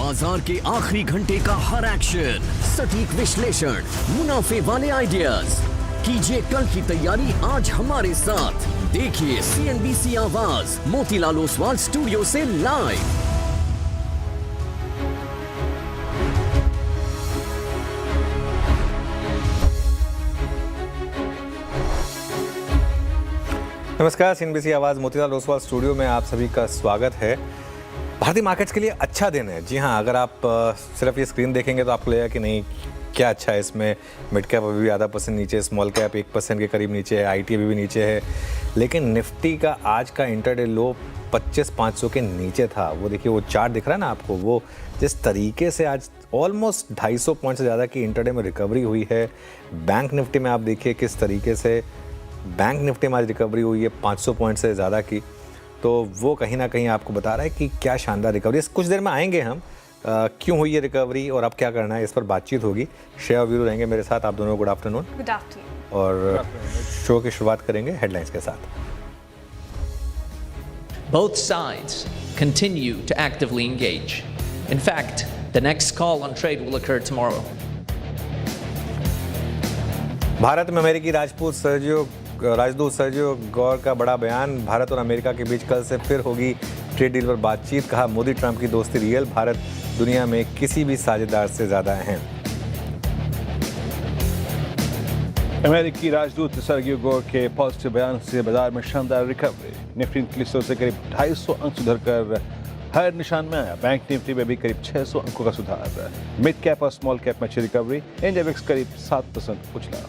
बाजार के आखिरी घंटे का हर एक्शन, सटीक विश्लेषण, मुनाफे वाले आइडियाज। कीजिए कल की तैयारी आज हमारे साथ। देखिए CNBC आवाज मोतीलाल ओसवाल स्टूडियो से लाइव। नमस्कार, CNBC आवाज़ मोतीलाल ओसवाल स्टूडियो में आप सभी का स्वागत है। भारतीय मार्केट्स के लिए अच्छा दिन है। जी हाँ, अगर आप सिर्फ ये स्क्रीन देखेंगे तो आपको लगेगा कि नहीं क्या अच्छा है इसमें। मिड कैप अभी भी आधा % नीचे, स्मॉल कैप 1% के करीब नीचे है, IT अभी भी नीचे है। लेकिन निफ्टी का आज का इंटरडे लो 25,500 के नीचे था। वो देखिए, वो चार्ट दिख रहा है ना आपको, वो जिस तरीके से आज ऑलमोस्ट 250 पॉइंट से ज़्यादा की इंटरडे में रिकवरी हुई है। बैंक निफ्टी में आप देखिए किस तरीके से बैंक निफ्टी में आज रिकवरी हुई है 500 पॉइंट से ज़्यादा की। तो वो कहीं ना कहीं आपको बता रहा है कि क्या शानदार रिकवरी। कुछ देर में आएंगे हम क्यों हुई ये रिकवरी और अब क्या करना है, इस पर बातचीत होगी। श्रेया और वीरू रहेंगे मेरे साथ। आप दोनों गुड आफ्टरनून। Good afternoon. और शो की शुरुआत करेंगे हेडलाइंस के साथ। Both sides continue to actively engage. In fact, the next call on trade will occur tomorrow. Bharat में अमेरिकी राजदूत सर्जियो गौर का बड़ा बयान। भारत और अमेरिका के बीच कल से फिर होगी ट्रेड डील पर बातचीत। कहा, मोदी ट्रंप की दोस्ती रियल, भारत दुनिया में किसी भी साझेदार से ज्यादा अहम। अमेरिकी राजदूत सर्जियो गौर के पॉजिटिव बयान से बाजार में शानदार रिकवरी। निफ्टी 2900 से करीब 250 अंक सुधर कर हर निशान में आया। बैंक निफ्टी में भी करीब 600 अंकों का सुधार। मिड कैप और स्मॉल कैप में अच्छी रिकवरी। इंडेक्स करीब 7% उछला।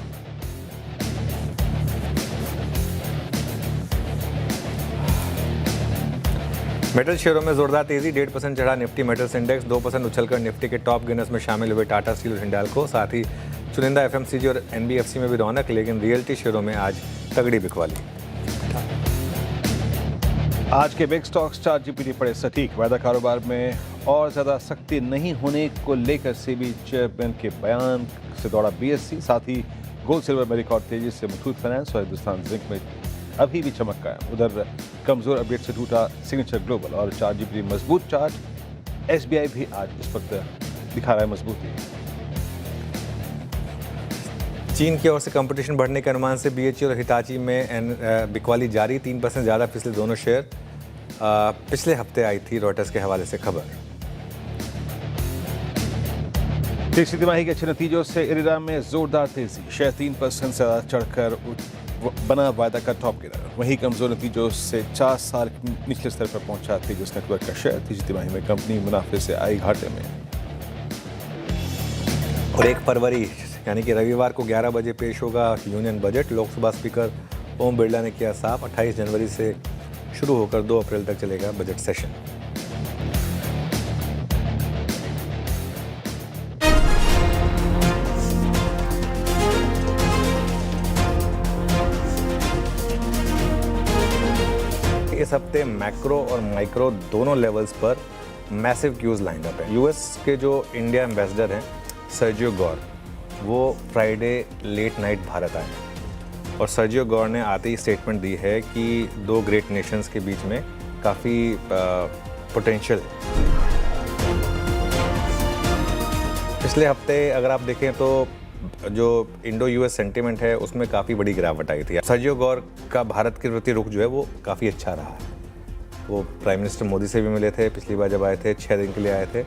मेटल शेयरों में जोरदार तेजी, 1.5% चढ़ा निफ्टी मेटल्स इंडेक्स। 2% उछलकर निफ्टी के टॉप गेनर्स में शामिल हुए टाटा स्टील और हिंडाल्को। साथ ही चुनिंदा FMCG और NBFC में भी रौनक, लेकिन रियल्टी शेयरों में आज तगड़ी बिकवाली। आज के बिग स्टॉक्स चार्ट जीपीटी पड़े सटीक। वायदा कारोबार में और ज्यादा सख्ती नहीं होने को लेकर सेबी चेयरमैन के बयान से दौड़ा BSE। साथ ही गोल्ड सिल्वर में रिकॉर्ड तेजी से मुथूट फाइनेंस और हिंदुस्तान जिंक में अभी भी चमक कायम। उधर कमजोर अपडेट से टूटा सिग्नेचर ग्लोबल और चार्ट जीपीटी मजबूत चार्ट। SBI भी आज इस वक्त दिखा रहा है मजबूती। चीन की ओर से कंपटीशन बढ़ने के अनुमान से BHE और हिताची में बिकवाली जारी। 3% ज़्यादा फिसले दोनों शेयर। पिछले हफ्ते आई थी रॉयटर्स के हवाले से खबर। तीसरी तिमाही के अच्छे नतीजों से इरिडा में जोरदार तेजी। शेयर 3% से ज़्यादा चढ़कर बना वायदा का टॉप गिनर। वहीं कमजोर नतीजों से 4 साल निचले स्तर पर पहुंचा तेजस नेटवर्क का शेयर। तीसरी तिमाही में कंपनी मुनाफे से आई घाटे में। और 1 फरवरी यानी कि रविवार को 11 बजे पेश होगा union budget. Lok Sabha speaker Om Birla ने किया साफ, 28 जनवरी से शुरू होकर 2 अप्रैल तक चलेगा बजट सेशन। इस हफ्ते मैक्रो और माइक्रो दोनों लेवल्स पर मैसिव क्यूज लाइन अप है। US के जो इंडिया एम्बेसडर हैं सर्जियो गौर, वो फ्राइडे लेट नाइट भारत आए और सर्जियो गौर ने आते ही स्टेटमेंट दी है कि 2 ग्रेट नेशंस के बीच में काफ़ी पोटेंशियल है। पिछले हफ्ते अगर आप देखें तो जो इंडो US सेंटिमेंट है उसमें काफ़ी बड़ी गिरावट आई थी। सर्जियो गौर का भारत के प्रति रुख जो है वो काफ़ी अच्छा रहा है। वो प्राइम मिनिस्टर मोदी से भी मिले थे पिछली बार जब आए थे, 6 दिन के लिए आए थे,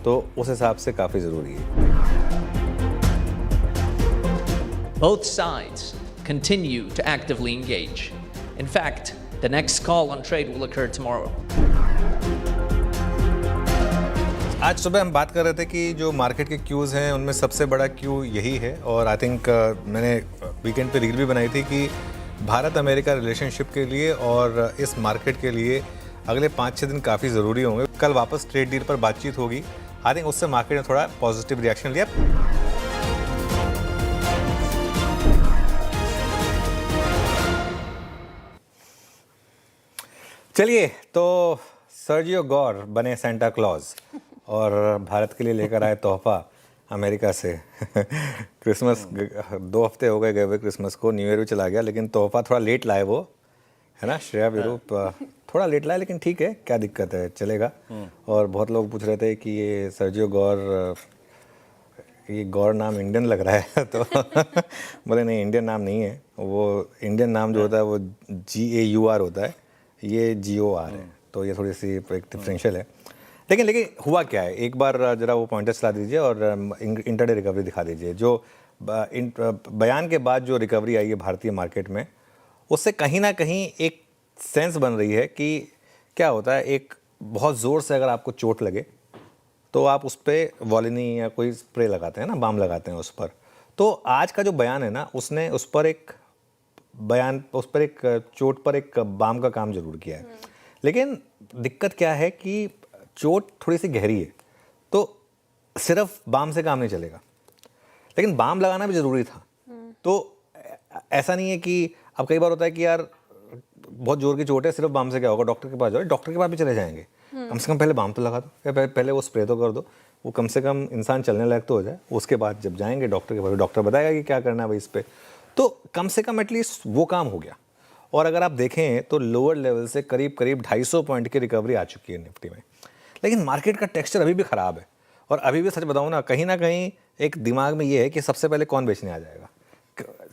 तो उस हिसाब से काफ़ी ज़रूरी है। Both sides continue to actively engage. In fact, the next call on trade will occur tomorrow. आज सुबह हम बात कर रहे थे कि जो मार्केट के क्यूज़ हैं उनमें सबसे बड़ा क्यू यही है। और आई थिंक मैंने वीकेंड पे रील भी बनाई थी कि भारत अमेरिका रिलेशनशिप के लिए और इस मार्केट के लिए अगले 5-6 दिन काफ़ी ज़रूरी होंगे। कल वापस ट्रेड डील पर बातचीत होगी। आई थिंक उससे मार्केट ने थोड़ा पॉजिटिव रिएक्शन लिया। चलिए, तो सर्जियो गौर बने सेंटा क्लॉज और भारत के लिए लेकर आए तोहफा अमेरिका से। क्रिसमस 2 हफ्ते हो गए हुए क्रिसमस को, न्यू ईयर भी चला गया, लेकिन तोहफा थोड़ा लेट लाए वो। है ना। श्रेया विरूप थोड़ा लेट लाया, लेकिन ठीक है, क्या दिक्कत है, चलेगा। और बहुत लोग पूछ रहे थे कि ये सर्जियो गौर, ये गौर नाम इंडियन लग रहा है तो बोले नहीं, इंडियन नाम नहीं है वो। इंडियन नाम जो होता है वो GAUR होता है, ये GOR है, तो ये थोड़ी सी एक डिफरेंशियल है। लेकिन हुआ क्या है, एक बार जरा वो पॉइंटर्स ला दीजिए और इंटरडे रिकवरी दिखा दीजिए। जो बयान के बाद जो रिकवरी आई है भारतीय मार्केट में, उससे कहीं ना कहीं एक सेंस बन रही है कि क्या होता है, एक बहुत ज़ोर से अगर आपको चोट लगे तो आप उस पर वॉलिनी या कोई स्प्रे लगाते हैं ना, बाम लगाते हैं उस पर। तो आज का जो बयान है ना, उसने उस पर एक चोट पर एक बाम का काम जरूर किया है। लेकिन दिक्कत क्या है कि चोट थोड़ी सी गहरी है, तो सिर्फ बाम से काम नहीं चलेगा, लेकिन बाम लगाना भी ज़रूरी था। तो ऐसा नहीं है कि अब कई बार होता है कि यार बहुत जोर की चोट है, सिर्फ बाम से क्या होगा, डॉक्टर के पास जाओ, डॉक्टर के पास भी चले जाएंगे, कम से कम पहले बाम तो लगा दो, या पहले वो स्प्रे तो कर दो, वो कम से कम इंसान चलने लायक तो हो जाए। उसके बाद जब जाएंगे डॉक्टर के पास, डॉक्टर बताएगा कि क्या करना है भाई इस पर, तो कम से कम एटलीस्ट वो काम हो गया। और अगर आप देखें तो लोअर लेवल से करीब 250 पॉइंट की रिकवरी आ चुकी है निफ्टी में। लेकिन मार्केट का टेक्सचर अभी भी ख़राब है, और अभी भी सच बताऊँ ना, कहीं ना कहीं एक दिमाग में ये है कि सबसे पहले कौन बेचने आ जाएगा।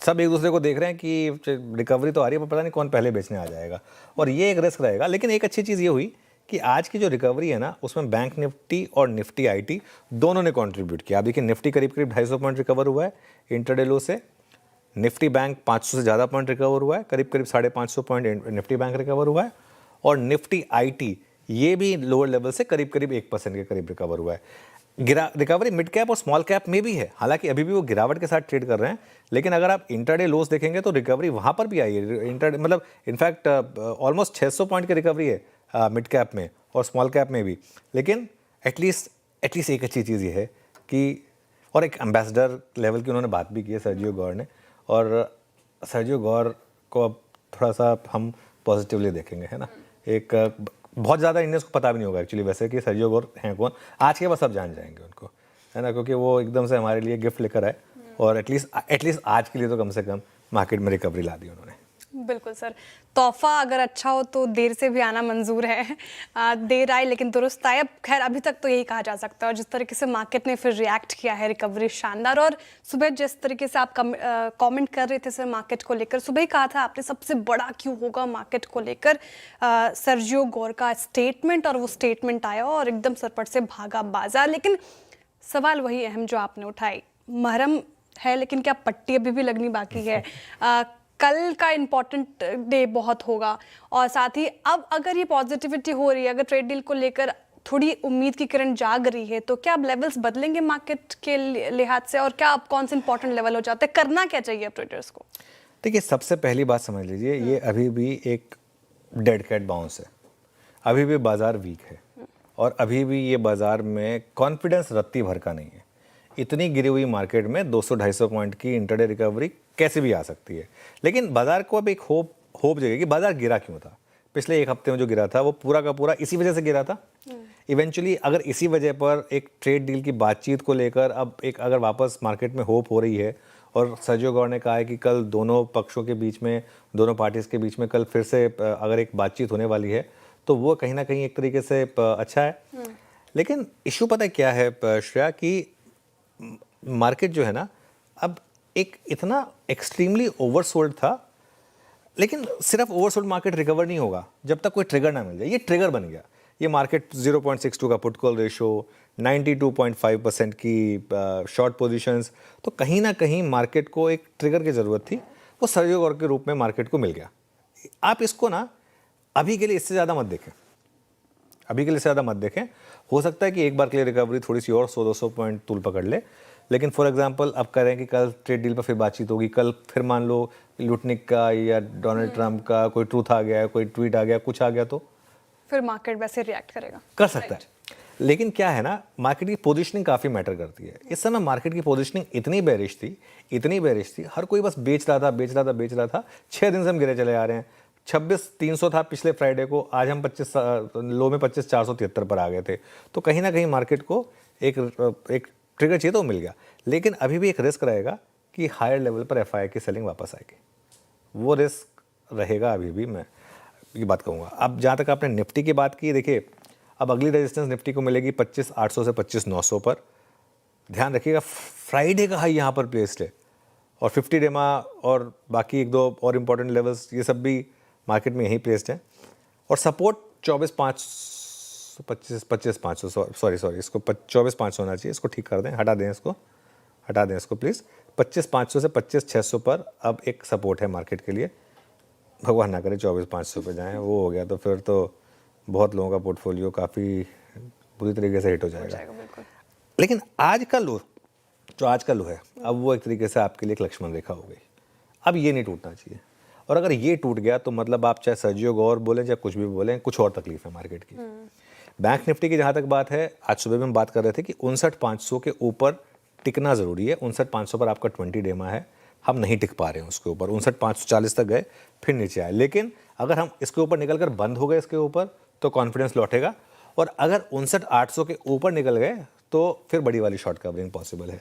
सब एक दूसरे को देख रहे हैं कि रिकवरी तो आ रही है, पर पता नहीं कौन पहले बेचने आ जाएगा, और ये एक रिस्क रहेगा। लेकिन एक अच्छी चीज़ ये हुई कि आज की जो रिकवरी है ना, उसमें बैंक निफ्टी और निफ्टी IT दोनों ने कंट्रीब्यूट किया। आप देखिए, निफ्टी करीब 250 पॉइंट रिकवर हुआ है इंटरडे लो से, निफ्टी बैंक 500 से ज़्यादा पॉइंट रिकवर हुआ है, करीब 550 पॉइंट निफ्टी बैंक रिकवर हुआ है, और निफ्टी IT ये भी लोअर लेवल से करीब 1% के करीब रिकवर हुआ है। रिकवरी मिड कैप और स्मॉल कैप में भी है, हालांकि अभी भी वो गिरावट के साथ ट्रेड कर रहे हैं, लेकिन अगर आप इंटरडे लोस देखेंगे तो रिकवरी वहाँ पर भी आई है। इंटरडे मतलब इनफैक्ट ऑलमोस्ट 600 पॉइंट की रिकवरी है मिड कैप में और स्मॉल कैप में भी। लेकिन एटलीस्ट एक अच्छी चीज़ ये है कि, और एक एम्बेसडर लेवल की उन्होंने बात भी की है सर्जियो गौर ने, और सर्जियो गौर को अब थोड़ा सा हम पॉजिटिवली देखेंगे, है ना। एक बहुत ज़्यादा इंडियंस को पता भी नहीं होगा एक्चुअली वैसे कि सर्जियो गौर हैं कौन, आज के बाद सब जान जाएंगे उनको, है ना, क्योंकि वो एकदम से हमारे लिए गिफ्ट लेकर आए, और एटलीस्ट आज के लिए तो कम से कम मार्केट में रिकवरी ला दी उन्होंने। बिल्कुल सर, तोहफा अगर अच्छा हो तो देर से भी आना मंजूर है। देर आई लेकिन दुरुस्त आए। अब खैर अभी तक तो यही कहा जा सकता है, और जिस तरीके से मार्केट ने फिर रिएक्ट किया है, रिकवरी शानदार। और सुबह जिस तरीके से आप कमेंट कर रहे थे सर मार्केट को लेकर, सुबह ही कहा था आपने सबसे बड़ा क्यों होगा मार्केट को लेकर सर्जियो गौर का स्टेटमेंट, और वो स्टेटमेंट आया और एकदम सरपट से भागा बाजार। लेकिन सवाल वही अहम जो आपने उठाई, महरम है लेकिन क्या पट्टी अभी भी लगनी बाकी है। कल का इम्पॉर्टेंट डे बहुत होगा, और साथ ही अब अगर ये पॉजिटिविटी हो रही है, अगर ट्रेड डील को लेकर थोड़ी उम्मीद की किरण जाग रही है, तो क्या अब लेवल्स बदलेंगे मार्केट के लिहाज से, और क्या अब कौन से इंपॉर्टेंट लेवल हो जाते हैं, करना क्या चाहिए ट्रेडर्स को? देखिए, सबसे पहली बात समझ लीजिए, ये अभी भी एक डेड कैट बाउंस है, अभी भी बाजार वीक है, और अभी भी ये बाजार में कॉन्फिडेंस रत्ती भर का नहीं है। इतनी गिरी हुई मार्केट में 200-250 पॉइंट की इंटरडे रिकवरी कैसे भी आ सकती है। लेकिन बाजार को अब एक होप जगेगी कि बाजार गिरा क्यों था। पिछले एक हफ्ते में जो गिरा था वो पूरा का पूरा इसी वजह से गिरा था। इवेंचुअली अगर इसी वजह पर एक ट्रेड डील की बातचीत को लेकर अब एक अगर वापस मार्केट में होप हो रही है, और सर्जियो गौर ने कहा है कि कल दोनों पक्षों के बीच में, दोनों पार्टीज़ के बीच में कल फिर से अगर एक बातचीत होने वाली है, तो वो कहीं ना कहीं एक तरीके से अच्छा है। लेकिन इशू पता है क्या है श्रेया, कि मार्केट जो है ना, अब एक इतना एक्सट्रीमली ओवरसोल्ड था, लेकिन सिर्फ ओवरसोल्ड मार्केट रिकवर नहीं होगा जब तक कोई ट्रिगर ना मिल जाए। ये ट्रिगर बन गया, ये मार्केट 0.62 का पुट कॉल रेशो, 92.5% की शॉर्ट पोजीशंस, तो कहीं ना कहीं मार्केट को एक ट्रिगर की ज़रूरत थी, वो सर्जियो गौर के रूप में मार्केट को मिल गया। आप इसको ना अभी के लिए इससे ज़्यादा मत देखें, अभी के लिए ज़्यादा मत देखें। हो सकता है कि एक बार के लिए रिकवरी थोड़ी सी और 100-200 पॉइंट तूल पकड़ ले, लेकिन फॉर एग्जांपल अब कह रहे हैं कि कल ट्रेड डील पर फिर बातचीत होगी, कल फिर मान लो लुटनिक का या डोनाल्ड ट्रंप का कोई ट्रूथ आ गया, कोई ट्वीट आ गया, कुछ आ गया, तो फिर मार्केट वैसे रिएक्ट करेगा, कर सकता है। लेकिन क्या है ना, मार्केट की पोजीशनिंग काफ़ी मैटर करती है। इस समय मार्केट की पोजीशनिंग इतनी बेरिश थी, हर कोई बस बेच रहा था। 6 दिन से हम गिरे चले आ रहे हैं। 26,300 था पिछले फ्राइडे को, आज हम 25 लो में 25,473 पर आ गए थे। तो कहीं ना कहीं मार्केट को एक ट्रिगर चाहिए तो मिल गया। लेकिन अभी भी एक रिस्क रहेगा कि हायर लेवल पर एफआई की सेलिंग वापस आएगी, वो रिस्क रहेगा अभी भी। मैं की बात कहूँगा। अब जहाँ तक आपने निफ्टी की बात की, देखिए अब अगली रेजिस्टेंस निफ्टी को मिलेगी 25,800 से 25,900 पर। ध्यान रखिएगा फ्राइडे का हाई यहाँ पर प्लेस्ड है, और 50 डेमा और बाकी एक दो और इम्पोर्टेंट लेवल्स ये सब भी मार्केट में यहीं प्लेस्ड हैं। और सपोर्ट 24,500 सॉरी इसको 24,500 होना चाहिए, इसको ठीक कर दें, हटा दें इसको प्लीज़। 25,500 से 25,600 पर अब एक सपोर्ट है मार्केट के लिए। भगवान ना करे 24,500 पे जाएं, वो हो गया तो फिर तो बहुत लोगों का पोर्टफोलियो काफ़ी बुरी तरीके से हिट हो जाएगा। लेकिन आज का लो है, अब वो एक तरीके से आपके लिए एक लक्ष्मण रेखा हो गई। अब ये नहीं टूटना चाहिए, और अगर ये टूट गया तो मतलब आप चाहे सर्जियो गौर बोलें चाहे कुछ भी बोलें, कुछ और तकलीफ है मार्केट की। बैंक निफ्टी की जहाँ तक बात है, आज सुबह में हम बात कर रहे थे कि 59,500 के ऊपर टिकना ज़रूरी है। 59,500 पर आपका 20 डेमा है, हम नहीं टिक पा रहे हैं उसके ऊपर। 59,540 तक गए, फिर नीचे आए। लेकिन अगर हम इसके ऊपर निकल कर बंद हो गए इसके ऊपर तो कॉन्फिडेंस लौटेगा, और अगर 59,800 के ऊपर निकल गए तो फिर बड़ी वाली शॉर्ट कवरिंग पॉसिबल है।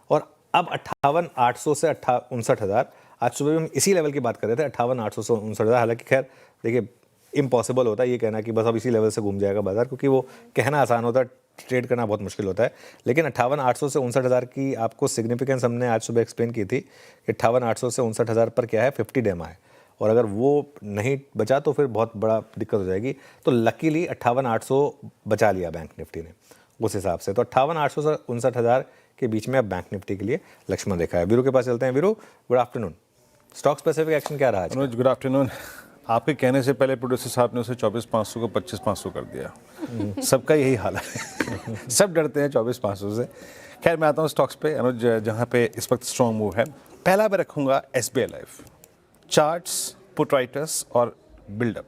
और अब 58,800 से 59,000, आज सुबह भी हम इसी लेवल की बात कर रहे थे, 58,800 से 59,000। हालांकि खैर देखिए इम्पॉसिबल होता है ये कहना कि बस अब इसी लेवल से घूम जाएगा बाजार, क्योंकि वो कहना आसान होता है, ट्रेड करना बहुत मुश्किल होता है। लेकिन 58,800 से 59,000 की आपको सिग्निफिकेंस हमने आज सुबह एक्सप्लेन की थी कि 58,800 से 59,000 पर क्या है, 50 डेमा है, और अगर वो नहीं बचा तो फिर बहुत बड़ा दिक्कत हो जाएगी। तो लकीली 58,800 बचा लिया बैंक निफ्टी ने उस हिसाब से। तो 58,800 से 59,000 के बीच में अब बैंक निफ्टी के लिए लक्ष्मण रेखा है। वीरू के पास चलते हैं। Veeru, good afternoon. Stock specific action क्या रहा आज? अनुज, गुड आफ्टरनून। आपके कहने से पहले प्रोड्यूसर साहब ने उसे 24,500 को 25,500 कर दिया। सबका यही हाल है। सब डरते हैं 24,500 से। खैर मैं आता हूँ स्टॉक्स पे अनुज, जहाँ पे इस वक्त स्ट्रॉन्ग मूव है। पहला मैं रखूँगा SBI life. Charts, put writers और बिल्डअप,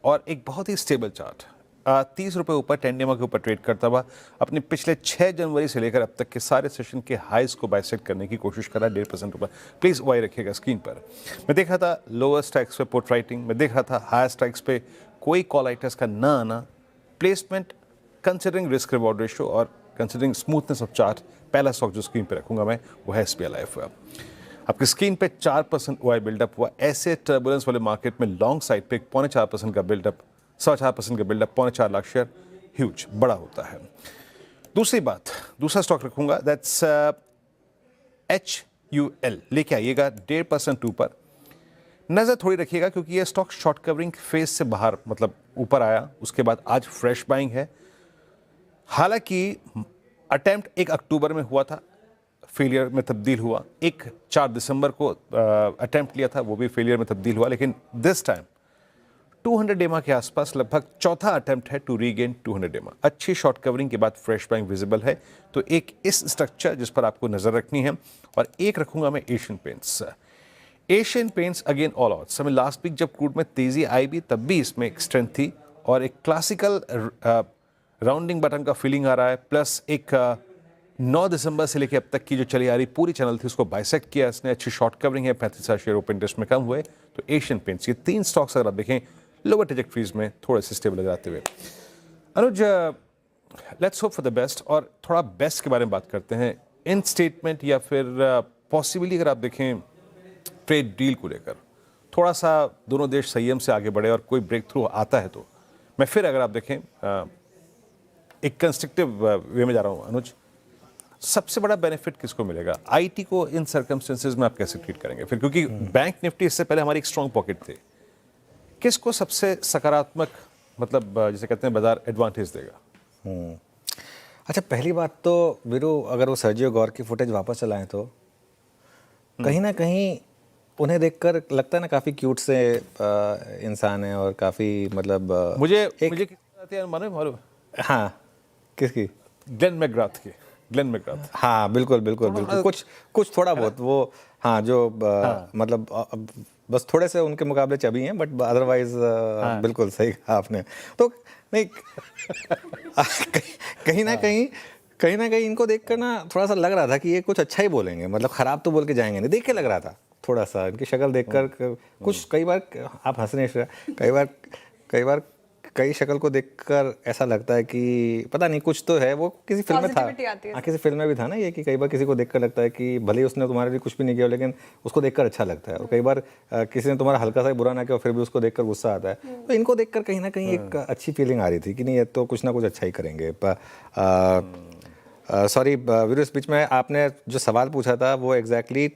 और एक बहुत ही स्टेबल चार्ट 30 रुपये ऊपर 10 डेमा के ऊपर ट्रेड करता हुआ अपने पिछले 6 जनवरी से लेकर अब तक के सारे सेशन के हाईज को बाइसेक्ट करने की कोशिश करा 1.5% ऊपर। प्लीज़ वाई रखिएगा स्क्रीन पर। मैं देख रहा था लोअर स्ट्राइक्स पे पुट राइटिंग, मैं देख रहा था हायर स्ट्राइक्स पे कोई कॉल राइटर्स का ना आना। Placement considering risk reward ratio और कंसिडरिंग स्मूथनेस ऑफ चार्ट, पहला स्टॉक जो स्क्रीन पर रखूंगा मैं वो है SBI लाइफ। आपकी स्क्रीन पे 4% OI बिल्डअप हुआ। ऐसे टर्बुलेंस वाले मार्केट में लॉन्ग साइड पे 0.4% का बिल्डअप, 4.5% का बिल्डअप, 0.4 लाख शेयर, ह्यूज बड़ा होता है। दूसरी बात, दूसरा स्टॉक रखूंगा दैट्स HUL। लेके आइएगा 1.5% ऊपर, नजर थोड़ी रखिएगा क्योंकि ये स्टॉक शॉर्ट कवरिंग फेज से बाहर मतलब ऊपर आया, उसके बाद आज फ्रेश बाइंग है। हालांकि अटेम्प्ट 1 अक्टूबर में हुआ था, फेलियर में तब्दील हुआ। 4 दिसंबर को अटेम्प्ट लिया था, वो भी फेलियर में तब्दील हुआ। लेकिन दिस टाइम 200 डेमा के आसपास लगभग चौथा अटेम्प्ट है टू रीगेन 200 डेमा। अच्छी शॉर्ट कवरिंग के बाद फ्रेश बाइंग विजिबल है, तो एक इस स्ट्रक्चर जिस पर आपको नजर रखनी है। और एक रखूंगा मैं Asian paints. Asian paints again all out समय लास्ट वीक जब क्रूड में तेजी आई भी तब भी इसमें एक स्ट्रेंथ थी, और एक क्लासिकल राउंडिंग बटन का फीलिंग आ रहा है। प्लस एक 9 दिसंबर से लेकर अब तक की जो चली आ रही पूरी चैनल थी उसको बाइसेक्ट किया इसने। अच्छी शॉर्ट कवरिंग है, 35,000 शेयर ओपन इंटरेस्ट में कम हुए। तो एशियन पेंट्स, ये 3 स्टॉक्स अगर आप देखें लोअर ट्रैजेक्टरीज में थोड़े से स्टेबल जाते हुए। Anuj, let's hope for the best, और थोड़ा बेस्ट के बारे में बात करते हैं। इन स्टेटमेंट या फिर पॉसिबली अगर आप देखें ट्रेड डील को लेकर थोड़ा सा दोनों देश संयम से आगे बढ़े और कोई ब्रेक थ्रू आता है तो मैं फिर अगर आप देखें एक कंस्ट्रक्टिव वे में जा रहा हूँ। अनुज, सबसे बड़ा बेनिफिट किसको मिलेगा? IT को इन सर्कमस्टेंसेज में आप कैसे ट्रीट करेंगे फिर, क्योंकि बैंक निफ्टी इससे पहले हमारी एक स्ट्रॉन्ग पॉकेट थे। किसको सबसे सकारात्मक मतलब जिसे कहते हैं बाजार एडवांटेज देगा? अच्छा, पहली बात तो वीरू, अगर वो सर्जियो गौर की फुटेज वापस चलाएं तो कहीं ना कहीं उन्हें देखकर लगता है ना काफ़ी क्यूट से इंसान है, और काफ़ी मतलब मुझे मालूम। हाँ, किसकी? ग्लेन मैकग्राथ की। हाँ बिल्कुल, कुछ थोड़ा बहुत वो, हाँ जो मतलब बस थोड़े से उनके मुकाबले चबी हैं, बट अदरवाइज बिल्कुल सही कहा आपने। तो नहीं कहीं ना कहीं इनको देखकर ना थोड़ा सा लग रहा था कि ये कुछ अच्छा ही बोलेंगे, मतलब खराब तो बोल के जाएंगे नहीं, देख के लग रहा था थोड़ा सा इनकी शक्ल देखकर। कुछ कई बार आप हंस नहीं, कई बार कई शक्ल को देखकर ऐसा लगता है कि पता नहीं कुछ तो है, वो किसी फिल्म में था। Positivity आती है। हाँ, किसी फिल्म में भी था ना ये, कि कई बार किसी को देखकर लगता है कि भले ही उसने तुम्हारे लिए कुछ भी नहीं किया लेकिन उसको देखकर अच्छा लगता है, और कई बार किसी ने तुम्हारा हल्का सा बुरा ना किया फिर भी उसको देखकर गुस्सा आता है। तो इनको देखकर कहीं ना कहीं एक अच्छी फीलिंग आ रही थी कि नहीं, ये तो कुछ ना कुछ अच्छा ही करेंगे। सॉरी वीरू, इस बीच में आपने जो सवाल पूछा था वो एग्जैक्टली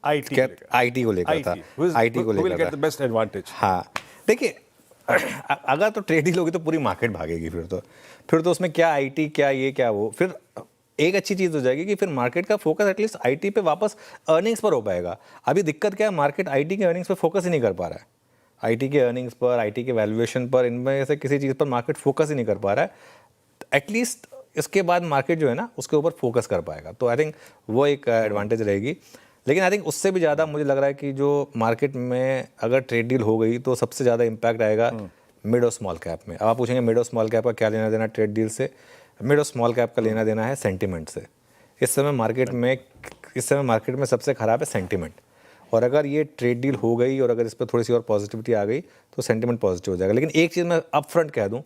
आईटी को लेकर था। आईटी को लेकर था। Best advantage. हाँ, देखिए अगर तो ट्रेड डील होगी तो पूरी मार्केट भागेगी, फिर तो उसमें क्या आईटी, क्या ये, क्या वो। फिर एक अच्छी चीज़ हो जाएगी कि फिर मार्केट का फोकस एटलीस्ट आईटी पे वापस अर्निंग्स पर हो पाएगा। अभी दिक्कत क्या है, मार्केट आईटी के अर्निंग्स पर फोकस ही नहीं कर पा रहा है। आईटी के अर्निंग्स पर, आईटी के वैल्यूएशन पर, इनमें से किसी चीज़ पर मार्केट फोकस ही नहीं कर पा रहा है। एटलीस्ट इसके बाद मार्केट जो है ना उसके ऊपर फोकस कर पाएगा, तो आई थिंक वो एक एडवांटेज रहेगी। लेकिन आई थिंक उससे भी ज़्यादा मुझे लग रहा है कि जो मार्केट में अगर ट्रेड डील हो गई तो सबसे ज़्यादा इम्पैक्ट आएगा मिड और स्मॉल कैप में। अब आप पूछेंगे मिड और स्मॉल कैप का क्या लेना देना ट्रेड डील से? मिड और स्मॉल कैप का लेना देना है सेंटिमेंट से। इस समय मार्केट में सबसे ख़राब है सेंटिमेंट, और अगर ये ट्रेड डील हो गई और अगर इस पर थोड़ी सी और पॉजिटिविटी आ गई तो सेंटिमेंट पॉजिटिव हो जाएगा। लेकिन एक चीज़ मैं अप फ्रंट कह दूँ,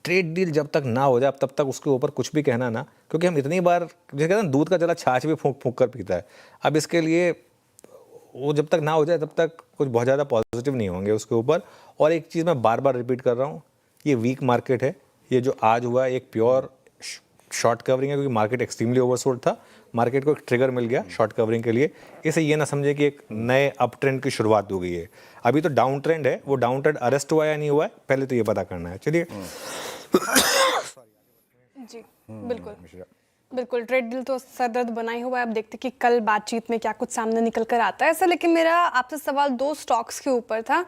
ट्रेड डील जब तक ना हो जाए तब तक उसके ऊपर कुछ भी कहना ना, क्योंकि हम इतनी बार जैसे कहते हैं दूध का जला छाछ भी फूंक फूंक कर पीता है। अब इसके लिए वो जब तक ना हो जाए तब तक कुछ बहुत ज़्यादा पॉजिटिव नहीं होंगे उसके ऊपर। और एक चीज़ मैं बार बार रिपीट कर रहा हूँ, ये वीक मार्केट है। ये जो आज हुआ है एक प्योर शॉर्ट कवरिंग है, क्योंकि मार्केट एक्सट्रीमली ओवरसोल्ड था। मार्केट को एक ट्रिगर मिल गया शॉर्ट कवरिंग के लिए। इसे ये ना समझे कि एक नए अप ट्रेंड की शुरुआत हो गई है। अभी तो डाउन ट्रेंड है, वो डाउन ट्रेंड अरेस्ट हुआ या नहीं हुआ है पहले तो ये पता करना है। चलिए जी बिल्कुल ट्रेड डील तो सरदर्द बना ही हुआ है। अब देखते कि कल बातचीत में क्या कुछ सामने निकल कर आता है ऐसा। लेकिन मेरा आपसे सवाल दो स्टॉक्स के ऊपर था।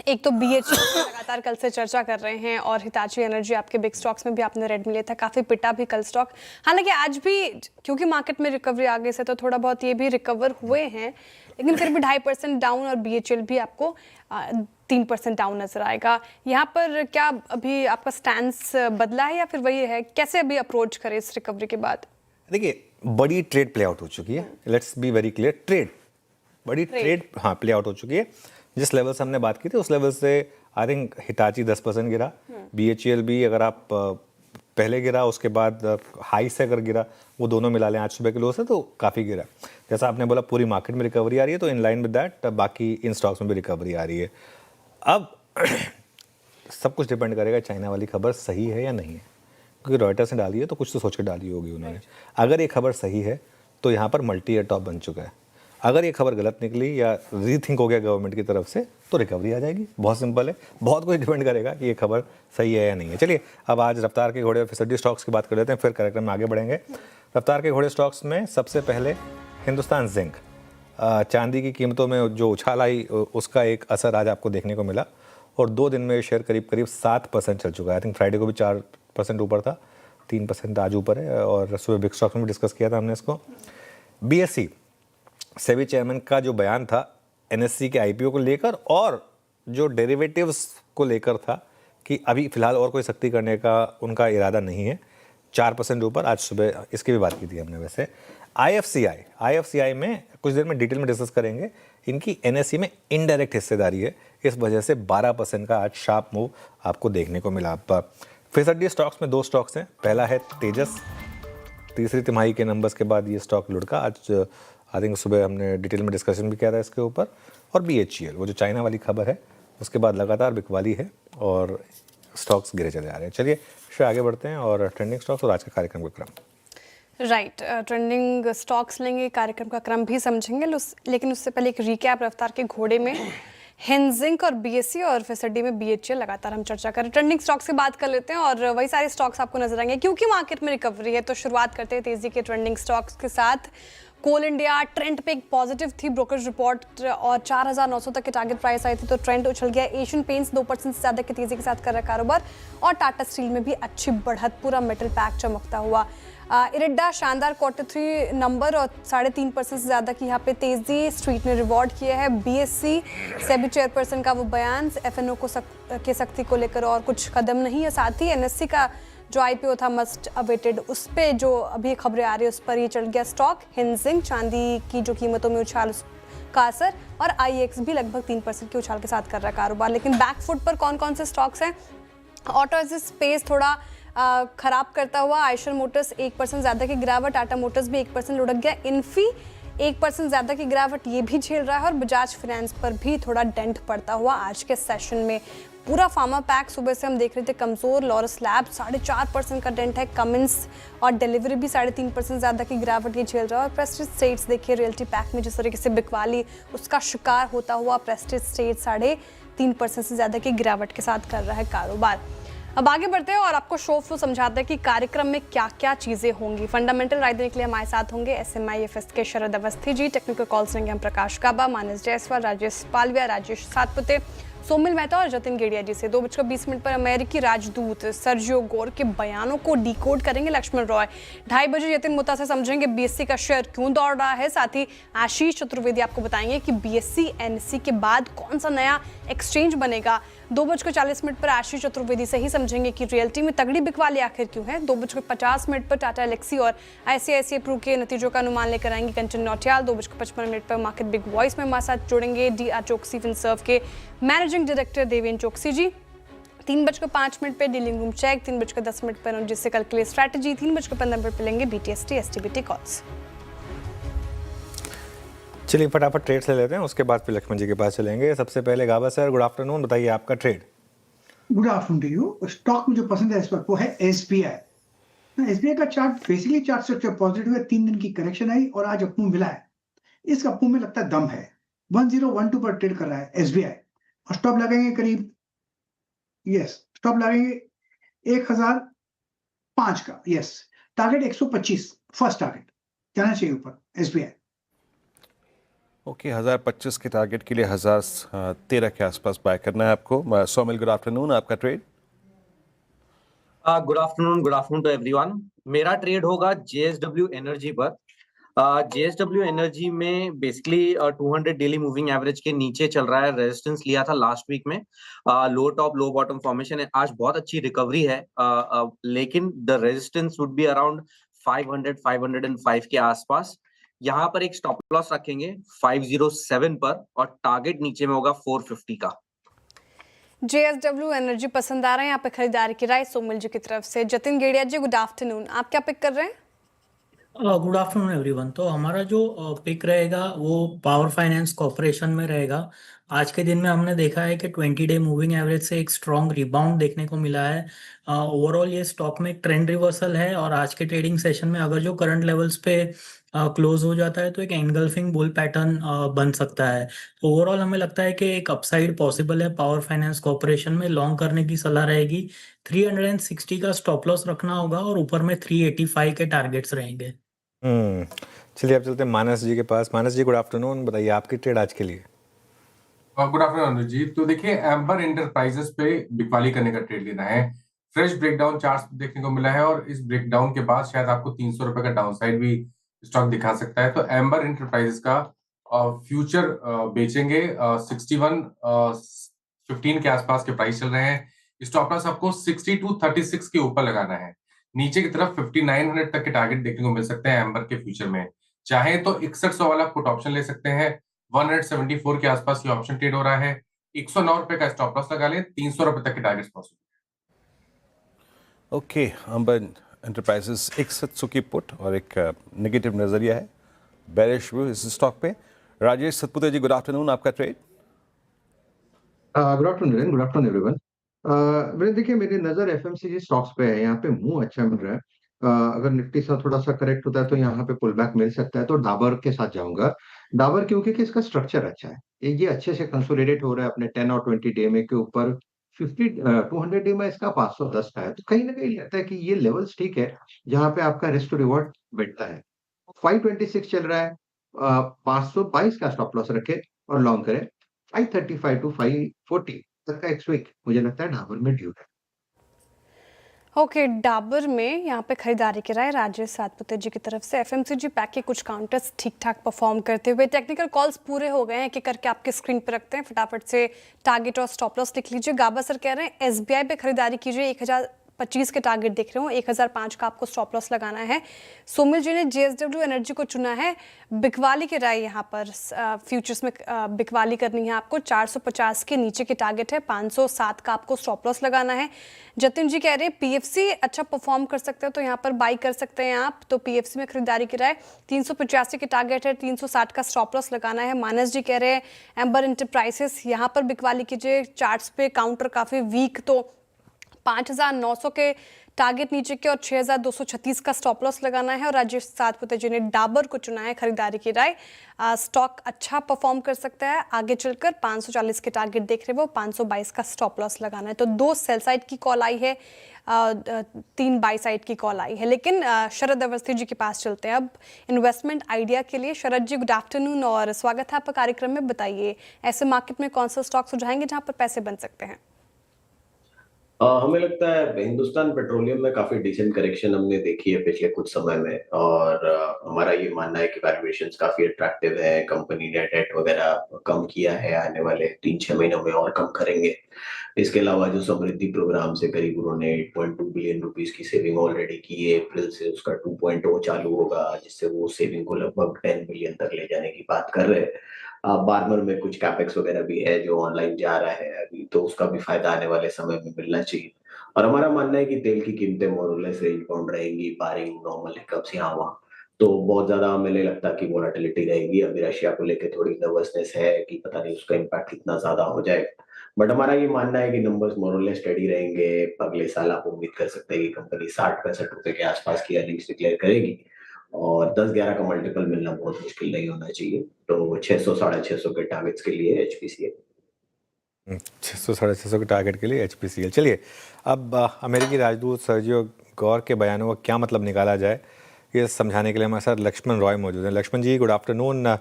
एक तो BHEL लगातार कल से चर्चा कर रहे हैं, और हिताची एनर्जी आपके बिग स्टॉक्स में भी आपने रेड में लिया था, काफ़ी पिटा भी कल स्टॉक। हालांकि आज भी क्योंकि मार्केट में रिकवरी आ गई से तो थोड़ा बहुत ये भी रिकवर हुए हैं, लेकिन फिर भी 2.5% डाउन, और BHEL भी आपको 3% डाउन नजर आएगा। यहाँ पर क्या अभी आपका स्टैंस बदला है या फिर वही है? कैसे अभी अप्रोच करें इस रिकवरी के बाद? देखिए, बड़ी ट्रेड प्ले आउट हो चुकी है। लेट्स बी वेरी क्लियर, बड़ी ट्रेड हाँ प्ले आउट हो चुकी है। जिस लेवल से हमने बात की थी उस लेवल से आई थिंक हिताची 10% गिरा, BHEL भी अगर आप पहले गिरा उसके बाद हाई से अगर गिरा, वो दोनों मिला लें आज सुबह के लो से तो काफ़ी गिरा। जैसा आपने बोला पूरी मार्केट में रिकवरी आ रही है, तो इन लाइन विद दैट बाकी इन स्टॉक्स में भी रिकवरी आ रही है। अब सब कुछ डिपेंड करेगा चाइना वाली खबर सही है या नहीं है, क्योंकि रॉयटर्स ने डाली है तो कुछ तो सोच के डाली होगी उन्होंने। अगर ये खबर सही है तो यहाँ पर मल्टी ईयर टॉप बन चुका है। अगर ये खबर गलत निकली या रीथिंक हो गया गवर्नमेंट की तरफ से तो रिकवरी आ जाएगी। बहुत सिंपल है, बहुत कुछ डिपेंड करेगा कि ये खबर सही है या नहीं है। चलिए अब आज रफ्तार के घोड़े और फिसड्डी स्टॉक्स की बात कर लेते हैं, फिर कार्यक्रम में आगे बढ़ेंगे। रफ्तार के घोड़े स्टॉक्स में सबसे पहले हिंदुस्तान जिंक। चांदी की कीमतों में जो उछाल आई उसका एक असर आज आपको देखने को मिला, और 2 दिन में शेयर करीब 7% चल चुका है। आई थिंक फ्राइडे को भी 4% ऊपर था, 3% आज ऊपर है, और सुबह बिग स्टॉक्स में भी डिस्कस किया था हमने इसको। BSE सेबी चेयरमैन का जो बयान था NSE के IPO को लेकर और जो डेरिवेटिव्स को लेकर था कि अभी फिलहाल और कोई सख्ती करने का उनका इरादा नहीं है, 4% ऊपर आज सुबह, इसकी भी बात की थी हमने। वैसे IFCI में कुछ देर में डिटेल में डिस्कस करेंगे। इनकी NSE में इनडायरेक्ट हिस्सेदारी है, इस वजह से 12% का आज शार्प मूव आपको देखने को मिला। फिसड्डी स्टॉक्स में 2 स्टॉक्स हैं। पहला है तेजस, तीसरी तिमाही के नंबर्स के बाद ये स्टॉक लुढ़का। आज आई थिंक सुबह हमने डिटेल में डिस्कशन भी किया था इसके ऊपर। और BHEL, वो जो चाइना वाली खबर है उसके बाद लगातार बिकवाली है और स्टॉक्स गिरे चले आ रहे हैं। चलिए फिर आगे बढ़ते हैं और ट्रेंडिंग स्टॉक्स और आज का कार्यक्रम का क्रम। राइट, ट्रेंडिंग स्टॉक्स लेंगे, कार्यक्रम का क्रम भी समझेंगे, लेकिन उससे पहले एक रिकैप रफ्तार के घोड़े में हिंजिंक और BSE और फिसड्डी में BHEL लगातार हम चर्चा करें। ट्रेंडिंग स्टॉक्स की बात कर लेते हैं और वही सारे स्टॉक्स आपको नजर आएंगे क्योंकि मार्केट में रिकवरी है। तो शुरुआत करते हैं तेजी के ट्रेंडिंग स्टॉक्स के साथ। कोल इंडिया ट्रेंड पे एक पॉजिटिव थी ब्रोकरेज रिपोर्ट और 4,900 तक के टारगेट प्राइस आई थी तो ट्रेंड उछल गया। एशियन पेंट्स 2% से ज़्यादा की तेजी के साथ कर रहा कारोबार और टाटा स्टील में भी अच्छी बढ़त, पूरा मेटल पैक चमकता हुआ। इरिड्डा शानदार Q3 नंबर और 3.5% से ज़्यादा की यहाँ पे तेज़ी स्ट्रीट ने रिवॉर्ड किया है। BSE सेबी चेयरपर्सन का वो बयान, FNO के सख्ती को लेकर और कुछ कदम नहीं है। साथ ही NSE का जो IPO था मस्ट अवेटेड, उस पर जो अभी खबरें आ रही है उस पर ये चढ़ गया स्टॉक। हिंजिंक चांदी की जो कीमतों में उछाल कासर और IEX भी लगभग 3% के उछाल के साथ कर रहा है कारोबार। लेकिन बैक फुट पर कौन कौन से स्टॉक्स हैं? ऑटो स्पेस थोड़ा खराब करता हुआ, आयशर मोटर्स 1% ज़्यादा की गिरावट, टाटा मोटर्स भी 1% लुढ़क गया, इन्फी 1% ज़्यादा की गिरावट ये भी झेल रहा है और बजाज फाइनेंस पर भी थोड़ा डेंट पड़ता हुआ आज के सेशन में। पूरा फार्मा पैक सुबह से हम देख रहे थे कमज़ोर, लॉरस लैब 4.5% का डेंट है, कमिंस और डिलीवरी भी 3.5% ज़्यादा की गिरावट ये झेल रहा है। और प्रेस्टीज स्टेट्स देखिए रियल्टी पैक में जिस तरीके से बिकवाली उसका शिकार होता हुआ प्रेस्टीज स्टेट 3.5% से ज़्यादा की गिरावट के साथ कर रहा है कारोबार। अब आगे बढ़ते हैं और आपको शो फ्लो समझाते हैं कि कार्यक्रम में क्या क्या चीज़ें होंगी। फंडामेंटल राय देने के लिए हमारे साथ होंगे SMIFS के शरद अवस्थी जी, टेक्निकल कॉल्स लेंगे हम प्रकाश काबा, मानस जायसवाल, राजेश पालविया, राजेश सातपुते, सोमिल मेहता और जतिन गेड़िया जी से। 2:20 पर अमेरिकी राजदूत सर्जियो गोर के बयानों को डिकोड करेंगे लक्ष्मण रॉय। 2:30 बजे यतिन मुत्ता से समझेंगे BSE का शेयर क्यों दौड़ रहा है। साथ ही आशीष चतुर्वेदी आपको बताएंगे कि BSE NSE के बाद कौन सा नया एक्सचेंज बनेगा। 2:40 पर आशीष चतुर्वेदी से ही समझेंगे कि रियल्टी में तगड़ी बिकवाली आखिर क्यों है। 2:50 पर टाटा एलेक्सी और ICICI प्रू के नतीजों का अनुमान लेकर आएंगे कंचन नौटियाल। 2:55 पर मार्केट बिग वॉइस में हमारे साथ जुड़ेंगे DR चोकसी फिनसर्व के मैनेजिंग डायरेक्टर देवेन चोकसी जी। 3:05 पे डीलिंग रूम चेक, 3:10 पर जिससे कल के लिए स्ट्रैटेजी, 3:15 पर लेंगे BTST STBT कॉल्स। चलिए फटाफट ट्रेड्स ले लेते हैं, उसके बाद फिर लक्ष्मण जी के पास चलेंगे। सबसे पहले गाबा सर, गुड आफ्टरनून, बताइए आपका trade. Good afternoon to you. Stock मुझे पसंद है इस वक्त वो है SBI। SBI का chart basically chart structure positive है, 3 दिन की करेक्शन आई और आज अप मूव मिला है। इस अप मूव में लगता है दम है। 1012 पर ट्रेड कर रहा है SBI और स्टॉप लगेंगे करीब, स्टॉप लगेंगे 1005 का, टारगेट 125, फर्स्ट टारगेट जाना चाहिए ऊपर SBI। ओके, 1025 के टारगेट के लिए 1013 के आसपास बाय करना है आपको। सोमिल, गुड आफ्टरनून, आपका trade. Good afternoon to everyone. मेरा ट्रेड होगा JSW एनर्जी पर। JSW एनर्जी में बेसिकली 200 डेली मूविंग एवरेज के नीचे चल रहा है। रेजिस्टेंस लिया था लास्ट वीक में, लो टॉप लो बॉटम फॉर्मेशन है। आज बहुत अच्छी रिकवरी है, लेकिन the resistance would be around 500-505 के आसपास। यहाँ पर एक स्टॉप लॉस रखेंगे 507 पर और टारगेट नीचे में होगा 450 का। JSW एनर्जी पसंद आ रहा है, यहाँ पे खरीदारी की राय सोमिल जी की तरफ से। जतिन गेड़िया जी, गुड आफ्टरनून, आप क्या पिक कर रहे हैं? Good afternoon everyone. तो हमारा जो पिक रहेगा वो पावर फाइनेंस कॉर्पोरेशन में रहेगा। आज के दिन में हमने देखा है कि 20 डे मूविंग एवरेज से एक स्ट्रॉन्ग रिबाउंड देखने को मिला है। ओवरऑल ये स्टॉक में एक ट्रेंड रिवर्सल है और आज के ट्रेडिंग सेशन में अगर जो करंट लेवल्स पे क्लोज हो जाता है तो एक एंगल्फिंग बुल पैटर्न बन सकता है। तो ओवरऑल हमें लगता है कि एक अपसाइड पॉसिबल है पावर फाइनेंस कॉर्पोरेशन में। लॉन्ग करने की सलाह रहेगी। 360 का स्टॉप लॉस रखना होगा और ऊपर में 385 के टारगेट्स रहेंगे। चलिए अब चलते हैं मानस जी के पास। मानस जी, गुड आफ्टरनून, बताइए आपकी ट्रेड आज के लिए। गुड आफ्टरनून अनुज जी। तो देखिए, एम्बर इंटरप्राइजेस पे बिकवाली करने का ट्रेड लेना है। फ्रेश ब्रेकडाउन चार्ट देखने को मिला है और इस ब्रेकडाउन के बाद शायद आपको 300 रुपए का डाउनसाइड भी स्टॉक दिखा सकता है। तो एम्बर इंटरप्राइजेस का फ्यूचर बेचेंगे 61.15 के आसपास के प्राइस चल रहे हैं। स्टॉप लॉस आपको 62.36 के ऊपर लगाना है। नीचे की तरफ 5900 तक के टारगेट देखने को मिल सकते हैं एम्बर के फ्यूचर में। चाहे तो 6100 वाला पुट ऑप्शन ले सकते हैं। 174 के आसपास ये ऑप्शन ट्रेड हो रहा है। 109 रुपए का स्टॉप लॉस लगा लें, 300 रुपए तक के targets possible. Okay, amber enterprises 6100 की पुट और एक नेगेटिव नजरिया है, बेरिश व्यू इस स्टॉक पे। राजेश सतपुते जी, गुड आफ्टरनून, आपका ट्रेड। Good afternoon everyone. देखिए मेरी नजर FMCG स्टॉक्स पे है। यहाँ पे मूव अच्छा मिल रहा है। अगर निफ्टी सा थोड़ा सा करेक्ट होता है तो यहाँ पे पुल बैक मिल सकता है, तो डाबर के साथ जाऊंगा। डाबर क्योंकि कि इसका स्ट्रक्चर अच्छा है, ये अच्छे से कंसोलिडेट हो रहा है अपने 10 और 20 डे में के ऊपर। 200 डे में इसका 510 का है, तो कहीं ना कहीं लगता है कि ये लेवल्स ठीक है जहाँ पे आपका रिस्क टू रिवॉर्ड बैठता है। 526 चल रहा है, 522 का स्टॉप लॉस रखे और लॉन्ग करें। 535 to 540 तक का एक स्विंग मुझे लगता है डाबर में ड्यू है। ओके, डाबर में यहाँ पे खरीदारी की राय राजेश सातपुते जी की तरफ से। FMCG पैक के कुछ काउंटर्स ठीक ठाक परफॉर्म करते हुए। टेक्निकल कॉल्स पूरे हो गए हैं, एक एक करके आपके स्क्रीन पे रखते हैं, फटाफट से टारगेट और स्टॉप लॉस लिख लीजिए। गाबा सर कह रहे हैं SBI पे खरीदारी कीजिए, 25 के टारगेट देख रहे हो, 1005 का आपको स्टॉप लॉस लगाना है। सोमिल जी ने जेएसडब्ल्यू एनर्जी को चुना है, बिकवाली की राय यहाँ पर फ्यूचर्स में बिकवाली करनी है आपको। 450 के नीचे के टारगेट है, 507 का आपको स्टॉप लॉस लगाना है। जतिन जी कह रहे हैं पीएफसी अच्छा परफॉर्म कर सकते हो तो यहाँ पर बाई कर सकते हैं आप, तो पीएफसी में खरीदारी की राय। 385 के टारगेट है, 360 का स्टॉप लॉस लगाना है। मानस जी कह रहे हैं एम्बर इंटरप्राइजेस यहाँ पर बिकवाली कीजिए, चार्ट्स पे काउंटर काफी वीक, तो 5,900 के टारगेट नीचे के और 6,236 का स्टॉप लॉस लगाना है। और राजेश सातपुते जी ने डाबर को चुना है, खरीदारी की राय। स्टॉक अच्छा परफॉर्म कर सकता है आगे चलकर, 540 के टारगेट देख रहे हो, 522 का स्टॉप लॉस लगाना है। तो 2 सेल साइड की कॉल आई है, 3 बाई साइड की कॉल आई है। लेकिन शरद अवस्थी जी के पास चलते हैं अब इन्वेस्टमेंट आइडिया के लिए। शरद जी गुड आफ्टरनून और स्वागत है आपका कार्यक्रम में। बताइए ऐसे मार्केट में कौन सा स्टॉक सुझाएंगे जहां पर पैसे बन सकते हैं? हमें लगता है हिंदुस्तान पेट्रोलियम में काफी डिसेंट करेक्शन हमने देखी है पिछले कुछ समय में, और हमारा ये मानना है कि वैल्यूएशंस काफी अट्रैक्टिव है। कंपनी ने डेट वगैरह कम किया है, आने वाले 3-6 महीनों में और कम करेंगे। इसके अलावा जो समृद्धि प्रोग्राम से करीब उन्होंने 8.2 बिलियन रुपीस की सेविंग ऑलरेडी की है, अप्रैल से उसका 2.0 चालू होगा, जिससे वो सेविंग को लगभग 10 बिलियन तक ले जाने की बात कर रहे हैं। बार्मर में कुछ कैपेक्स वगैरह भी है जो ऑनलाइन जा रहा है अभी, तो उसका भी फायदा आने वाले समय में मिलना चाहिए। और हमारा मानना है कि तेल की कीमतें मोर और लेस रेंज बाउंड रहेंगी, बारिंग नॉर्मल हिकअप्स यहाँ वहाँ। तो बहुत ज्यादा हमें नहीं लगता कि वोलेटिलिटी रहेगी। अभी रशिया को लेकर थोड़ी नर्वसनेस है कि पता नहीं उसका इम्पैक्ट कितना ज्यादा हो जाएगा, बट हमारा ये मानना है कि नंबर्स मोर और लेस स्टेडी रहेंगे। अगले साल आप उम्मीद कर सकते हैं कि कंपनी 60-65 रुपए के आसपास की अर्निंग्स डिक्लेयर करेगी, और 10-11 का मल्टीपल मिलना बहुत मुश्किल नहीं होना चाहिए। तो 600-650 के टारगेट्स के लिए एचपीसीएल 600-650 के टारगेट के लिए एचपीसीएल। चलिए अब अमेरिकी राजदूत सर्जियो गौर के बयानों का क्या मतलब निकाला जाए, ये समझाने के लिए हमारे साथ लक्ष्मण रॉय मौजूद हैं। लक्ष्मण जी गुड आफ्टरनून।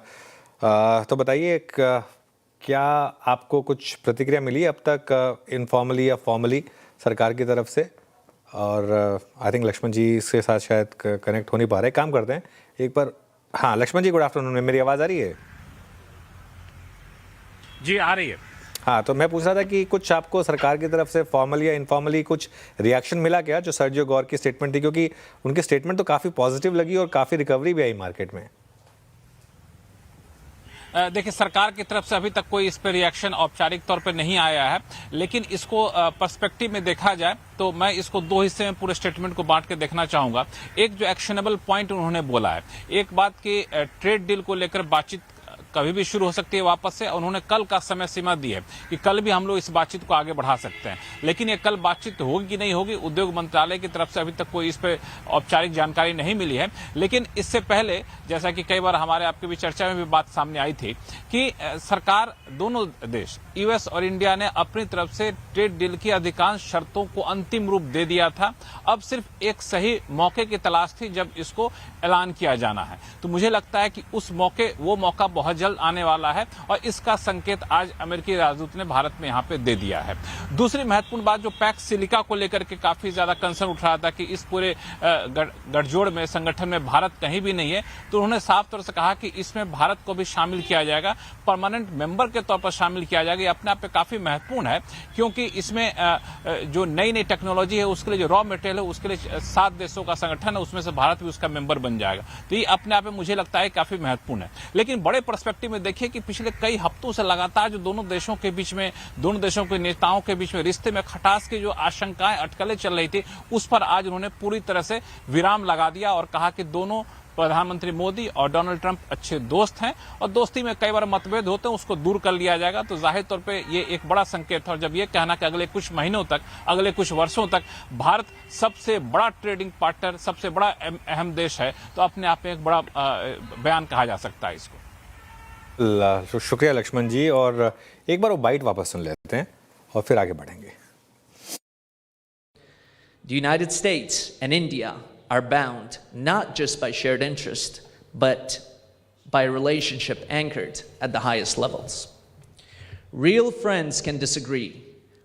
तो बताइए क्या आपको कुछ प्रतिक्रिया मिली अब तक इनफॉर्मली या फॉर्मली सरकार की तरफ से? और आई थिंक लक्ष्मण जी इसके साथ शायद कनेक्ट हो नहीं पा रहे, काम करते हैं एक बार। हाँ लक्ष्मण जी गुड आफ्टरनून, मेरी आवाज़ आ रही है? जी आ रही है। हाँ तो मैं पूछ रहा था कि कुछ आपको सरकार की तरफ से फॉर्मली या इनफॉर्मली कुछ रिएक्शन मिला क्या जो सर्जियो गौर की स्टेटमेंट थी, क्योंकि उनकी स्टेटमेंट तो काफ़ी पॉजिटिव लगी और काफ़ी रिकवरी भी आई मार्केट में। देखिए सरकार की तरफ से अभी तक कोई इस पर रिएक्शन औपचारिक तौर पर नहीं आया है, लेकिन इसको पर्सपेक्टिव में देखा जाए तो मैं इसको 2 हिस्से में पूरे स्टेटमेंट को बांट के देखना चाहूंगा। एक जो एक्शनेबल पॉइंट उन्होंने बोला है, एक बात की ट्रेड डील को लेकर बातचीत कभी भी शुरू हो सकती है वापस से। उन्होंने कल का समय सीमा दी है कि कल भी हम लोग इस बातचीत को आगे बढ़ा सकते हैं, लेकिन ये कल बातचीत होगी कि नहीं होगी, उद्योग मंत्रालय की तरफ से अभी तक कोई इस पर औपचारिक जानकारी नहीं मिली है। लेकिन इससे पहले जैसा कि कई बार हमारे आपके भी चर्चा में भी बात सामने आई थी कि सरकार दोनों देश यूएस और इंडिया ने अपनी तरफ से ट्रेड डील की अधिकांश शर्तों को अंतिम रूप दे दिया था। अब सिर्फ एक सही मौके की तलाश थी जब इसको ऐलान किया जाना है। तो मुझे लगता है कि वो मौका बहुत जल्द आने वाला है, और इसका संकेत आज अमेरिकी राजदूत ने भारत में यहाँ पे दे दिया है। दूसरी महत्वपूर्ण बात जो पैक्स सिलिका को लेकर के काफी ज्यादा कंसर्न उठ रहा था कि इस पूरे गठजोड़ में, संगठन में भारत कहीं भी नहीं है, तो उन्होंने साफ तौर से कहा कि इसमें भारत को भी शामिल किया जाएगा, परमानेंट मेंबर के तौर पर शामिल किया जाएगा। ये अपने आप में काफी महत्वपूर्ण है, क्योंकि इसमें जो नई नई टेक्नोलॉजी है उसके लिए जो रॉ मटेरियल है उसके लिए 7 देशों का संगठन है, उसमें से भारत भी उसका मेंबर बन जाएगा। तो ये अपने आप में मुझे लगता है काफी महत्वपूर्ण है। लेकिन बड़े पर्सपेक्टिव में देखिए कि पिछले कई हफ्तों से लगातार जो दोनों देशों के बीच में, दोनों देशों के नेताओं के बीच में रिश्ते में खटास की जो आशंकाएं, अटकलें चल रही थी, उस पर आज उन्होंने पूरी तरह से विराम लगा दिया और कहा कि दोनों प्रधानमंत्री मोदी और डोनाल्ड ट्रंप अच्छे दोस्त हैं, और दोस्ती में कई बार मतभेद होते हैं, उसको दूर कर लिया जाएगा। तो जाहिर तौर पे ये एक बड़ा संकेत है। और जब ये कहना कि अगले कुछ महीनों तक, अगले कुछ वर्षों तक भारत सबसे बड़ा ट्रेडिंग पार्टनर, सबसे बड़ा अहम देश है, तो अपने आप में एक बड़ा बयान कहा जा सकता है इसको। शुक्रिया लक्ष्मण जी, और एक बार वो बाइट वापस सुन लेते हैं और फिर आगे बढ़ेंगे। The United States and India are bound not just by shared interest, but by a relationship anchored at the highest levels. Real friends can disagree,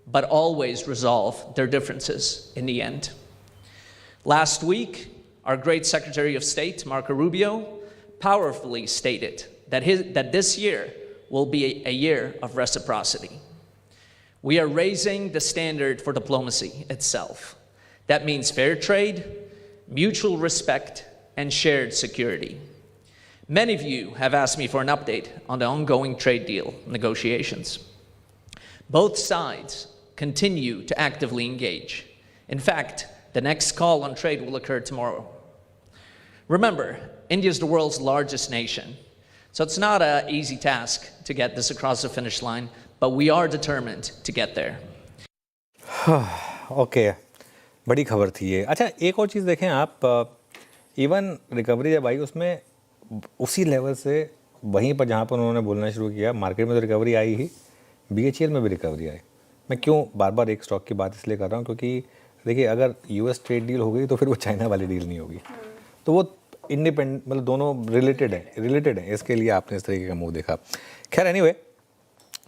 but always resolve their differences in the end. Last week, our great Secretary of State, Marco Rubio, powerfully stated that this year will be a year of reciprocity. We are raising the standard for diplomacy itself. That means fair trade, mutual respect, and shared security. Many of you have asked me for an update on the ongoing trade deal negotiations. Both sides continue to actively engage. In fact, the next call on trade will occur tomorrow. Remember, India is the world's largest nation, so it's not an easy task to get this across the finish line, but we are determined to get there. Okay बड़ी खबर थी ये। अच्छा, एक और चीज़ देखें आप, even recovery जब आई उसमें उसी लेवल से वहीं पर जहाँ पर उन्होंने बोलना शुरू किया, मार्केट में तो रिकवरी आई ही, BHEL में भी रिकवरी आई। मैं क्यों बार बार एक स्टॉक की बात इसलिए कर रहा हूँ क्योंकि देखिए, अगर US ट्रेड डील हो गई तो फिर वो चाइना वाली डील नहीं होगी, तो वो इंडिपेंडेंट, मतलब दोनों रिलेटेड है। इसके लिए आपने इस तरीके का मूव देखा। खैर एनीवे,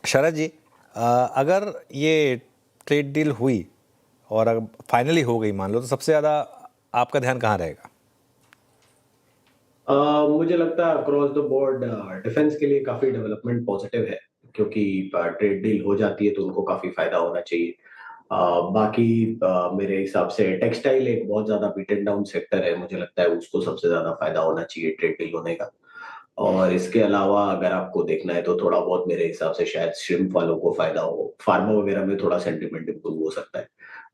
शरद जी, अगर ये ट्रेड डील हुई और अगर फाइनली हो गई मान लो, तो सबसे ज़्यादा आपका ध्यान कहाँ रहेगा? मुझे लगता है अक्रॉस द बोर्ड डिफेंस के लिए काफी डेवलपमेंट पॉजिटिव है, क्योंकि ट्रेड डील हो जाती है तो उनको काफी फायदा होना चाहिए। बाकी मेरे हिसाब से टेक्सटाइल एक बहुत ज्यादा बीटन डाउन सेक्टर है, मुझे लगता है उसको सबसे ज्यादा फायदा होना चाहिए ट्रेड डील होने का। और इसके अलावा अगर आपको देखना है तो थोड़ा बहुत मेरे हिसाब से शायद श्रिम्प वालों को फायदा हो, फार्मा वगैरह में थोड़ा सेंटिमेंट इंप्रूव हो सकता है।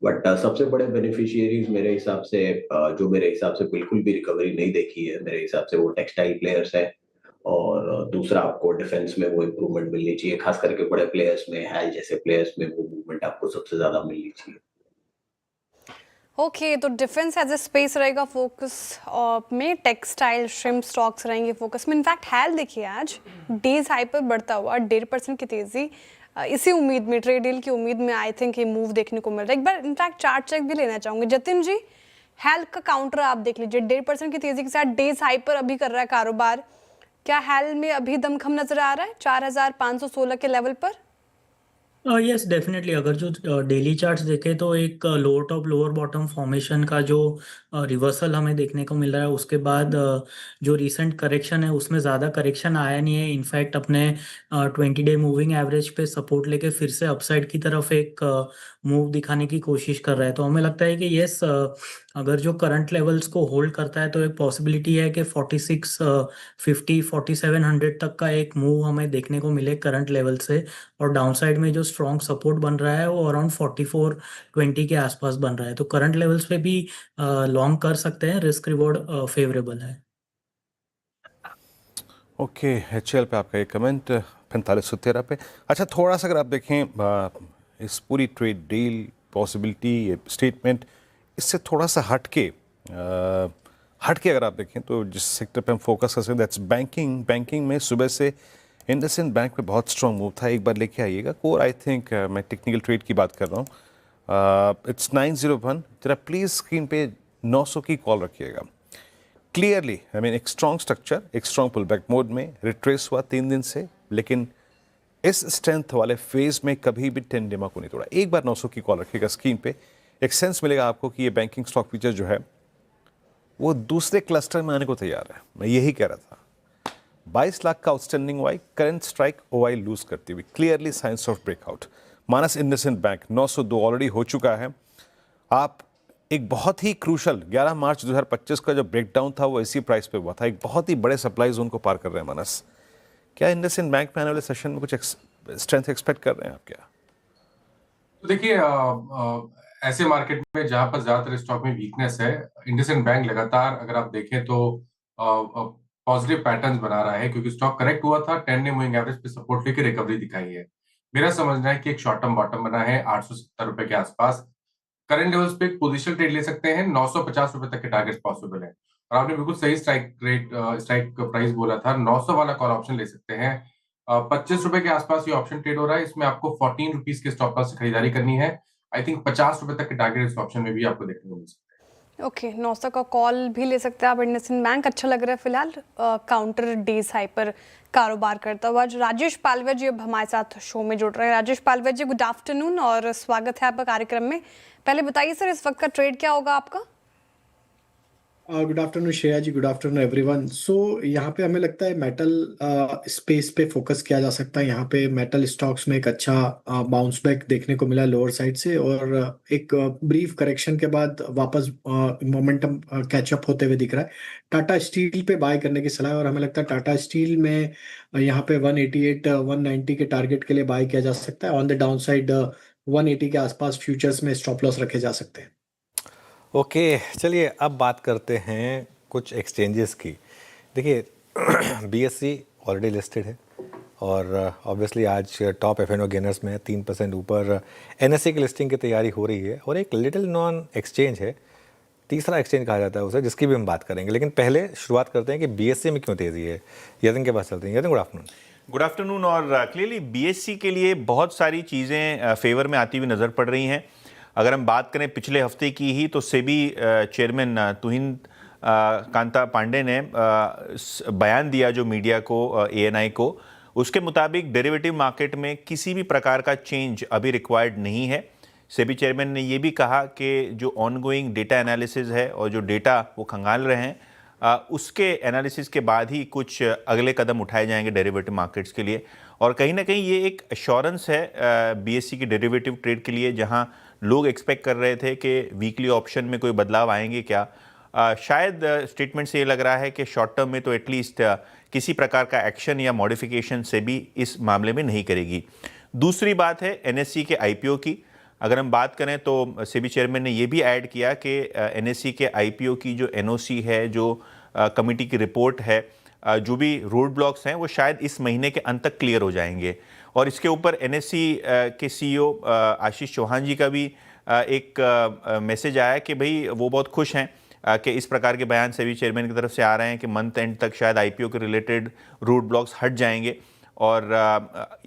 बट सबसे बड़े बेनिफिशियरीज मेरे हिसाब से जो मेरे हिसाब से बिल्कुल भी रिकवरी नहीं देखी है, मेरे हिसाब से वो टेक्सटाइल प्लेयर्स है। और दूसरा, आपको डिफेंस में वो इम्प्रूवमेंट मिलनी चाहिए, खास करके बड़े प्लेयर्स में, हैल जैसे प्लेयर्स में वो मूवमेंट आपको सबसे ज्यादा मिलनी चाहिए। ओके, तो डिफेंस एज ए स्पेस रहेगा फोकस में, टेक्सटाइल श्रिम्प स्टॉक्स रहेंगे फोकस में। इनफैक्ट हैल देखिए आज डेज हाई पर बढ़ता हुआ 1.5% की तेजी, इसी उम्मीद में, ट्रेड डील की उम्मीद में आई थिंक ये मूव देखने को मिल रहा है। एक बार इनफैक्ट चार्ट चेक भी लेना चाहूंगी जतिन जी। हैल का काउंटर आप देख लीजिए, 1.5% की तेजी के साथ डेज हाई पर अभी कर रहा है कारोबार। क्या हैल में अभी दमखम नजर आ रहा है 4,516 के लेवल पर? यस डेफिनेटली, अगर जो डेली चार्ट्स देखें तो एक lower top lower bottom formation का जो रिवर्सल हमें देखने को मिल रहा है, उसके बाद जो रीसेंट करेक्शन है उसमें ज़्यादा करेक्शन आया नहीं है। इनफैक्ट अपने 20 डे मूविंग एवरेज पे सपोर्ट लेके फिर से अपसाइड की तरफ एक मूव दिखाने की कोशिश कर रहा है। तो हमें लगता है कि यस, अगर जो करंट लेवल्स को होल्ड करता है तो एक पॉसिबिलिटी है कि 4650 4700 तक का एक मूव हमें देखने को मिले करंट लेवल से। और डाउनसाइड में जो स्ट्रॉन्ग सपोर्ट बन रहा है वो अराउंड 4420 के आसपास बन रहा है। तो करंट लेवल्स पे भी लॉन्ग कर सकते हैं, रिस्क रिवॉर्ड फेवरेबल है। ओके, HL पे आपका एक कमेंट 4513 पे। अच्छा, थोड़ा सा अगर आप देखें इस पूरी ट्रेड डील पॉसिबिलिटी, ये स्टेटमेंट, इससे थोड़ा सा हटके अगर आप देखें तो जिस सेक्टर पे हम फोकस कर सकते हैं दैट्स बैंकिंग। बैंकिंग में सुबह से इंडसइंड बैंक पे बहुत स्ट्रॉन्ग मूव था, एक बार लेके आइएगा कोर। आई थिंक मैं टेक्निकल ट्रेड की बात कर रहा हूँ। इट्स 901, जरा प्लीज़ स्क्रीन पे 900 की कॉल रखिएगा। क्लियरली आई मीन एक स्ट्रॉन्ग स्ट्रक्चर, एक स्ट्रॉन्ग पुल बैक मोड में रिट्रेस हुआ 3 दिन से, लेकिन इस स्ट्रेंथ वाले फेज में कभी भी 10 डेमा को नहीं तोड़ा। एक बार 900 की कॉल रखिएगा स्क्रीन पे, एक सेंस मिलेगा आपको कि ये बैंकिंग स्टॉक फीचर जो है वो दूसरे क्लस्टर में आने को तैयार है। मैं यही कह रहा था। 22 लाख का outstanding OI, current strike OI loose करती हुई, clearly signs of breakout. Manas IndusInd bank 902 already हो चुका है। आप एक बहुत ही क्रूशल 11 मार्च 2025 का जो ब्रेकडाउन था वो इसी प्राइस पे हुआ था। एक बहुत ही बड़े सप्लाई जोन को पार कर रहे हैं मानस। क्या इंडसइंड बैंक में आने वाले सेशन में कुछ स्ट्रेंथ एक्सपेक्ट कर रहे हैं आप क्या? तो देखिए, ऐसे मार्केट में जहां पर ज्यादातर स्टॉक में वीकनेस है, इंडसइंड बैंक लगातार अगर आप देखें तो पॉजिटिव पैटर्न्स बना रहा है, क्योंकि स्टॉक करेक्ट हुआ था, 10 डे मूविंग एवरेज पे सपोर्ट लेके रिकवरी दिखाई है। मेरा समझना है कि एक शॉर्ट टर्म बॉटम बना है 870 रुपए के आसपास। करंट लेवल्स पे एक पोजीशन ट्रेड ले सकते हैं, 950 रुपए तक के टारगेट पॉसिबल है। और आपने बिल्कुल सही स्ट्राइक प्राइस बोला था, 900 वाला कॉल ऑप्शन ले सकते हैं। 25 रुपए के आसपास ये ऑप्शन ट्रेड हो रहा है, इसमें आपको 14 रुपीज के स्टॉप लॉस से खरीदारी करनी है। आई थिंक 50 रुपए तक के टारगेट इस ऑप्शन में भी आपको देखने को मिल सकते हैं। ओके, 900 का कॉल भी ले सकते हैं आप। इंडसइंड बैंक अच्छा लग रहा है फिलहाल, काउंटर डेज हाई पर कारोबार करता हुआ। आज राजेश पालवे जी अब हमारे साथ शो में जुड़ रहे हैं। राजेश पालवे जी, गुड आफ्टरनून और स्वागत है आपका कार्यक्रम में। पहले बताइए सर, इस वक्त का ट्रेड क्या होगा आपका? गुड आफ्टरनून श्रेया जी, गुड आफ्टरनून एवरीवन। सो यहाँ पे हमें लगता है मेटल स्पेस पे फोकस किया जा सकता है। यहाँ पे मेटल स्टॉक्स में एक अच्छा बाउंस बैक देखने को मिला लोअर साइड से, और एक ब्रीफ करेक्शन के बाद वापस मोमेंटम कैचअप होते हुए दिख रहा है। टाटा स्टील पे बाय करने की सलाह है, और हमें लगता है टाटा स्टील में यहाँ पे 188 190 के टारगेट के लिए बाय किया जा सकता है। ऑन द डाउन साइड 180 के आसपास फ्यूचर्स में स्टॉप लॉस रखे जा सकते हैं। ओके चलिए अब बात करते हैं कुछ एक्सचेंजेस की। देखिए बीएससी ऑलरेडी लिस्टेड है और ऑब्वियसली आज top F N O gainers में 3% ऊपर एनएससी की लिस्टिंग की तैयारी हो रही है। और एक लिटिल नॉन एक्सचेंज है, तीसरा एक्सचेंज कहा जाता है उसे, जिसकी भी हम बात करेंगे। लेकिन पहले शुरुआत करते हैं कि बीएससी में क्यों तेज़ी है। यतिन के पास चलते हैं। Yatin, good afternoon. Good afternoon. और क्लियरली बीएससी के लिए बहुत सारी चीज़ें फेवर में आती हुई नज़र पड़ रही हैं। अगर हम बात करें पिछले हफ्ते की ही, तो सेबी चेयरमैन तुहिन कांता पांडे ने बयान दिया जो मीडिया को, एएनआई को, उसके मुताबिक डेरिवेटिव मार्केट में किसी भी प्रकार का चेंज अभी रिक्वायर्ड नहीं है। सेबी चेयरमैन ने ये भी कहा कि जो ऑनगोइंग डेटा एनालिसिस है और जो डेटा वो खंगाल रहे हैं, उसके एनालिसिस के बाद ही कुछ अगले कदम उठाए जाएंगे डेरिवेटिव मार्केट्स के लिए। और कहीं ना कहीं ये एक एश्योरेंस है बीएससी की डेरिवेटिव ट्रेड के लिए, जहां लोग एक्सपेक्ट कर रहे थे कि वीकली ऑप्शन में कोई बदलाव आएंगे क्या। शायद स्टेटमेंट से ये लग रहा है कि शॉर्ट टर्म में तो एटलीस्ट किसी प्रकार का एक्शन या मॉडिफिकेशन से भी इस मामले में नहीं करेगी। दूसरी बात है एनएससी के आईपीओ की। अगर हम बात करें तो सेबी चेयरमैन ने ये भी ऐड किया कि एनएससी के आईपीओ की जो एनओसी है, जो कमिटी की रिपोर्ट है, जो भी रोड ब्लॉक्स हैं, वो शायद इस महीने के अंत तक क्लियर हो जाएंगे। और इसके ऊपर एनएससी के सीईओ आशीष चौहान जी का भी एक मैसेज आया कि भाई वो बहुत खुश हैं कि इस प्रकार के बयान सेबी चेयरमैन की तरफ से आ रहे हैं कि मंथ एंड तक शायद आईपीओ के रिलेटेड रोड ब्लॉक्स हट जाएंगे। और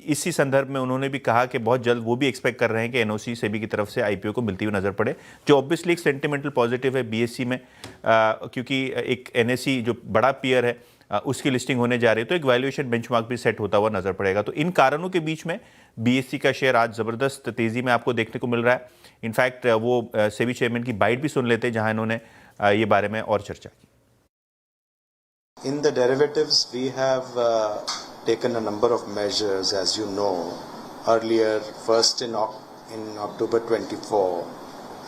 इसी संदर्भ में उन्होंने भी कहा कि बहुत जल्द वो भी एक्सपेक्ट कर रहे हैं कि एनओसी सेबी की तरफ से आईपीओ को मिलती हुई नज़र पड़े, जो ऑब्वियसली एक सेंटिमेंटल पॉजिटिव है बीएससी में, क्योंकि एक एनएससी जो बड़ा पीयर है उसकी लिस्टिंग होने जा रही है, तो एक वैल्यूएशन बेंचमार्क भी सेट होता हुआ नजर पड़ेगा। तो इन कारणों के बीच में बीएससी का शेयर आज ज़बरदस्त तेज़ी में आपको देखने को मिल रहा है। इनफैक्ट वो सेबी चेयरमैन की बाइट भी सुन लेते हैं, जहां इन्होंने ये बारे में और चर्चा की। In the derivatives, we have taken a number of measures, as you know, earlier, first in October 24,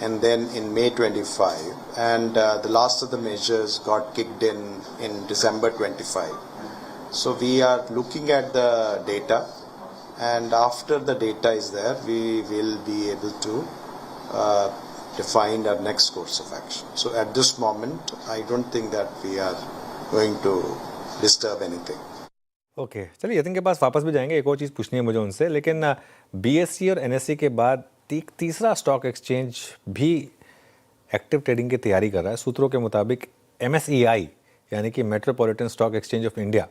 and then in May 25, and the last of the measures got kicked in December 25. So we are looking at the data, and after the data is there, we will be able to define our next course of action. So at this moment, I don't think that we are going to disturb anything. Okay चलिए यतिन के पास वापस भी जाएंगे, एक और चीज़ पूछनी है मुझे उनसे। लेकिन बीएससी और एनएससी के बाद तीसरा स्टॉक एक्सचेंज भी एक्टिव ट्रेडिंग की तैयारी कर रहा है। सूत्रों के मुताबिक एमएसईआई यानी कि metropolitan stock exchange of India,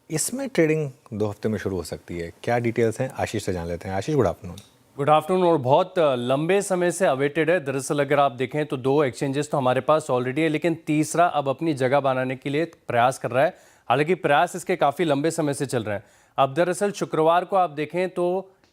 इसमें ट्रेडिंग 2 हफ्ते में शुरू हो सकती है। क्या डिटेल्स हैं, आशीष से जान लेते हैं। आशीष, गुड आफ्टरनून। Good afternoon. और बहुत लंबे समय से अवेटेड है। दरअसल अगर आप देखें तो 2 एक्सचेंजेस तो हमारे पास ऑलरेडी है, लेकिन तीसरा अब अपनी जगह बनाने के लिए प्रयास कर रहा है। हालांकि प्रयास इसके काफ़ी लंबे समय से चल रहे हैं। अब दरअसल शुक्रवार को आप देखें तो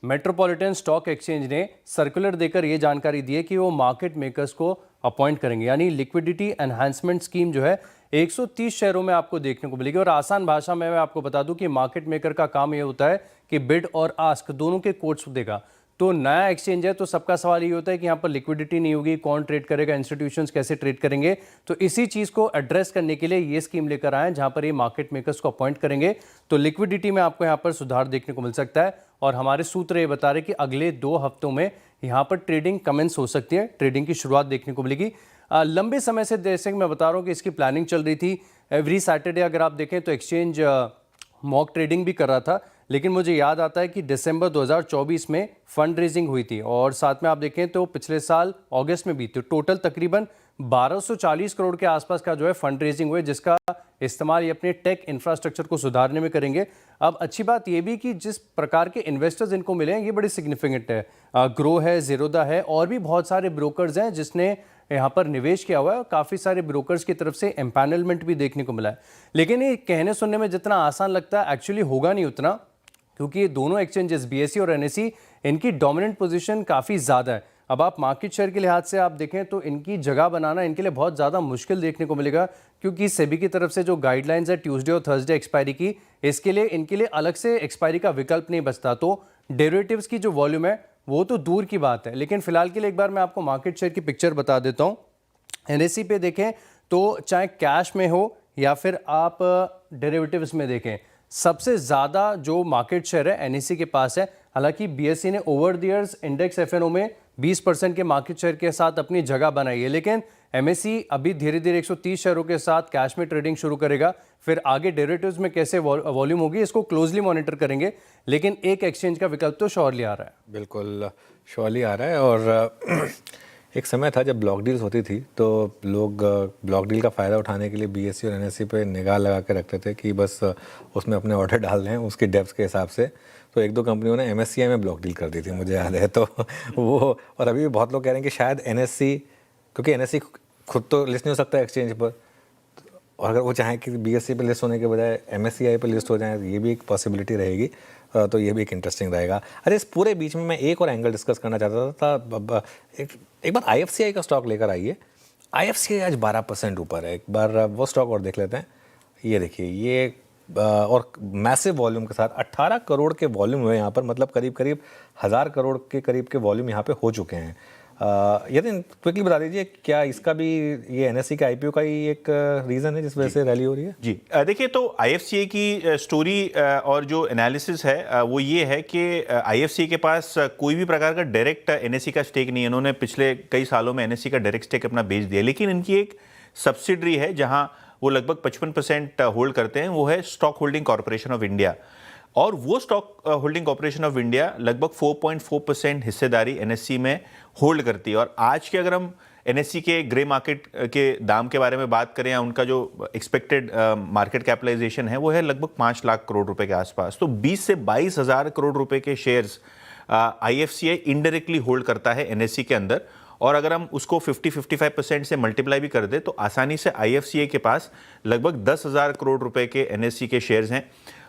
मेट्रोपॉलिटन स्टॉक एक्सचेंज ने सर्कुलर देकर ये जानकारी दी है कि वो मार्केट मेकर्स को अपॉइंट करेंगे, यानी लिक्विडिटी एनहांसमेंट स्कीम जो है 130 शहरों में आपको देखने को मिलेगी। और आसान भाषा में मैं आपको बता दूं कि मार्केट मेकर का काम ये होता है कि बिड और आस्क दोनों के कोट्स देगा। तो नया एक्सचेंज है, तो सबका सवाल ये होता है कि यहाँ पर लिक्विडिटी नहीं होगी, कौन ट्रेड करेगा, इंस्टीट्यूशंस कैसे ट्रेड करेंगे। तो इसी चीज़ को एड्रेस करने के लिए ये स्कीम लेकर आए हैं, जहाँ पर ये मार्केट मेकर्स को अपॉइंट करेंगे। तो लिक्विडिटी में आपको यहाँ पर सुधार देखने को मिल सकता है। और हमारे सूत्र ये बता रहे कि अगले 2 हफ्तों में यहाँ पर ट्रेडिंग कमेंस हो सकती है, ट्रेडिंग की शुरुआत देखने को मिलेगी। लंबे समय से जैसे मैं बता रहा हूँ कि इसकी प्लानिंग चल रही थी। एवरी सैटरडे अगर आप देखें तो एक्सचेंज मॉक ट्रेडिंग भी कर रहा था। लेकिन मुझे याद आता है कि दिसंबर 2024 में फंड रेजिंग हुई थी, और साथ में आप देखें तो पिछले साल अगस्त में भी तो टोटल तकरीबन 1240 करोड़ के आसपास का जो है फंड रेजिंग हुए, जिसका इस्तेमाल ये अपने टेक इंफ्रास्ट्रक्चर को सुधारने में करेंगे। अब अच्छी बात ये भी कि जिस प्रकार के इन्वेस्टर्स इनको मिले हैं ये बड़ी सिग्निफिकेंट है। ग्रो है, ज़ीरोदा है, और भी बहुत सारे ब्रोकर्स हैं जिसने यहाँ पर निवेश किया हुआ है। काफ़ी सारे ब्रोकर्स की तरफ से एम्पैनलमेंट भी देखने को मिला है। लेकिन ये कहने सुनने में जितना आसान लगता है, एक्चुअली होगा नहीं उतना, क्योंकि ये दोनों एक्सचेंजेस बीएससी और एनएससी, इनकी डोमिनेंट पोजीशन काफ़ी ज़्यादा है। अब आप मार्केट शेयर के लिहाज से आप देखें तो इनकी जगह बनाना इनके लिए बहुत ज़्यादा मुश्किल देखने को मिलेगा, क्योंकि सेबी की तरफ से जो गाइडलाइंस है ट्यूसडे और थर्सडे एक्सपायरी की, इसके लिए इनके लिए अलग से एक्सपायरी का विकल्प नहीं बचता। तो डेरिवेटिव्स की जो वॉल्यूम है वो तो दूर की बात है, लेकिन फिलहाल के लिए एक बार मैं आपको मार्केट शेयर की पिक्चर बता देता हूँ। एनएससी पे देखें तो चाहे कैश में हो या फिर आप डेरिवेटिव्स में देखें, सबसे ज़्यादा जो मार्केट शेयर है एनएससी के पास है। हालांकि बीएसई ने over the years index FNO में 20% के मार्केट शेयर के साथ अपनी जगह बनाई है, लेकिन एमएससी अभी धीरे धीरे 130 शेयरों के साथ कैश में ट्रेडिंग शुरू करेगा। फिर आगे डेरिवेटिव्स में कैसे वॉल्यूम होगी इसको क्लोजली मॉनिटर करेंगे, लेकिन एक एक्सचेंज का विकल्प तो श्योरली आ रहा है। बिल्कुल श्योरली आ रहा है। और एक समय था जब ब्लॉक डील्स होती थी तो लोग ब्लॉक डील का फ़ायदा उठाने के लिए बीएसई और एनएससी पे निगाह लगा के रखते थे कि बस उसमें अपने ऑर्डर डाल दें उसकी डेप्थ के हिसाब से। तो एक दो कंपनियों ने एमएससीआई में ब्लॉक डील कर दी थी, मुझे याद है। तो वो, और अभी भी बहुत लोग कह रहे हैं कि शायद एनएससी, क्योंकि एनएससी खुद तो लिस्ट नहीं हो सकता एक्सचेंज पर, और अगर वो चाहें कि बीएसई पे लिस्ट होने के बजाय एमएससीआई पे लिस्ट हो जाए, ये भी एक पॉसिबिलिटी रहेगी। तो ये भी एक इंटरेस्टिंग रहेगा। अरे इस पूरे बीच में मैं एक और एंगल डिस्कस करना चाहता था। एक बार आईएफसीआई का स्टॉक लेकर आइए। आईएफसीआई आज 12% ऊपर है। एक बार वो स्टॉक और देख लेते हैं। ये देखिए, ये और मैसिव वॉल्यूम के साथ 18 करोड़ के वॉल्यूम हुए यहाँ पर, मतलब करीब करीब 1000 करोड़ के करीब के वॉल्यूम यहाँ पे हो चुके हैं। यदि क्विकली बता दीजिए, क्या इसका भी ये एनएससी के आईपीओ का ही एक रीज़न है जिस वजह से रैली हो रही है? जी देखिए, तो आईएफसीआई की स्टोरी और जो एनालिसिस है वो ये है कि आईएफसीआई के पास कोई भी प्रकार का डायरेक्ट एनएससी का स्टेक नहीं है। इन्होंने पिछले कई सालों में एनएससी का डायरेक्ट स्टेक अपना बेच दिया, लेकिन इनकी एक सब्सिडरी है जहां वो लगभग 55% होल्ड करते हैं, वो है stock holding corporation of India. और वो stock holding corporation of India लगभग 4.4% हिस्सेदारी एनएससी में होल्ड करती है। और आज के अगर हम एनएससी के ग्रे मार्केट के दाम के बारे में बात करें या उनका जो एक्सपेक्टेड मार्केट कैपिटलाइजेशन है वो है लगभग 5 लाख करोड़ रुपए के आसपास। तो 20 से 22 हज़ार करोड़ रुपए के शेयर्स आईएफसीआई इनडायरेक्टली होल्ड करता है एनएससी के अंदर। और अगर हम उसको 50-55% से मल्टीप्लाई भी कर दें तो आसानी से आईएफसीआई के पास लगभग 10,000 करोड़ रुपए के एनएससी के शेयर्स हैं।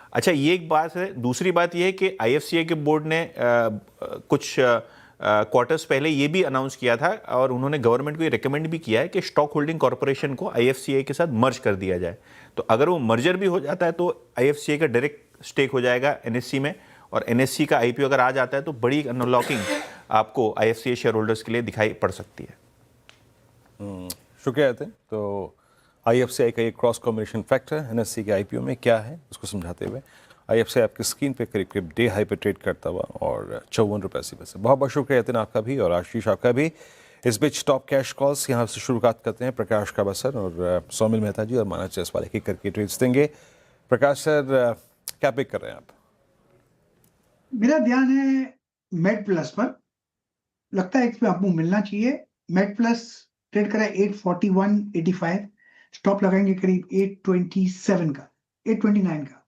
अच्छा, ये एक बात है। दूसरी बात ये है कि आईएफसीआई के बोर्ड ने कुछ क्वार्टर्स पहले ये भी अनाउंस किया था और उन्होंने गवर्नमेंट को ये रिकमेंड भी किया है कि स्टॉक होल्डिंग कॉर्पोरेशन को आईएफसीआई के साथ मर्ज कर दिया जाए। तो अगर वो मर्जर भी हो जाता है तो आईएफसीआई का डायरेक्ट स्टेक हो जाएगा एनएससी में, और एनएससी का आईपीओ अगर आ जाता है तो बड़ी अनलॉकिंग आपको आईएफसीआई शेयर होल्डर्स के लिए दिखाई पड़ सकती है। शुक्रिया थे। तो आईएफसीआई का ये क्रॉस कॉम्बिनेशन फैक्टर एनएससी के आईपीओ में क्या है उसको समझाते हुए आईएफसीआई आपकी स्क्रीन पे करीब करीब डे हाई पे ट्रेड करता हुआ और 54 रुपये से पैसे। बहुत बहुत शुक्रिया यतिन आपका भी और आशीष आपका भी। इस बीच टॉप कैश कॉल्स यहाँ से शुरुआत करते हैं। प्रकाश काबसर और सौमिल मेहता जी और मानस जायसवाल एक एक करके ट्रेड्स देंगे। प्रकाश सर, क्या पिक कर रहे हैं आप? मेरा ध्यान है मेड प्लस पर। लगता है इसमें आपको मिलना चाहिए। मेड प्लस ट्रेड करा 841.85, स्टॉप लगाएंगे करीब 827 का, 829 का,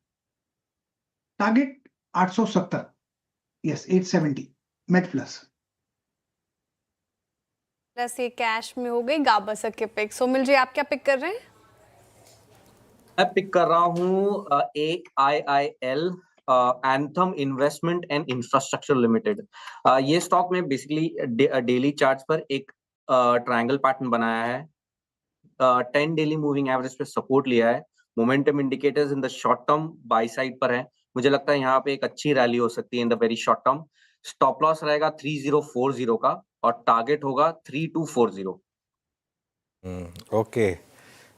target 870, yes 870 made plus. Plus ये कैश में हो गई गाबसर के पिक। सोमिल जी, आप क्या पिक कर रहे हैं? मैं पिक कर रहा हूँ एक IIL anthem investment and infrastructure limited. ये स्टॉक में बेसिकली डेली चार्ट्स पर एक ट्रायंगल पैटर्न बनाया है। 10 डेली मूविंग एवरेज पे सपोर्ट लिया है। Momentum indicators in the short term by side पर है। मुझे लगता है यहाँ पे एक अच्छी रैली हो सकती है in the very short term. Stop loss रहेगा 3040 का और टारगेट होगा 3240। ओके,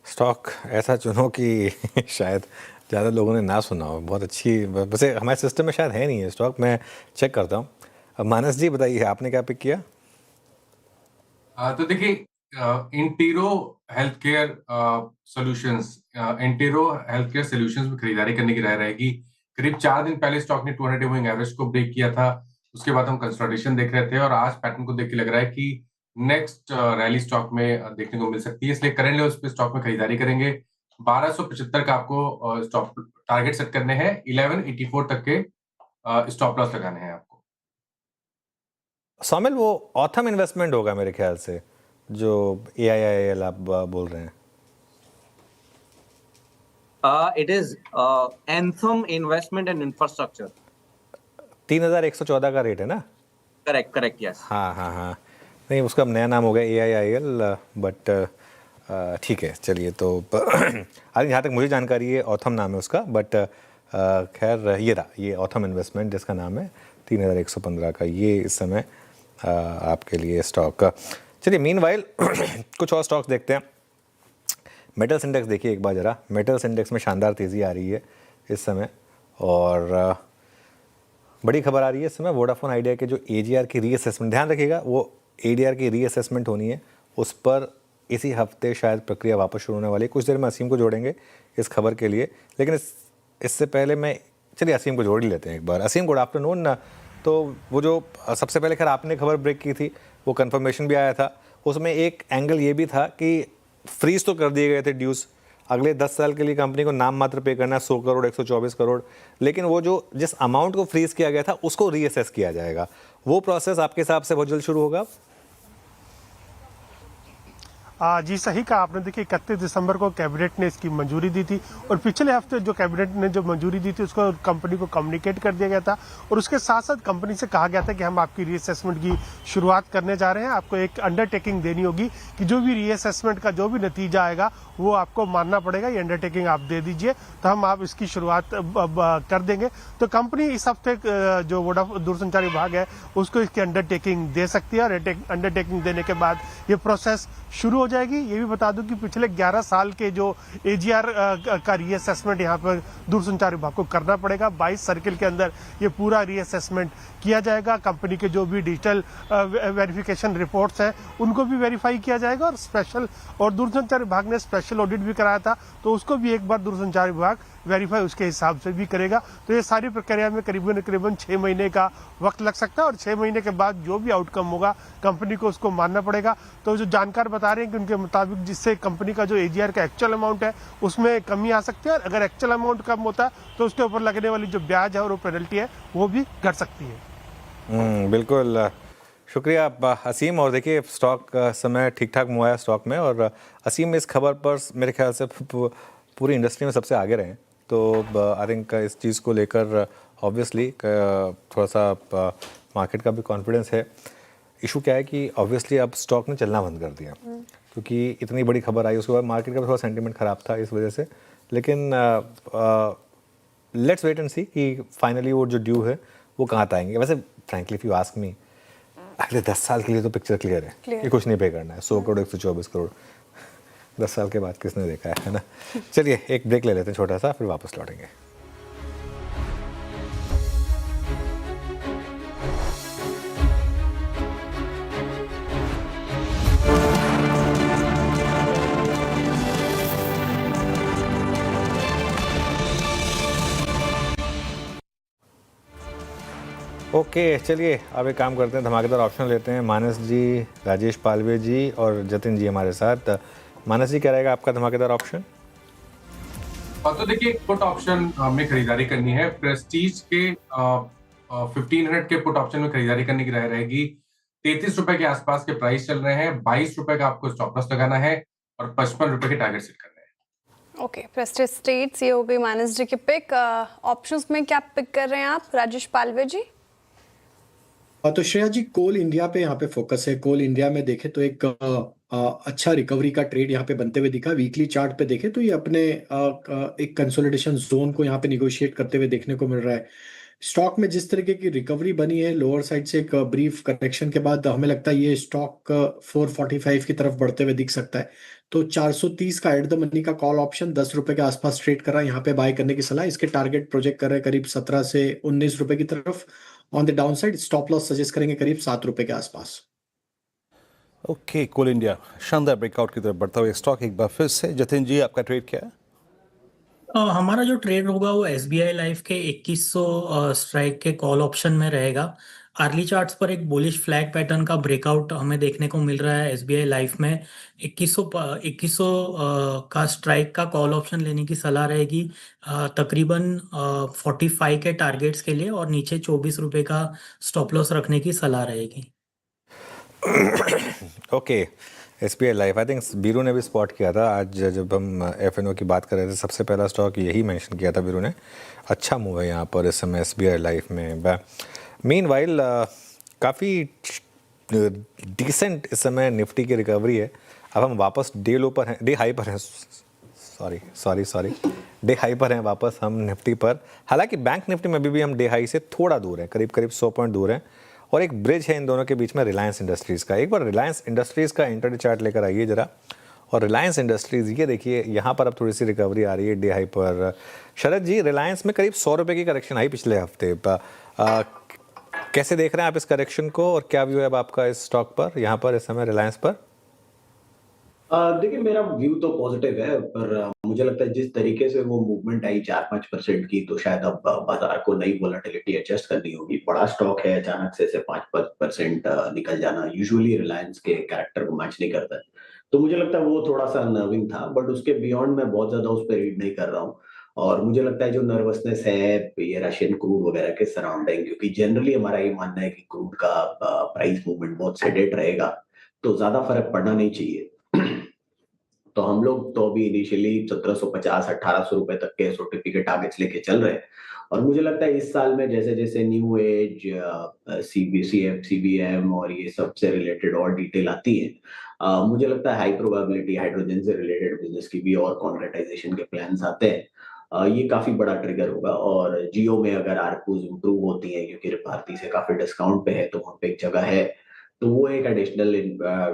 स्टॉक ऐसा चुनो कि शायद ज़्यादा लोगों ने ना सुना हो। बहुत अच्छी, वैसे हमारे सिस्टम में शायद है नहीं है स्टॉक, मैं चेक करता हूँ। अब मानस जी बताइए, आपने क्या पिक किया? तो देखिए, इंटीरो हेल्थ केयर सॉल्यूशंस में खरीदारी करने की राय रहेगी। करीब 4 दिन पहले स्टॉक ने 200 मूविंग एवरेज को ब्रेक किया था। उसके बाद हम कंसोलिडेशन देख रहे थे और आज पैटर्न को देख के लग रहा है कि नेक्स्ट रैली स्टॉक में देखने को मिल सकती है। इसलिए करंट लेवल्स पे स्टॉक में खरीदारी करेंगे। 1275 का आपको स्टॉप टारगेट सेट करने हैं। 1184 तक के स्टॉप लॉस लगाने हैं आपको। सौमिल, वो ऑथम इन्वेस्टमेंट होगा मेरे ख्याल से, जो AIIL आप बोल रहे हैं। It is anthem investment and infrastructure. 3114 का रेट है ना? Correct, yes. हाँ हाँ हाँ, नहीं, उसका अब नया नाम हो गया AIIL, बट ठीक है चलिए। तो अरे जहाँ तक मुझे जानकारी है ऑथम नाम है उसका, बट खैर ये रहा, ये ऑथम इन्वेस्टमेंट जिसका नाम है 3115 का, ये इस समय आपके लिए स्टॉक का। चलिए मीनवाइल कुछ और स्टॉक्स देखते हैं। मेटल्स इंडेक्स देखिए एक बार ज़रा, मेटल्स इंडेक्स में शानदार तेज़ी आ रही है इस समय, और बड़ी खबर आ रही है इस समय वोडाफोन आइडिया के जो AGR की रीअसेसमेंट, ध्यान रखिएगा वो ADR की रीअसेसमेंट होनी है, उस पर इसी हफ्ते शायद प्रक्रिया वापस शुरू होने वाली है। कुछ देर में असीम को जोड़ेंगे इस खबर के लिए, लेकिन इससे पहले मैं, चलिए असीम को जोड़ ही लेते हैं एक बार। असीम गुड आफ्टरनून। तो वो जो सबसे पहले खैर आपने खबर ब्रेक की थी, वो कंफर्मेशन भी आया था, उसमें एक एंगल ये भी था कि फ्रीज तो कर दिए गए थे ड्यूज, अगले 10 साल के लिए कंपनी को नाम मात्र पे करना है 100 करोड़ 124 करोड़, लेकिन वो जो जिस अमाउंट को फ्रीज किया गया था उसको रीअसेस किया जाएगा। वो प्रोसेस आपके हिसाब से बहुत जल्द शुरू होगा? जी सही कहा आपने। देखिए 31 दिसंबर को कैबिनेट ने इसकी मंजूरी दी थी, और पिछले हफ्ते जो कैबिनेट ने जो मंजूरी दी थी उसको कंपनी को कम्युनिकेट कर दिया गया था, और उसके साथ साथ कंपनी से कहा गया था कि हम आपकी रीअसेसमेंट की शुरुआत करने जा रहे हैं। आपको एक अंडरटेकिंग देनी होगी कि जो भी रीअसेसमेंट का जो भी नतीजा आएगा वो आपको मानना पड़ेगा, ये अंडरटेकिंग आप दे दीजिए तो हम आप इसकी शुरुआत कर देंगे। तो कंपनी इस हफ्ते जो दूरसंचार विभाग है उसको इसकी अंडरटेकिंग दे सकती है, और अंडरटेकिंग देने के बाद ये प्रोसेस शुरू हो जाएगी। ये भी बता दूं कि पिछले 11 साल के जो AGR का रीअसेसमेंट यहाँ पर दूरसंचार विभाग को करना पड़ेगा। 22 सर्किल के अंदर ये पूरा रीअसेसमेंट किया जाएगा। कंपनी के जो भी डिजिटल वेरिफिकेशन रिपोर्ट्स हैं उनको भी वेरीफाई किया जाएगा, और दूरसंचार विभाग ने स्पेशल ऑडिट भी कराया था, तो उसको भी एक बार दूरसंचार विभाग वेरीफाई उसके हिसाब से भी करेगा। तो ये सारी प्रक्रिया में करीबन 6 महीने का वक्त लग सकता है, और 6 महीने के बाद जो भी आउटकम होगा कंपनी को उसको मानना पड़ेगा। तो जो जानकार बता रहे हैं कि उनके मुताबिक जिससे कंपनी का जो AGR का एक्चुअल अमाउंट है उसमें कमी आ सकती है, और अगर एक्चुअल अमाउंट कम होता है तो उसके ऊपर लगने वाली जो ब्याज है और वो पेनल्टी है वो भी घट सकती है। बिल्कुल शुक्रिया असीम। और देखिए स्टॉक समय ठीक ठाक मुआ है स्टॉक में, और असीम इस खबर पर मेरे ख्याल से पूरी इंडस्ट्री में सबसे आगे रहे, तो आई थिंक इस चीज़ को लेकर ऑब्वियसली थोड़ा सा मार्केट का भी कॉन्फिडेंस है। इशू क्या है कि ऑब्वियसली अब स्टॉक ने चलना बंद कर दिया, क्योंकि इतनी बड़ी खबर आई, उसके बाद मार्केट का भी थोड़ा सेंटीमेंट ख़राब था इस वजह से। लेकिन लेट्स वेट एंड सी कि फाइनली वो जो ड्यू है वो कहाँ तक आएंगे। वैसे frankly if you ask me, अगले 10 साल के लिए तो पिक्चर क्लियर है कि कुछ नहीं पे करना है। 100 करोड़ 124 करोड़ 10 साल के बाद किसने देखा है ना। चलिए एक ब्रेक ले लेते हैं छोटा सा, फिर वापस लौटेंगे। ओके चलिए अब एक काम करते हैं, धमाकेदार ऑप्शन लेते हैं। मानस जी, राजेश पालवे जी और जतिन जी हमारे साथ। मानस जी क्या रहेगा आपका धमाकेदार ऑप्शन? तो देखिए पुट ऑप्शन में खरीदारी करनी है। प्रेस्टीज के 1500 के पुट ऑप्शन में खरीदारी करने की राय रहेगी। 33 रुपए के आसपास के प्राइस चल रहे हैं। 22 रुपए का आपको स्टॉप लॉस लगाना है और 55 रुपए के टारगेट सेट करना है। ओके, प्रेस्टीज स्टेट्स ये हो गई मानस जी की पिक। ऑप्शंस में क्या पिक कर रहे हैं आप राजेश पालवे जी? तो श्रेया जी कोल इंडिया पे यहाँ पे फोकस है। कोल इंडिया में देखें तो एक अच्छा रिकवरी का ट्रेड यहाँ पे बनते हुए दिखा। वीकली चार्ट पे देखें तो ये अपने एक कंसोलिडेशन जोन को यहाँ पे निगोशिएट करते हुए देखने को मिल रहा है। स्टॉक में जिस तरीके की रिकवरी बनी है लोअर साइड से एक ब्रीफ करेक्शन के बाद, हमें लगता है ये स्टॉक 445 की तरफ बढ़ते हुए दिख सकता है। तो 430 का एट द मनी का कॉल ऑप्शन 10 रुपए के आसपास ट्रेड कर रहा है, यहाँ पे बाय करने की सलाह। इसके टारगेट प्रोजेक्ट कर रहे हैं करीब 17 से 19 रुपए की तरफ। On the down side stop loss suggest करेंगे करीब 7 रुपए के आसपास। ओके, कोल इंडिया शानदार ब्रेकआउट की तरफ बढ़ता हुआ स्टॉक एक बार फिर से। जतिन जी आपका ट्रेड क्या है? हमारा जो ट्रेड होगा वो SBI लाइफ के 2100 स्ट्राइक के कॉल ऑप्शन में रहेगा। अर्ली चार्ट्स पर एक बुलिश फ्लैग पैटर्न का ब्रेकआउट हमें देखने को मिल रहा है SBI लाइफ में। 2100 का स्ट्राइक का कॉल ऑप्शन लेने की सलाह रहेगी तकरीबन 45 के टारगेट्स के लिए, और नीचे 24 रुपए का स्टॉप लॉस रखने की सलाह रहेगी। Okay, SBI life I think Biru ने भी स्पॉट किया था आज जब हम FNO की बात कर रहे थे, सबसे पहला स्टॉक यही मेंशन किया था बीरू ने। अच्छा मूव है यहाँ पर इस समय SBI लाइफ में। मीनवाइल काफ़ी डिसेंट इस समय निफ्टी की रिकवरी है। अब हम वापस डे लो पर हैं, डे हाई पर हैं, सॉरी डे हाई पर हैं वापस हम निफ्टी पर। हालांकि बैंक निफ्टी में अभी भी हम डे हाई से थोड़ा दूर हैं, करीब 100 पॉइंट दूर हैं। और एक ब्रिज है इन दोनों के बीच में, रिलायंस इंडस्ट्रीज़ का। एक बार रिलायंस इंडस्ट्रीज़ का इंटरडे चार्ट लेकर आइए जरा। और रिलायंस इंडस्ट्रीज़ ये देखिए, यहाँ पर अब थोड़ी सी रिकवरी आ रही है डे हाई पर। शरद जी, रिलायंस में करीब 100 रुपये की करेक्शन आई पिछले हफ्ते। कैसे देख रहे हैं आप इस करेक्शन को, और क्या व्यू है अब आपका इस स्टॉक पर, यहाँ पर इस समय रिलायंस पर? देखिए, मेरा व्यू तो पॉजिटिव है, पर मुझे लगता है जिस तरीके से वो मूवमेंट आई 4-5% की, तो शायद अब बाजार को नई वोलेटिलिटी एडजस्ट करनी होगी। बड़ा स्टॉक है, अचानक से 5% निकल जाना यूजुअली रिलायंस के कैरेक्टर को मैच नहीं करता है। तो मुझे लगता है वो थोड़ा सा अनर्विंग था, बट उसके बियॉन्ड मैं बहुत ज्यादा उस पर रीड नहीं कर रहा हूँ। और मुझे लगता है जो नर्वसनेस है ये रशियन क्रूड वगैरह के सराउंडिंग, क्योंकि जनरली हमारा ये मानना है कि क्रूड का प्राइस मूवमेंट बहुत सेडेट रहेगा, तो ज्यादा फर्क पड़ना नहीं चाहिए। तो हम लोग तो अभी इनिशियली 1750-1800 रुपए तक के एसओटीपी के टारगेट्स लेके चल रहे हैं। और मुझे लगता है इस साल में जैसे जैसे न्यू एज, सीबीसीएफ, सीबीएम और ये सब से रिलेटेड और डिटेल आती है, मुझे लगता है हाई प्रोबेबिलिटी हाइड्रोजन से रिलेटेड बिजनेस की भी और कॉन्क्रेटाइजेशन के प्लान्स आते हैं। ये काफी बड़ा ट्रिगर होगा। और जियो में अगर आरपूज इंप्रूव होती है, क्योंकि भारती से काफी डिस्काउंट पे है, तो वहाँ पे एक जगह है, तो वो एक एडिशनल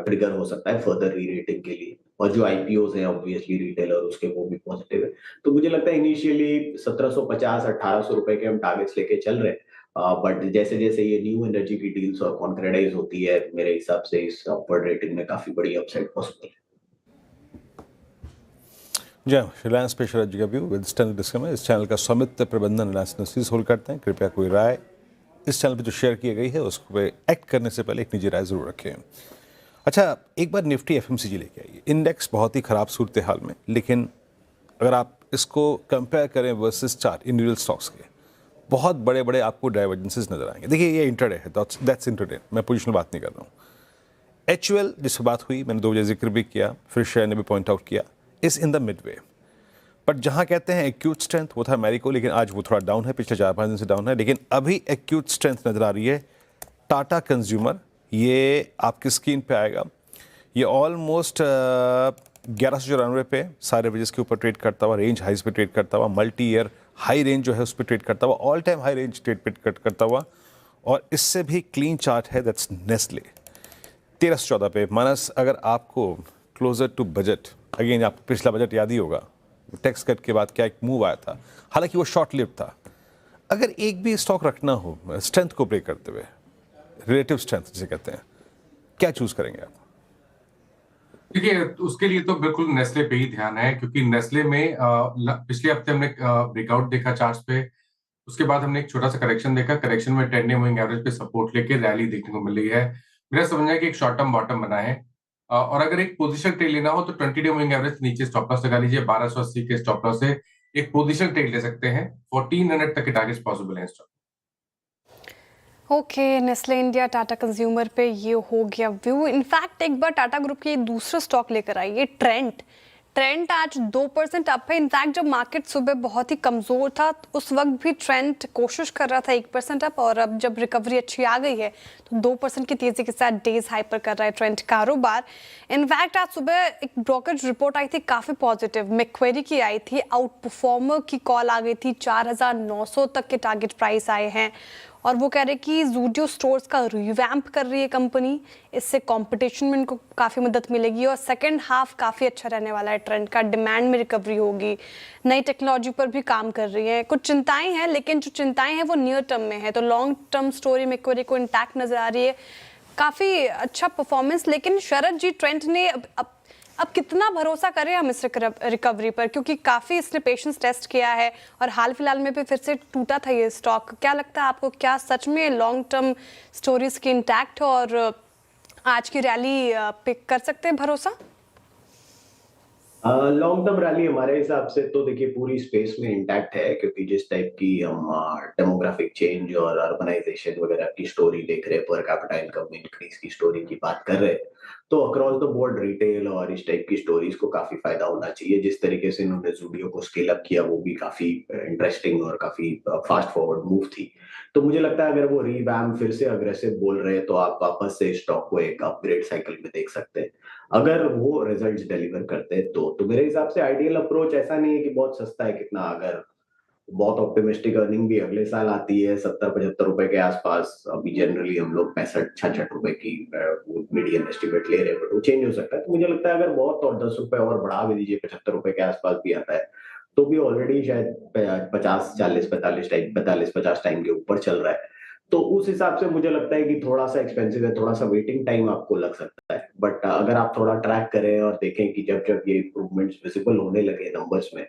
ट्रिगर हो सकता है फर्दर री-रेटिंग के लिए। और जो आईपीओस हैं ऑब्वियसली रिटेलर, उसके वो भी पॉजिटिव है। तो मुझे लगता है इनिशियली 1750-1800 रुपए के हम टारगेट्स लेके चल रहे हैं, बट जैसे जैसे ये न्यू एनर्जी की डील्स और कॉन्क्रेटाइज होती है, मेरे हिसाब से इस अपवर्ड रेटिंग में काफी बड़ी अपसाइड पॉसिबल है। जय रिलायंस पे शरद जी का व्यू विद स्टैंडर्ड डिस्क्लेमर। इस चैनल का स्वामित्व प्रबंधन रिलायंस इंडस्ट्रीज होल्ड करते हैं। कृपया कोई राय इस चैनल पे जो शेयर की गई है उस पर एक्ट करने से पहले एक निजी राय जरूर रखें। अच्छा, एक बार निफ्टी एफएमसीजी लेके आइए। इंडेक्स बहुत ही खराब सूरत हाल में, लेकिन अगर आप इसको कंपेयर करें वर्सेस 4 इंडिविजुअल स्टॉक्स के, बहुत बड़े बड़े आपको डाइवर्जेंसेस नजर आएंगे। देखिए, ये इंटरडे है, दैट्स इंटरडे, मैं पोजिशनल बात नहीं कर रहा हूँ। एचयूएल जिस पर बात हुई, मैंने 2 बजे जिक्र भी किया, फिर शेयर ने भी पॉइंट आउट किया, is in the mid way. But जहाँ कहते हैं एक्यूट स्ट्रेंथ, वो था मैरिको, लेकिन आज वो थोड़ा डाउन है, पिछले 4-5 दिन से डाउन है। लेकिन अभी एक्यूट स्ट्रेंथ नजर आ रही है टाटा कंज्यूमर। ये आपकी स्क्रीन पे आएगा। ये ऑलमोस्ट 1194 पे सारे वजह के ऊपर ट्रेड करता हुआ, रेंज हाइज पे ट्रेड करता हुआ, मल्टी ईयर हाई रेंज जो है उस पर ट्रेड करता हुआ, all time high range trade करता हुआ। और इससे भी क्लीन चार्ट है, दैट्स नेस्ले 1314 पे। मानस, अगर आपको क्लोजर टू बजट, अगेन आपको पिछला बजट याद ही होगा, टैक्स कट के बाद क्या एक मूव आया था, हालांकि वो शॉर्ट लिव था। अगर एक भी स्टॉक रखना हो स्ट्रेंथ को ब्रेक करते हुए, रिलेटिव स्ट्रेंथ जिसे कहते हैं, क्या चूज करेंगे आप? देखिए, उसके लिए तो बिल्कुल नेस्ले पे ही ध्यान है, क्योंकि नेस्ले में पिछले हफ्ते हमने ब्रेकआउट देखा चार्ट्स पे, उसके बाद हमने एक छोटा सा करेक्शन देखा। करेक्शन में 10 डे मूविंग एवरेज पे सपोर्ट लेके रैली देखने को मिल रही है। मेरा समझना है कि एक शॉर्ट टर्म बॉटम बना है, और अगर एक पोजीशन ट्रेड लेना हो तो 20 डे मूविंग एवरेज नीचे स्टॉप लॉस लगा लीजिए। 1280 के स्टॉप लॉस से एक पोजीशन ट्रेड ले सकते हैं। 1400 तक के टारगेट्स पॉसिबल है stock. Okay, Nestle India, Tata consumer पे ये हो गया व्यू। इनफैक्ट एक बार टाटा ग्रुप के दूसरा स्टॉक लेकर आइए, ट्रेंड आज 2% अप है। इनफैक्ट जब मार्केट सुबह बहुत ही कमज़ोर था, उस वक्त भी ट्रेंड कोशिश कर रहा था 1% अप, और अब जब रिकवरी अच्छी आ गई है तो 2% की तेज़ी के साथ डेज हाई पर कर रहा है ट्रेंड कारोबार। इनफैक्ट आज सुबह एक ब्रोकरेज रिपोर्ट आई थी काफ़ी पॉजिटिव, मैक्वेरी की आई थी, आउट परफॉर्मर की कॉल आ गई थी, 4900 तक के टारगेट प्राइस आए हैं। और वो कह रहे कि ज़ूडियो स्टोर्स का रिवैम्प कर रही है कंपनी, इससे कंपटीशन में इनको काफ़ी मदद मिलेगी, और सेकंड हाफ काफ़ी अच्छा रहने वाला है, ट्रेंड का डिमांड में रिकवरी होगी। नई टेक्नोलॉजी पर भी काम कर रही है। कुछ चिंताएं हैं, लेकिन जो चिंताएं हैं वो नियर टर्म में है, तो लॉन्ग टर्म स्टोरी मैक्वेरी को इंटैक्ट नज़र आ रही है, काफ़ी अच्छा परफॉर्मेंस। लेकिन शरद जी, ट्रेंड ने अब कितना भरोसा करें हम इस रिकवरी पर, क्योंकि काफ़ी इसने पेशेंस टेस्ट किया है और हाल फिलहाल में भी फिर से टूटा था ये स्टॉक। क्या लगता है आपको, क्या सच में लॉन्ग टर्म स्टोरीज की इंटैक्ट और आज की रैली पे कर सकते हैं भरोसा? लॉन्ग टर्म रैली हमारे हिसाब से तो देखिए पूरी स्पेस में इंटैक्ट है, क्योंकि जिस टाइप की हम डेमोग्राफिक चेंज और अर्बनाइजेशन वगैरह की स्टोरी देख रहे हैं, पर कैपिटा इनकम इंक्रीज की स्टोरी की बात कर रहे हैं, तो अक्रॉस द बोर्ड रिटेल और इस टाइप की स्टोरीज को काफी फायदा होना चाहिए। जिस तरीके से इन्होंने ज़ूडियो को स्केल अप किया वो भी काफी इंटरेस्टिंग और काफी फास्ट फॉरवर्ड मूव थी। तो मुझे लगता है अगर वो रीवैम्प फिर से अग्रेसिव बोल रहे हैं तो आप वापस से स्टॉक को एक अपग्रेड साइकिल में देख सकते हैं। अगर वो रिजल्ट्स डिलीवर करते हैं तो मेरे हिसाब से आइडियल अप्रोच ऐसा नहीं है कि बहुत सस्ता है कितना, अगर बहुत ऑप्टिमिस्टिक अर्निंग भी अगले साल आती है 70-75 रुपए के आसपास। अभी जनरली हम लोग 65-66 रुपए की मीडियम एस्टिमेट ले रहे हैं, बट वो चेंज हो सकता है। तो मुझे लगता है अगर बहुत और 10 रुपए और बढ़ा भी दीजिए 75 रुपए के आसपास भी आता है तो भी ऑलरेडी शायद 45 टाइम के ऊपर चल रहा है। तो उस हिसाब से मुझे लगता है कि थोड़ा सा एक्सपेंसिव है, थोड़ा सा वेटिंग टाइम आपको लग सकता है। बट अगर आप थोड़ा ट्रैक करें और देखें कि जब ये इंप्रूवमेंट्स विजिबल होने लगे नंबर्स में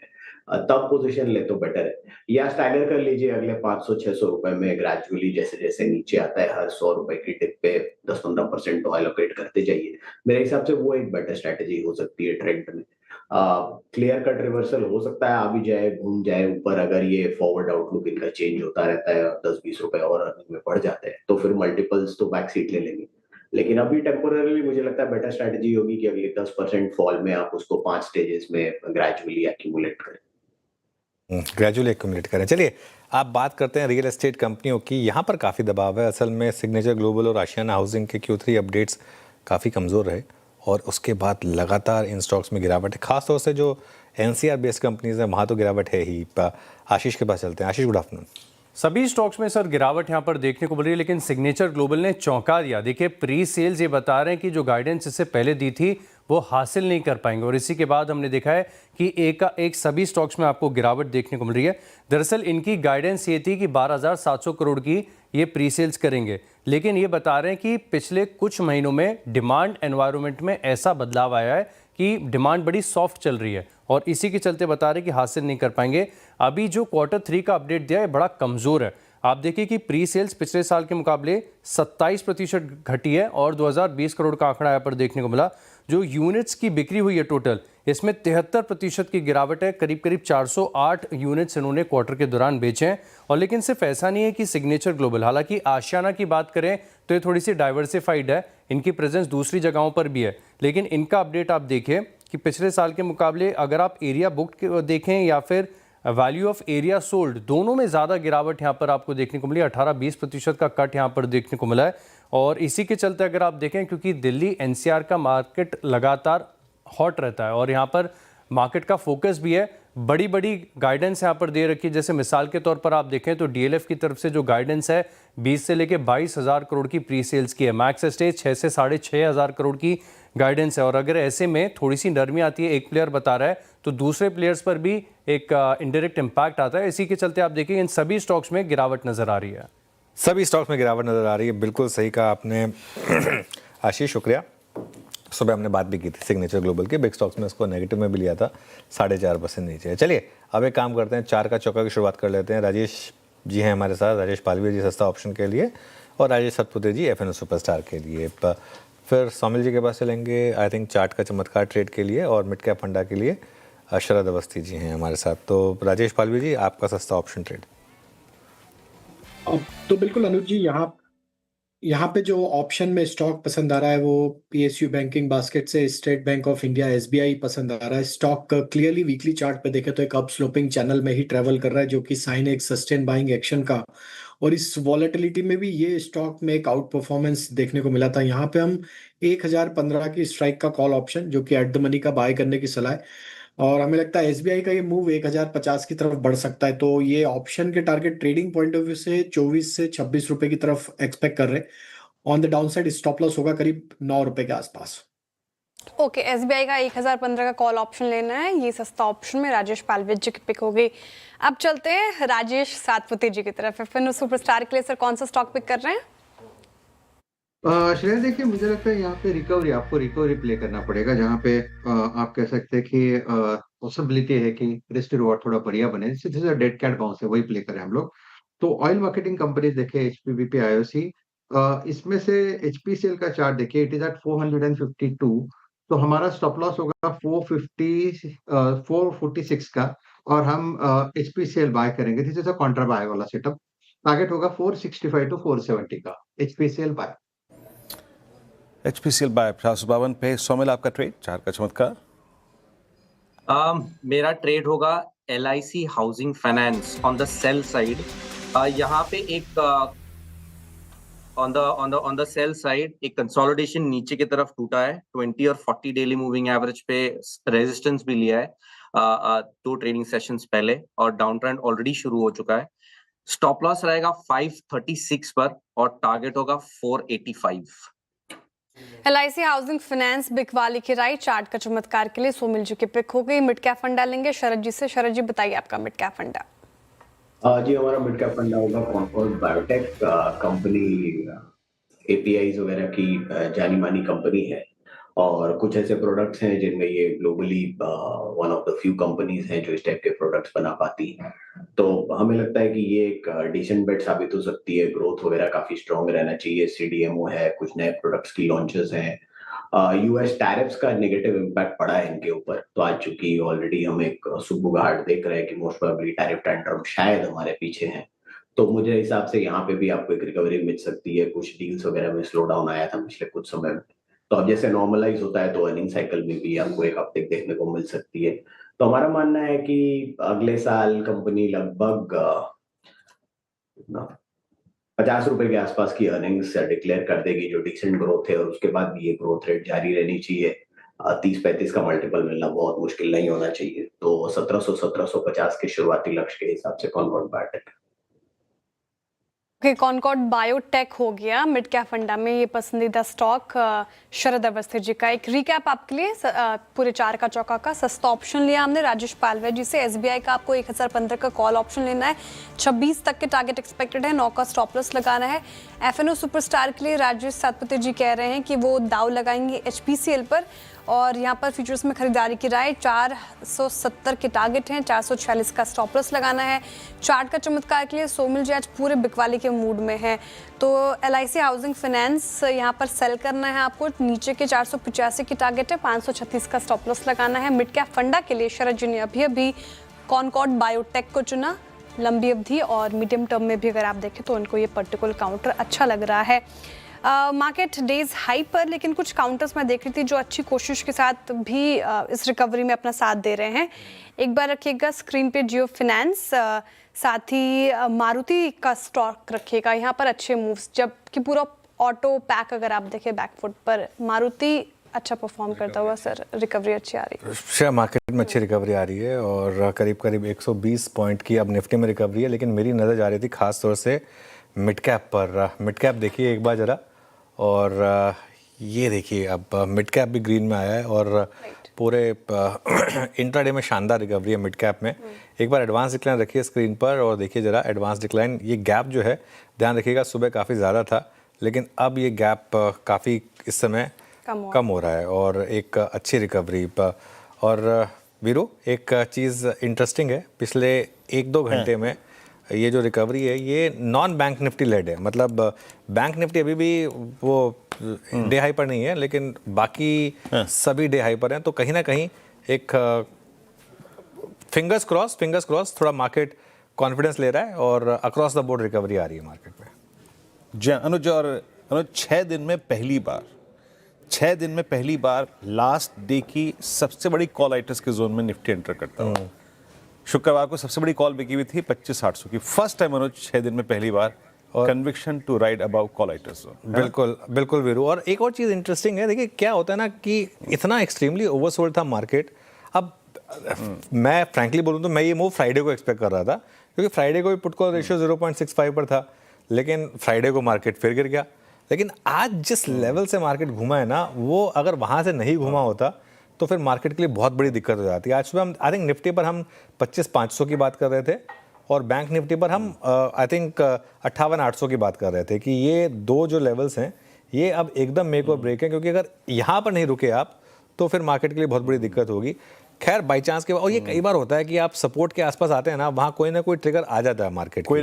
तब पोजीशन ले तो बेटर है, या स्टैगर कर लीजिए अगले 500-600 रुपए में ग्रेजुअली, जैसे जैसे नीचे आता है हर 100 रुपए की टिप पे 10-15% तो एलोकेट करते जाइए। मेरे हिसाब से वो एक बेटर स्ट्रेटेजी हो सकती है ट्रेंड में। क्लियर कट रिवर्सल हो सकता है, आ भी जाए घूम जाए ऊपर, अगर ये फॉरवर्ड आउटलुक इनका चेंज होता रहता है और 10-20 रुपए और अर्निंग में बढ़ जाते हैं तो फिर मल्टीपल्स तो बैक सीट ले लेंगे। लेकिन अभी टेम्पोररीली मुझे लगता है बेटर स्ट्रेटेजी होगी कि अगले 10% फॉल में आप उसको 5 स्टेजेस में ग्रेजुअली एक्यूमुलेट करें। ग्रेजुअली एक्यूमुलेट करें। चलिए आप बात करते हैं रियल एस्टेट कंपनियों की। यहाँ पर काफ़ी दबाव है। असल में सिग्नेचर ग्लोबल और आशियाना हाउसिंग के Q3 अपडेट्स काफ़ी कमज़ोर रहे और उसके बाद लगातार इन स्टॉक्स में गिरावट है। खासतौर से जो NCR बेस्ड कंपनीज हैं वहाँ तो गिरावट है ही। आशीष के पास चलते हैं। आशीष, गुड आफ्टरनून। सभी स्टॉक्स में सर गिरावट यहाँ पर देखने को मिल रही है, लेकिन सिग्नेचर ग्लोबल ने चौंका दिया। देखिए प्री सेल्स ये बता रहे हैं कि जो गाइडेंस इससे पहले दी थी वो हासिल नहीं कर पाएंगे और इसी के बाद हमने देखा है कि एक सभी स्टॉक्स में आपको गिरावट देखने को मिल रही है। दरअसल इनकी गाइडेंस ये थी कि 12,700 करोड़ की ये प्री सेल्स करेंगे, लेकिन ये बता रहे हैं कि पिछले कुछ महीनों में डिमांड एनवायरनमेंट में ऐसा बदलाव आया है कि डिमांड बड़ी सॉफ्ट चल रही है और इसी के चलते बता रहे हैं कि हासिल नहीं कर पाएंगे। अभी जो Q3 का अपडेट दिया है बड़ा कमज़ोर है। आप देखिए कि प्री सेल्स पिछले साल के मुकाबले 27% घटी है और 2020 करोड़ का आंकड़ा यहाँ पर देखने को मिला। जो यूनिट्स की बिक्री हुई है टोटल, इसमें 73% की गिरावट है। करीब 408 यूनिट्स इन्होंने क्वार्टर के दौरान बेचे हैं। और लेकिन सिर्फ ऐसा नहीं है कि सिग्नेचर ग्लोबल, हालांकि आशियाना की बात करें तो ये थोड़ी सी डाइवर्सिफाइड है, इनकी प्रेजेंस दूसरी जगहों पर भी है, लेकिन इनका अपडेट आप देखिए कि पिछले साल के मुकाबले अगर आप एरिया बुक्ड देखें या फिर वैल्यू ऑफ एरिया सोल्ड, दोनों में ज़्यादा गिरावट यहाँ पर आपको देखने को मिली। 18-20% का कट यहाँ पर देखने को मिला है और इसी के चलते अगर आप देखें, क्योंकि दिल्ली NCR का मार्केट लगातार हॉट रहता है और यहाँ पर मार्केट का फोकस भी है, बड़ी बड़ी गाइडेंस यहाँ पर दे रखी है। जैसे मिसाल के तौर पर आप देखें तो DLF की तरफ से जो गाइडेंस है 20 से लेकर 22,000 करोड़ की प्री सेल्स की है। मैक्स एस्टेट 6 से 6,500 करोड़ की गाइडेंस है और अगर ऐसे में थोड़ी सी नरमी आती है, एक प्लेयर बता रहा है तो दूसरे प्लेयर्स पर भी एक इनडायरेक्ट इम्पैक्ट आता है। इसी के चलते आप देखिए इन सभी स्टॉक्स में गिरावट नजर आ रही है। सभी स्टॉक्स में गिरावट नजर आ रही है, बिल्कुल सही कहा आपने आशीष, शुक्रिया। सुबह हमने बात भी की थी सिग्नेचर ग्लोबल के, बिग स्टॉक्स में उसको नेगेटिव में भी लिया था, 4.5% नीचे है। चलिए अब एक काम करते हैं, 4 का चौका की शुरुआत कर लेते हैं। राजेश जी हैं हमारे साथ, राजेश पालवी जी सस्ता ऑप्शन के लिए और राजेश सतपुते जी FNO सुपरस्टार के लिए। फिर सोमिल जी के पास चलेंगे आई थिंक चार्ट का चमत्कार ट्रेड के लिए और मिड कैप फंडा के लिए शरद अवस्थी जी हैं हमारे साथ। तो राजेश पालवी जी, आपका सस्ता ऑप्शन ट्रेड। तो बिल्कुल अनुज जी, यहाँ पे जो ऑप्शन में स्टॉक पसंद आ रहा है वो PSU बैंकिंग बास्केट से state bank of India SBI पसंद आ रहा है। स्टॉक क्लियरली वीकली चार्ट पे देखे तो एक अप स्लोपिंग चैनल में ही ट्रेवल कर रहा है, जो कि साइन है एक सस्टेन बाइंग एक्शन का। और इस वॉलेटिलिटी में भी ये स्टॉक में एक आउट परफॉर्मेंस देखने को मिला था। यहाँ पे हम 1015 की स्ट्राइक का कॉल ऑप्शन, जो कि एट द मनी का बाय करने की सलाह है, और हमें लगता है SBI का ये मूव 1050 की तरफ बढ़ सकता है। तो ये ऑप्शन के target trading point of view से 24 से 26 रुपए की तरफ एक्सपेक्ट कर रहे हैं। On the down side stop loss होगा करीब 9 रुपए के आसपास। ओके, SBI का 1015 का कॉल ऑप्शन लेना है, ये सस्ता ऑप्शन में राजेश पालविज जी की पिक हो गई। अब चलते हैं राजेश सातपुते जी की तरफ। FNO सुपरस्टार के लिए सर कौन सा स्टॉक पिक कर रहे हैं? श्रेया देखिए, मुझे लगता है यहाँ पे आपको रिकवरी प्ले करना पड़ेगा, जहाँ पे आप कह सकते हैं कि पॉसिबिलिटी है कि रिस्क रिवॉर्ड थोड़ा बढ़िया बने। जैसे डेड कैट बाउंस है वही प्ले करें हम लोग। तो ऑयल मार्केटिंग कंपनीज देखिए, HP, BP, IOC, इसमें से HPCL का चार्ट देखिए, इट इज एट 452। तो हमारा स्टॉप लॉस होगा 446 का और हम HPCL बाय करेंगे। This is a contra buy वाला सेटअप। टारगेट होगा 465 to 470 का HPCL बाय। HPCL बाय 452 पे। सोमिल, आपका ट्रेड 4 का चमत्कार। मेरा ट्रेड होगा LIC housing finance on the sell side. यहाँ पे एक ऑन द सेल साइड एक कंसोलिडेशन नीचे की तरफ टूटा है। 20 और 40 डेली मूविंग एवरेज पे रेजिस्टेंस भी लिया है 2 ट्रेडिंग सेशंस पहले, और डाउन ट्रेंड ऑलरेडी शुरू हो चुका है। स्टॉप लॉस रहेगा 536 पर और टारगेट होगा 485। LIC हाउसिंग फाइनेंस बिकवाली की राइट चार्ट का चमत्कार के लिए सोमिल जी की पिक हो गई। मिड कैप फंड डालेंगे शरद जी से। शरद जी बताइए आपका मिड कैप फंड। जी, हमारा मिड कैप फंड होगा कॉनकॉर्ड बायोटेक। कंपनी APIs वगैरह की जानी मानी कंपनी है, और कुछ ऐसे प्रोडक्ट्स हैं जिनमें ये globally one of the few companies हैं जो इस टाइप के प्रोडक्ट्स बना पाती हैं। तो हमें लगता है कि ये एक डिसेंट बेट साबित हो सकती है। ग्रोथ वगैरह काफी स्ट्रांग रहना चाहिए। CDMO है, कुछ नए प्रोडक्ट्स की लॉन्चेस हैं। US टैरिफ्स का नेगेटिव इम्पैक्ट पड़ा है इनके ऊपर, तो आज चूंकि ऑलरेडी हम एक सुबुगाहट देख रहे हैं कि मोस्ट प्रोबेबली टैरिफ टेंट्रम शायद हमारे पीछे हैं, तो मुझे हिसाब से यहाँ पे भी आपको एक रिकवरी मिल सकती है। कुछ डील्स वगैरह में स्लो डाउन आया था पिछले कुछ समय में, तो अब जैसे नॉर्मलाइज होता है तो अर्निंग साइकिल में भी आपको एक अपटिक देखने को मिल सकती है। तो हमारा मानना है कि अगले साल कंपनी लगभग 50 रुपए के आसपास की अर्निंग्स डिक्लेयर कर देगी, जो डिसेंट ग्रोथ है, और उसके बाद भी ये ग्रोथ रेट जारी रहनी चाहिए। 30-35 का मल्टीपल मिलना बहुत मुश्किल नहीं होना चाहिए। तो 1700-1750 के शुरुआती लक्ष्य के हिसाब से कॉनकॉर्ड बायोटेक। कॉनकॉर्ड बायोटेक हो गया मिड कैप फंडा में ये पसंदीदा स्टॉक शरद अवस्थी जी का। एक रिकैप आपके लिए पूरे 4 का चौका का। सस्ता ऑप्शन लिया हमने राजेश पालवे जी से। SBI का आपको 1015 का कॉल ऑप्शन लेना है। 26 तक के टारगेट एक्सपेक्टेड है। 9 का स्टॉप लॉस लगाना है। FNO सुपरस्टार के लिए राजेश सातपति जी कह रहे हैं कि वो दाव लगाएंगे HPCL पर, और यहाँ पर फ्यूचर्स में खरीदारी की राय। 470 के टारगेट हैं। 446 का स्टॉप लॉस लगाना है। चार्ट का चमत्कार के लिए सोमिल जी आज पूरे बिकवाली के मूड में है, तो LIC हाउसिंग फाइनेंस यहाँ पर सेल करना है आपको। नीचे के 485 की टारगेट है। 536 का स्टॉप लॉस लगाना है। मिड कैप फंडा के लिए शरद जी ने अभी कॉनकॉर्ड बायोटेक को चुना। लंबी अवधि और मीडियम टर्म में भी अगर आप देखें तो उनको ये पर्टिकुलर काउंटर अच्छा लग रहा है। मार्केट डेज हाई पर, लेकिन कुछ काउंटर्स मैं देख रही थी जो अच्छी कोशिश के साथ भी इस रिकवरी में अपना साथ दे रहे हैं। एक बार रखिएगा स्क्रीन पे जियो फाइनेंस, साथ ही मारुति का स्टॉक रखिएगा। यहाँ पर अच्छे मूव्स, जबकि पूरा ऑटो पैक अगर आप देखें बैकफुट पर मारुति अच्छा परफॉर्म करता हुआ सर, रिकवरी अच्छी आ रही है। शेयर मार्केट में अच्छी रिकवरी आ रही है और करीब 120 पॉइंट की अब निफ्टी में रिकवरी है, लेकिन मेरी नज़र जा रही थी खास तौर से मिड कैप पर। मिड कैप देखिए एक बार ज़रा, और ये देखिए अब मिड कैप भी ग्रीन में आया है और पूरे इंट्राडे में शानदार रिकवरी है मिड कैप में। एक बार एडवांस डिक्लाइन रखिए स्क्रीन पर और देखिए ज़रा एडवांस डिक्लाइन। ये गैप जो है ध्यान रखिएगा, सुबह काफ़ी ज़्यादा था, लेकिन अब ये गैप काफ़ी इस समय कम हो रहा है और एक अच्छी रिकवरी। और वीरू, एक चीज़ इंटरेस्टिंग है, पिछले 1-2 घंटे में ये जो रिकवरी है ये नॉन बैंक निफ्टी लेड है। मतलब बैंक निफ्टी अभी भी वो डे हाई पर नहीं है, लेकिन बाकी सभी डे हाई पर हैं। तो कहीं ना कहीं एक फिंगर्स क्रॉस थोड़ा मार्केट कॉन्फिडेंस ले रहा है और अक्रॉस द बोर्ड रिकवरी आ रही है मार्केट में। जी अनुज, और अनुज 6 दिन में पहली बार लास्ट डे की सबसे बड़ी कॉल आइटर्स के जोन में निफ्टी एंटर करता हूँ। शुक्रवार को सबसे बड़ी कॉल बिकी हुई थी 25-800 की। फर्स्ट टाइम अनुज 6 दिन में पहली बार conviction to ride about call writers. बिल्कुल वीरू। और एक और चीज़ इंटरेस्टिंग है, देखिए क्या होता है ना कि इतना एक्सट्रीमली ओवरसोल्ड था मार्केट। अब मैं फ्रैंकली बोलूँ तो मैं ये मूव फ्राइडे को एक्सपेक्ट कर रहा था, क्योंकि फ्राइडे को भी पुट कॉल रेशियो 0.65 पर था, लेकिन फ्राइडे को मार्केट फिर गिर गया। लेकिन आज जिस लेवल से मार्केट घूमा है ना, वो अगर वहाँ से नहीं घूमा होता तो फिर मार्केट के लिए बहुत बड़ी दिक्कत हो जाती है। आज सुबह हम आई थिंक निफ्टी पर हम 25,500 की बात कर रहे थे और बैंक निफ्टी पर हम आई थिंक 58,800 की बात कर रहे थे कि ये दो जो लेवल्स हैं ये अब एकदम मेक और ब्रेक है, क्योंकि अगर यहाँ पर नहीं रुके आप तो फिर मार्केट के लिए बहुत बड़ी दिक्कत होगी। खैर बाई चांस के, और ये कई बार होता है कि आप सपोर्ट के आसपास आते हैं ना, वहाँ कोई ना कोई ट्रिगर आ जाता है मार्केट, कोई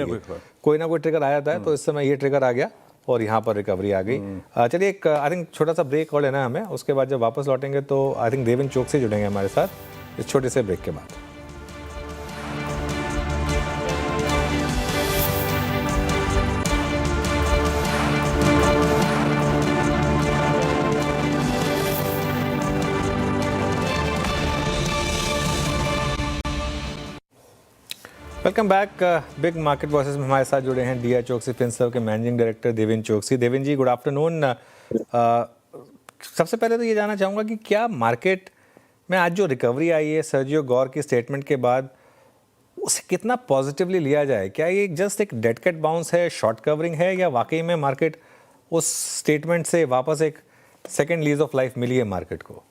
ना कोई ट्रिगर आ जाता है। तो इस समय ये ट्रिगर आ गया और यहाँ पर रिकवरी आ गई। चलिए एक आई थिंक छोटा सा ब्रेक और लेना है हमें, उसके बाद जब वापस लौटेंगे तो आई थिंक देवेंद्र चौकसी जुड़ेंगे हमारे साथ इस छोटे से ब्रेक के बाद। Welcome back. Big market voices में हमारे साथ जुड़े हैं डीआर चोकसी फिनसर्व के मैनेजिंग डायरेक्टर देवेंद्र चोकसी। देवेंद्र जी, गुड आफ्टरनून। सबसे पहले तो ये जानना चाहूँगा कि क्या मार्केट में आज जो रिकवरी आई है सर्जियो गौर की स्टेटमेंट के बाद, उसे कितना पॉजिटिवली लिया जाए? क्या ये जस्ट एक डेड कैट बाउंस है, शॉर्ट कवरिंग है, या वाकई में मार्केट उस स्टेटमेंट से वापस एक सेकेंड लीज ऑफ लाइफ मिली है मार्केट को?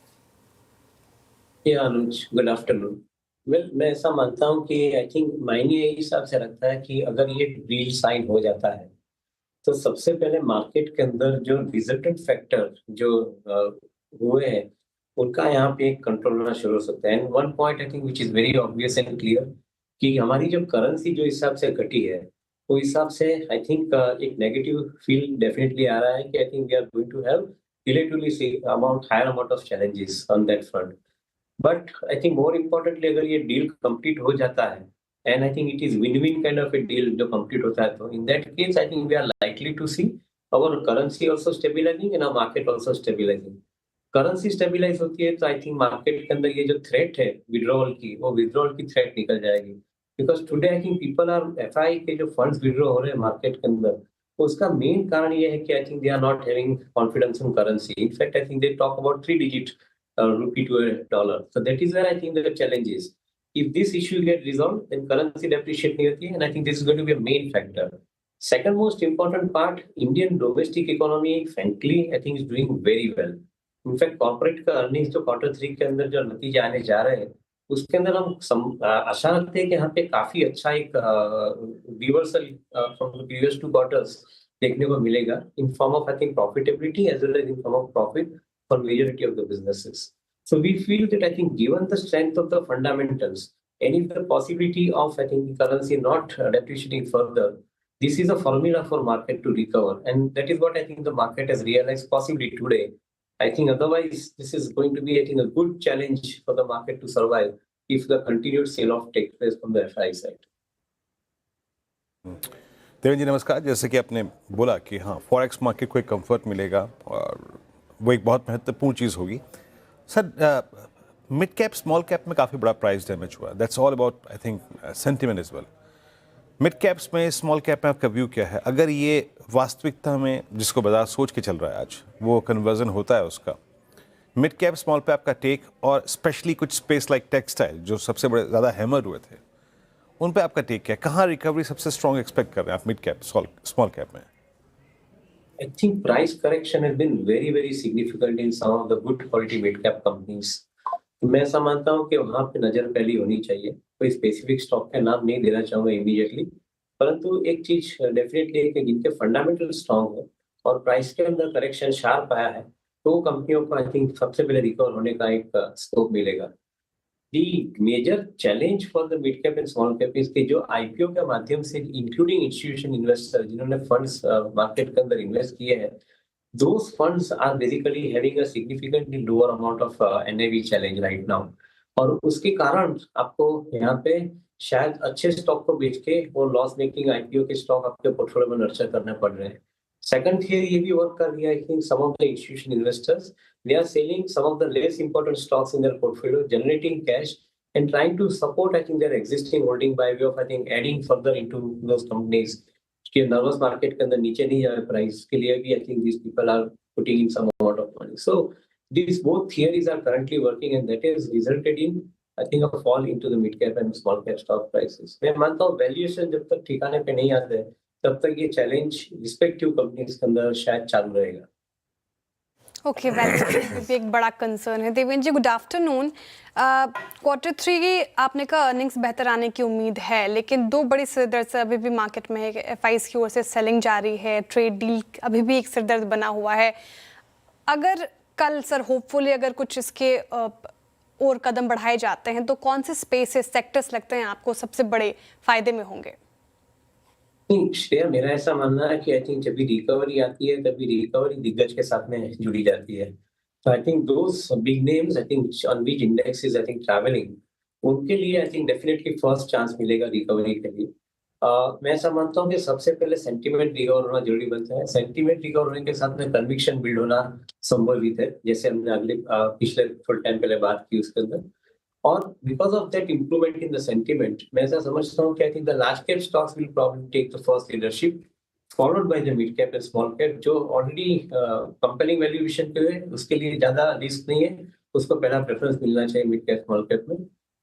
अनुज, गुड आफ्टरनून। वेल, मैं ऐसा मानता हूँ कि आई थिंक मायने यही हिसाब से रखता है कि अगर ये डील साइन हो जाता है तो सबसे पहले मार्केट के अंदर जो रिजल्टेंट फैक्टर जो हुए हैं उनका यहाँ पे एक कंट्रोल होना शुरू हो सकता है। And one point I think which is very obvious and clear कि हमारी जो करेंसी जो हिसाब से घटी है वो हिसाब से आई थिंक एक नेगेटिव फील डेफिनेटली आ रहा है कि I think we are going to have relatively higher amount of challenges on that front. But I think more importantly अगर ये डील कंप्लीट हो जाता है and I think it is win win kind of a deal जो complete होता है, तो in that case I think we are likely to see our currency also stabilising and our market also stabilising. Currency stabilise होती है तो I think market के अंदर ये जो थ्रेट है विड्रॉल की, वो विड्रॉल की थ्रेट निकल जाएगी। Because today I think people are FI के जो फंड्स विड्रॉ हो रहे हैं मार्केट के अंदर, तो उसका मेन कारण ये है कि I think they are not having confidence in currency. In fact I think they talk about 3 digit rupee to a dollar. So that is where I think the challenge is. If this issue get resolved, then currency depreciate नहीं होती है, and I think this is going to be a main factor. Second most important part, Indian domestic economy, frankly, I think is doing very well. In fact, corporate का earnings जो Q3 के अंदर जो नतीजे आने जा रहे हैं, उसके अंदर हम आशा रखते हैं कि यहाँ पे काफी अच्छा एक reversal from the previous 2 quarters देखने को मिलेगा in form of I think profitability as well as in form of profit for majority of the businesses. So we feel that I think given the strength of the fundamentals and if the possibility of I think the currency not depreciating further, this is a formula for market to recover, and that is what I think the market has realized possibly today. I think otherwise this is going to be I think a good challenge for the market to survive if the continued sell-off takes place from the FI side. Devendra जी नमस्कार। जैसे कि आपने बोला कि हाँ, forex market को एक comfort मिलेगा और वो एक बहुत महत्वपूर्ण चीज़ होगी। Sir, mid cap small cap में काफ़ी बड़ा प्राइस डैमेज हुआ। That's all about I think sentiment as well. Mid caps में स्मॉल कैप में आपका व्यू क्या है? अगर ये वास्तविकता में जिसको बाजार सोच के चल रहा है आज, वो कन्वर्जन होता है उसका, मिड कैप स्मॉल कैप का टेक, और स्पेशली कुछ स्पेस लाइक टेक्सटाइल जो सबसे बड़े ज़्यादा हैमर हुए थे, उन पे आपका टेक क्या है? कहाँ रिकवरी सबसे स्ट्रॉन्ग एक्सपेक्ट कर रहे हैं आप मिड कैप स्मॉल कैप में? I think price correction has been very, very significant in some of the good quality mid-cap companies. मैं ऐसा मानता हूँ कि वहाँ पे नजर पहली होनी चाहिए। कोई स्पेसिफिक स्टॉक का नाम नहीं देना चाहूँगा इमीडिएटली, परंतु एक चीज डेफिनेटली है कि जिनके फंडामेंटल स्ट्रॉन्ग है और प्राइस के अंदर करेक्शन शार्प आया है, तो कंपनियों को आई थिंक सबसे पहले रिकवर होने का एक स्कोप मिलेगा। The major challenge for the mid cap and small cap is कि जो IPO के माध्यम से इंक्लूडिंग इंस्टीट्यूशन इन्वेस्टर जिन्होंने फंड्स मार्केट के अंदर इन्वेस्ट किए हैं, those funds are basically having a significantly lower amount of NAV challenge right now. और उसके कारण आपको यहाँ पे शायद अच्छे स्टॉक को बेच के वो लॉस मेकिंग IPO के स्टॉक आपके पोर्टफोलियो में नर्चर करने पड़ रहे हैं। सेकंड थियरी ये भी वर्क कर रही है। I think some of the institution investors they are selling some of the less important stocks in their portfolio, generating cash and trying to support I think their existing holding by way of I think adding further into those companies कि nervous market के अंदर नीचे नहीं जाए price के लिए भी I think these people are putting in some amount of money. So these both theories are currently working and that has resulted in I think a fall into the mid cap and small cap stock prices. मैं मानता हूँ valuation जब तक ठिकाने पे नहीं आते तब तक ये चैलेंज रिस्पेक्टिव कंपनीज के अंदर शायद चालू रहेगा। ओके, वैल्यूएशन भी एक बड़ा कंसर्न है। देवेंद्र जी, गुड आफ्टरनून। Q3 की आपने कहा अर्निंग्स बेहतर आने की उम्मीद है, लेकिन 2 बड़ी सिरदर्द अभी भी मार्केट में है। एफआईज की ओर से सेलिंग जारी है, ट्रेड डील अभी भी एक सिरदर्द बना हुआ है। अगर कल सर होपफुली अगर कुछ इसके और कदम बढ़ाए जाते हैं तो कौन से स्पेसेस सेक्टर्स लगते हैं आपको सबसे बड़े फायदे में होंगे? श्रेया, मेरा ऐसा मानना है कि आई थिंक जब भी रिकवरी आती है तभी रिकवरी दिग्गज के साथ में जुड़ी जाती है। तो आई think those big names I think on which index is I think travelling, उनके लिए I think definitely first chance मिलेगा रिकवरी के लिए। मैं ऐसा मानता हूँ कि सबसे पहले सेंटीमेंट रिकवर होना जरूरी बनता है। सेंटीमेंट रिकवर होने के साथ में कन्विक्शन बिल्ड होना संभवित है, जैसे हमने पिछले थोड़े टाइम पहले बात की उसके अंदर। और because of that improvement in the sentiment मैं ऐसा समझता हूँ कि I think the large cap stocks will probably take the first leadership followed by the mid cap and small cap जो ऑलरेडी कंपेनिंग वैल्यूएशन पे है उसके लिए ज्यादा रिस्क नहीं है, उसको पहला प्रेफरेंस मिलना चाहिए मिड कैप स्मॉल कैप में.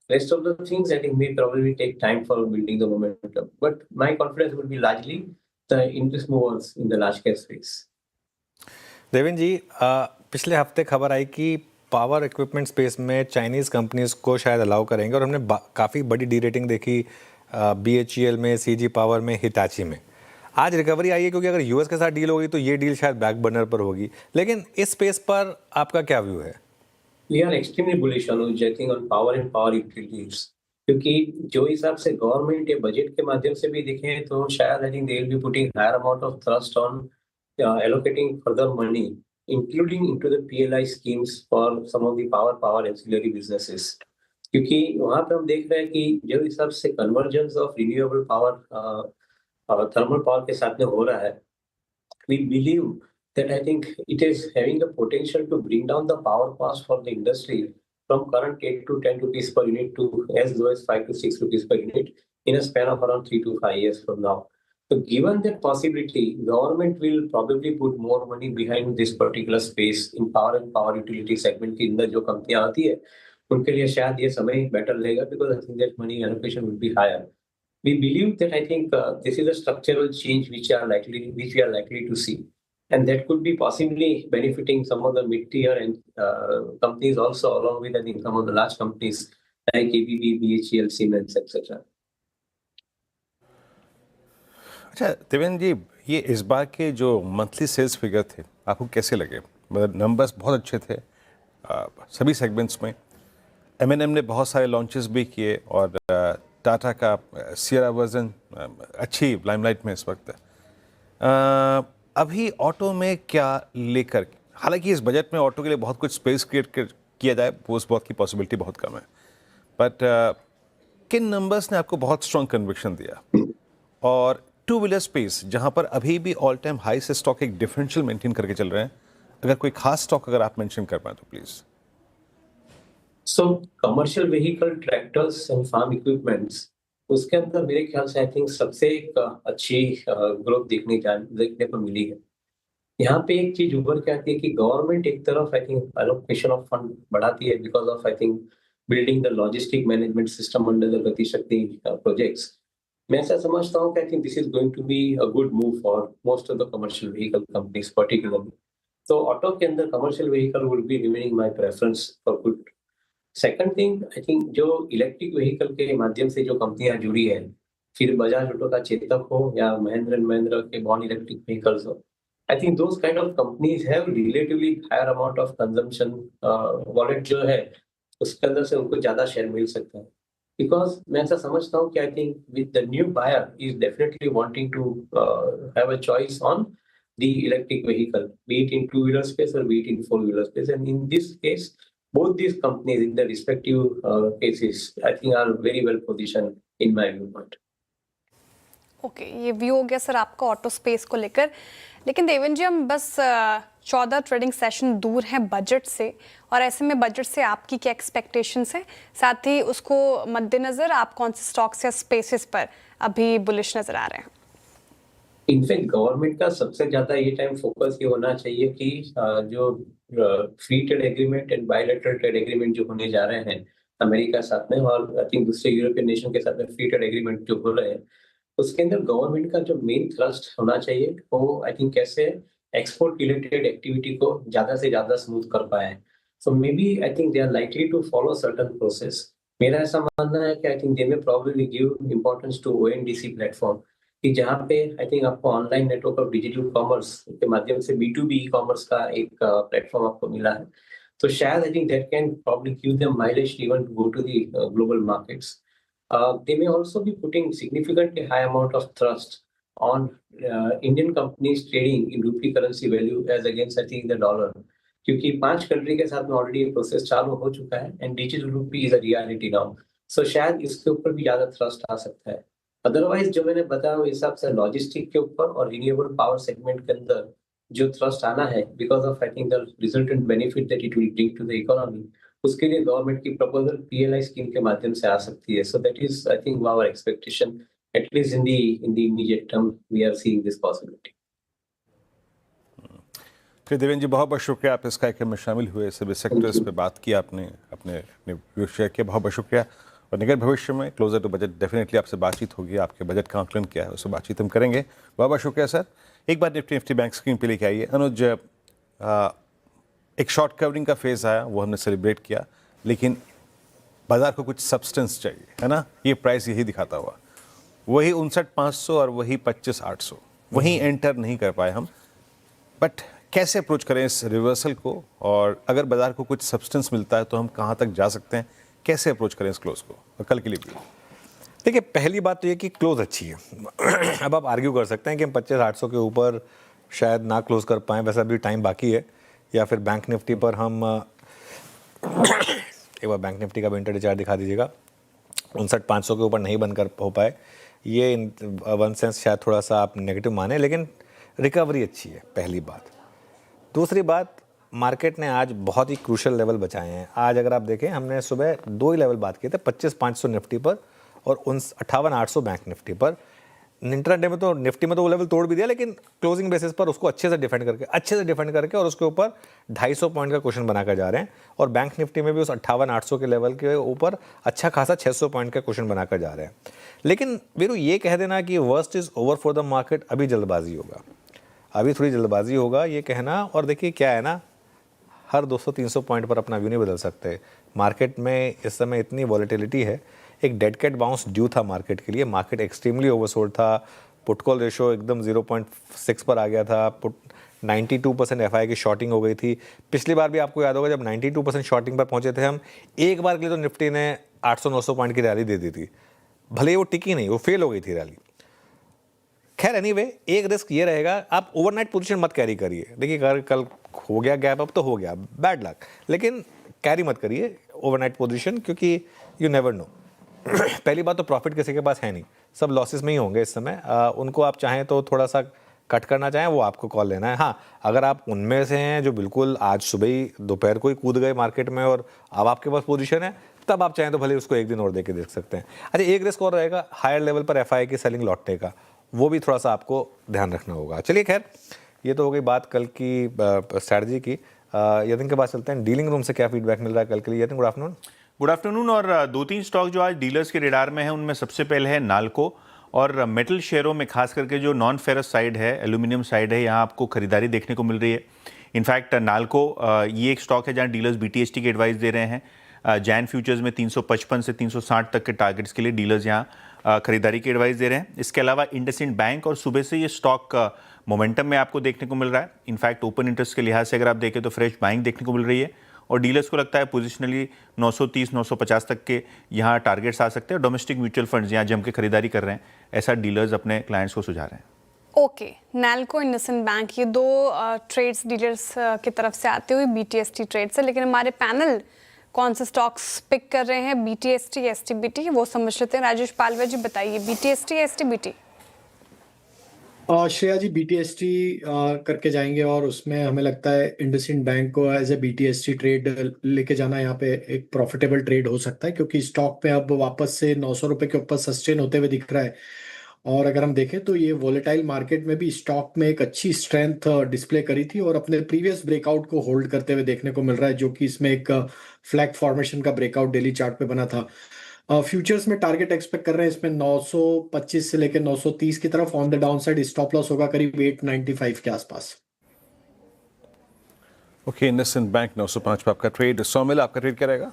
Rest of the things I think may probably take time for building the momentum, but my confidence would be largely the interest movers in the large cap space. Devendra ji, पिछले हफ्ते खबर आई कि power equipment space में Chinese companies को शायद allow करेंगे और हमने काफ़ी बड़ी डी रेटिंग देखी BHEL में, CG पावर में, हिताची में. आज रिकवरी आई है क्योंकि अगर यूएस के साथ डील होगी तो ये डील शायद बैक बर्नर पर होगी, लेकिन इस स्पेस पर आपका क्या व्यू है? We are extremely bullish on I think on power and power utilities क्योंकि जो हिसाब से गवर्नमेंट के बजट के माध्यम से भी देखें तो शायद I think they will be putting higher amount of thrust on allocating further money including into the PLI schemes for some of the power ancillary businesses क्योंकि वहां पे हम देख रहे हैं कि जो हिसाब से convergence of renewable power thermal power के साथ में हो रहा है, we believe that I think it is having the potential to bring down the power cost for the industry from current 8 to 10 rupees per unit to as low as 5 to 6 rupees per unit in a span of around 3 to 5 years from now. So given that possibility, government will probably put more money behind this particular space in power and power utility segment के अंदर जो कंपनियां आती है उनके लिए शायद ये समय बेटर रहेगा because I think that money allocation will be higher. We believe that I think this is a structural change which we are likely to see. And that could be possibly benefiting some of the mid-tier and companies also, along with I think some of the large companies like ABB, BHEL, Siemens, etc. अच्छा देवेंद्र जी, ये इस बार के जो monthly sales figure थे आपको कैसे लगे? मतलब नंबर्स बहुत अच्छे थे सभी सेगमेंट्स में. M&M ने बहुत सारे लॉन्चेस भी किए और टाटा का सियरा वर्जन अच्छी लाइमलाइट में इस वक्त. अभी ऑटो में क्या लेकर, हालांकि इस बजट में ऑटो के लिए बहुत कुछ स्पेस क्रिएट किया जाए वो उस बात की पॉसिबिलिटी बहुत कम है, बट किन नंबर्स ने आपको बहुत स्ट्रॉन्ग कन्विक्शन दिया? और टू व्हीलर स्पेस जहां पर अभी भी ऑल टाइम हाई से स्टॉक एक डिफरेंशियल मेंटेन करके चल रहे हैं, अगर कोई खास स्टॉक अगर आप मेंशन कर पाए तो please. So commercial vehicle, tractors and farm equipments उसके अंदर मेरे ख्याल से आई थिंक सबसे एक अच्छी ग्रोथ देखने को मिली है. यहाँ पे एक चीज उभर के आती है कि गवर्नमेंट एक तरफ I think allocation of fund बढ़ाती है because of I think building the logistic management system under the Gati Shakti projects. मैं ऐसा समझता हूँ कि I think this is going to be a good move for most of the commercial vehicle companies particularly. तो auto के अंदर commercial vehicle would be remaining my preference for good. Second thing I think जो electric vehicle के माध्यम से जो कंपनियां जुड़ी है, फिर बजाज ऑटो का चेतक हो या महिंद्रा एंड महिंद्रा के बॉन इलेक्ट्रिक व्हीकल्स हो, I think those kind of companies have relatively higher amount of consumption wallet जो है उसके अंदर से उनको ज्यादा शेयर मिल सकता है. बिकॉज मैं ऐसा समझता हूँ कि I think with the new buyer is definitely wanting to have a choice on the electric vehicle, be it in two wheeler space और be it in four wheeler space. And in this case both these companies in their respective cases I think are very well positioned in my viewpoint. Okay, ये view हो गया sir आपका auto space को लेकर. लेकिन देवेंद्र जी, हम बस 14 trading session दूर हैं बजट से, और ऐसे में बजट से आपकी क्या एक्सपेक्टेशंस हैं, साथ ही उसको मद्देनजर आप कौन से स्टॉक्स या स्पेसेस पर अभी बुलिश नजर आ रहे हैं? इनफैक्ट गवर्नमेंट का सबसे ज्यादा ये टाइम फोकस ये होना चाहिए कि जो free trade agreement and bilateral trade agreement जो होने जा रहे हैं अमेरिका साथ में और आई थिंक दूसरे यूरोपियन नेशन के साथ में फ्री ट्रेड एग्रीमेंट जो हो रहे हैं, उसके अंदर गवर्नमेंट का जो मेन थ्रस्ट होना चाहिए वो आई थिंक कैसे एक्सपोर्ट रिलेटेड एक्टिविटी को ज्यादा से ज्यादा स्मूथ कर पाए. So maybe I think they are likely to follow certain process. मेरा ऐसा मानना है कि I think they may probably give importance to ONDC platform कि जहाँ पे आई थिंक आपको online network of digital commerce के माध्यम से B2B ई कॉमर्स का एक प्लेटफॉर्म आपको मिला है. तो शायद I think that can probably give them mileage even to go to the global markets. They may also be putting significantly high amount of thrust on Indian companies trading in rupee currency value as against I think the dollar, क्योंकि 5 country के साथ में already ये process चालू हो चुका है and digital rupee is a reality now. So शायद इसके ऊपर भी ज्यादा थ्रस्ट आ सकता है. अदरवाइज जो मैंने बताया उस हिसाब से लॉजिस्टिक के ऊपर और रिन्यूएबल पावर सेगमेंट के अंदर जो थ्रस्ट आना है because of I think the resultant benefit that it will bring to the economy, उसके लिए गवर्नमेंट की प्रपोजल PLI स्कीम के माध्यम से आ सकती है. So that is I think our expectation, at least in the immediate term we are seeing this possibility. फिर देवेंद्र जी बहुत बहुत शुक्रिया, आप इस कार्यक्रम में शामिल हुए, सभी सेक्टर्स पे बात की आपने, अपने व्यू शेयर किया, बहुत बहुत शुक्रिया. और निकट भविष्य में क्लोजर टू बजट डेफिनेटली आपसे बातचीत होगी, आपके बजट का आंकलन क्या है उससे बातचीत हम करेंगे. बहुत बहुत शुक्रिया सर. एक बार निफ्टी बैंक स्क्रीन पे लेके आइए. अनुज, एक शॉर्ट कवरिंग का फेज आया, वो हमने सेलिब्रेट किया, लेकिन बाजार को कुछ सब्सटेंस चाहिए, है ना. ये प्राइस यही दिखाता हुआ, वही 59,500 और वही 25,800, वहीं एंटर नहीं कर पाए हम. बट कैसे अप्रोच करें इस रिवर्सल को, और अगर बाजार को कुछ सब्सटेंस मिलता है तो हम कहाँ तक जा सकते हैं, कैसे अप्रोच करें इस क्लोज को, और कल के लिए भी. देखिए, पहली बात तो ये कि क्लोज अच्छी है. अब आप आर्ग्यू कर सकते हैं कि हम 25,800 के ऊपर शायद ना क्लोज कर पाएँ, वैसे अभी टाइम बाकी है, या फिर बैंक निफ्टी पर हम एक बार बैंक निफ्टी का भी इंटरडे चार्ट दिखा दीजिएगा, 59,500 के ऊपर नहीं बंद कर हो पाए. ये वन सेंस शायद थोड़ा सा आप नेगेटिव माने, लेकिन रिकवरी अच्छी है, पहली बात. दूसरी बात, मार्केट ने आज बहुत ही क्रूशल लेवल बचाए हैं. आज अगर आप देखें, हमने सुबह दो ही लेवल बात किए थे, 25,500 निफ्टी पर और 58,800 बैंक निफ्टी पर. इंट्राडे में तो निफ्टी में तो वो लेवल तोड़ भी दिया, लेकिन क्लोजिंग बेसिस पर उसको अच्छे से डिफेंड करके और उसके ऊपर 250 पॉइंट का क्वेश्चन बनाकर जा रहे हैं. और बैंक निफ्टी में भी उस 58,800 के लेवल के ऊपर अच्छा खासा 600 पॉइंट का क्वेश्चन बनाकर जा रहे हैं. लेकिन वीरू, ये कह देना कि worst is over for the market, अभी जल्दबाजी होगा, अभी थोड़ी जल्दबाजी होगा ये कहना. और देखिए क्या है ना, हर 200-300 पॉइंट पर अपना व्यू नहीं बदल सकते. मार्केट में इस समय इतनी वॉलेटिलिटी है. एक डेड कैट बाउंस ड्यू था मार्केट के लिए. मार्केट एक्सट्रीमली ओवरसोल्ड था. पुट कॉल रेशो एकदम 0.6 पर आ गया था. 92% FI की शॉर्टिंग हो गई थी. पिछली बार भी आपको याद होगा, जब 92% शॉर्टिंग पर पहुंचे थे हम, एक बार के लिए तो निफ्टी ने 800-900 पॉइंट की रैली दे दी थी. भले वो टिकी नहीं, वो फेल हो गई थी रैली. खैर एनीवे, एक रिस्क ये रहेगा, आप ओवरनाइट पोजीशन मत कैरी करिए. देखिए, अगर कल हो गया गैप अप तो हो गया, बैड लक, लेकिन कैरी मत करिए ओवरनाइट पोजीशन, क्योंकि यू नेवर नो. पहली बात तो प्रॉफिट किसी के पास है नहीं, सब लॉसेस में ही होंगे इस समय. उनको आप चाहें तो थोड़ा सा कट करना चाहें, वो आपको कॉल लेना है. हाँ, अगर आप उनमें से हैं जो बिल्कुल आज सुबह ही दोपहर को ही कूद गए मार्केट में और अब आपके पास पोजीशन है, तब आप चाहें तो भले उसको एक दिन और देख सकते हैं. अच्छा, एक रिस्क और रहेगा हायर लेवल पर FI की सेलिंग लौटने का, वो भी थोड़ा सा आपको ध्यान रखना होगा. चलिए, खैर ये तो हो गई बात कल की स्ट्रैटेजी की. यतिन के पास चलते हैं, डीलिंग रूम से क्या फीडबैक मिल रहा है कल के लिए. Yatin, good afternoon. Good afternoon. और 2-3 स्टॉक जो आज डीलर्स के रेडार में है, उनमें सबसे पहले है नाल्को. और मेटल शेयरों में खास करके जो नॉन फेरस साइड है, एल्यूमिनियम साइड है, यहाँ आपको खरीदारी देखने को मिल रही है. इनफैक्ट नाल्को ये एक स्टॉक है जहाँ डीलर्स BTST की एडवाइस दे रहे हैं. जैन फ्यूचर्स में 355 से 360 तक के टारगेट्स के लिए डीलर्स यहाँ खरीदारी की एडवाइस दे रहे हैं. इसके अलावा इंडसइंड बैंक, और सुबह से ये स्टॉक मोमेंटम में आपको देखने को मिल रहा है. इनफैक्ट ओपन इंटरेस्ट के लिहाज से अगर आप देखें तो फ्रेश बाइंग देखने को मिल रही है. और डीलर्स को लगता है पोजिशनली 930-950 तक के यहाँ टारगेट्स आ सकते हैं. डोमेस्टिक म्यूचुअल फंड्स यहाँ जम के खरीदारी कर रहे हैं, ऐसा डीलर्स अपने क्लाइंट्स को सुझा रहे हैं. ओके, नैल्को, इंडसइंड बैंक, ये दो ट्रेड्स डीलर्स की तरफ से आते हुए BTST ट्रेड से. लेकिन हमारे पैनल कौन से स्टॉक्स पिक कर रहे हैं, BTST, STBT, वो समझ लेते हैं. राजेश पालवे जी बताइए, BTST या STBT? श्रेया जी, BTST करके जाएंगे, और उसमें हमें लगता है इंडसइंड बैंक को एज ए BTST ट्रेड लेके जाना यहाँ पे एक प्रॉफिटेबल ट्रेड हो सकता है, क्योंकि स्टॉक पे अब वापस से 900 रुपए के ऊपर सस्टेन होते हुए दिख रहा है. और अगर हम देखें तो ये वोलेटाइल मार्केट में भी स्टॉक में एक अच्छी स्ट्रेंथ डिस्प्ले करी थी और अपने प्रीवियस ब्रेकआउट को होल्ड करते हुए देखने को मिल रहा है, जो कि इसमें एक फ्लैग फॉर्मेशन का ब्रेकआउट डेली चार्ट पे बना था. फ्यूचर्स में टारगेट एक्सपेक्ट कर रहे हैं इसमें 925 से लेकर 930 की तरफ. On the down side stop loss होगा करीब 895 के आसपास. ओके, इंडसइंड बैंक 905 पे आपका ट्रेड. सौमिल, आपका ट्रेड क्या रहेगा?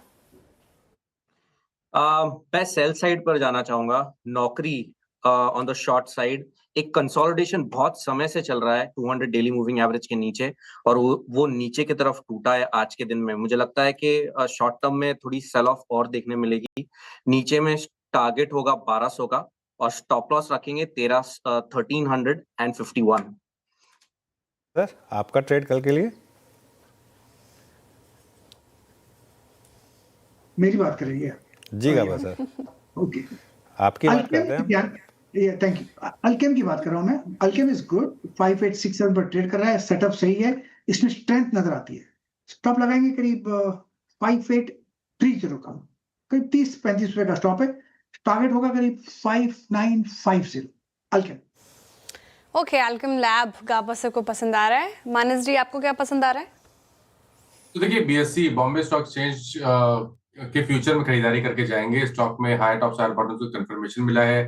मैं सेल साइड पर जाना चाहूंगा. नौकरी ऑन द शॉर्ट साइड, एक कंसोलिडेशन बहुत समय से चल रहा है 200 डेली मूविंग एवरेज के नीचे, और वो नीचे की तरफ टूटा है आज के दिन में. मुझे लगता है कि शॉर्ट टर्म में थोड़ी सेल ऑफ और देखने मिलेगी. नीचे में टारगेट होगा 1200 का, और स्टॉप लॉस रखेंगे 1351. सर, आपका ट्रेड कल के लिए? मेरी बात कर रही है जी गाबा सर. ओके, आपकी बात करते हैं. Thank you. अल्केम की बात कर रहा हूं मैं. अल्केम इज गुड, 5867 पर ट्रेड कर रहा है. सेटअप सही है, इसमें स्ट्रेंथ नजर आती है. स्टॉप लगाएंगे करीब 5830 का, करीब 30-35 रुपए का स्टॉप है। टारगेट होगा करीब 5950। अल्केम। ओके, अल्केम लैब गाबा को पसंद आ रहा है। मानस जी, आपको क्या पसंद आ रहा है? तो देखिए, बीएससी बॉम्बे स्टॉक एक्सचेंज के फ्यूचर में खरीदारी करके जाएंगे। स्टॉक में हाई टॉप हायर बॉटम को कंफर्मेशन मिला है।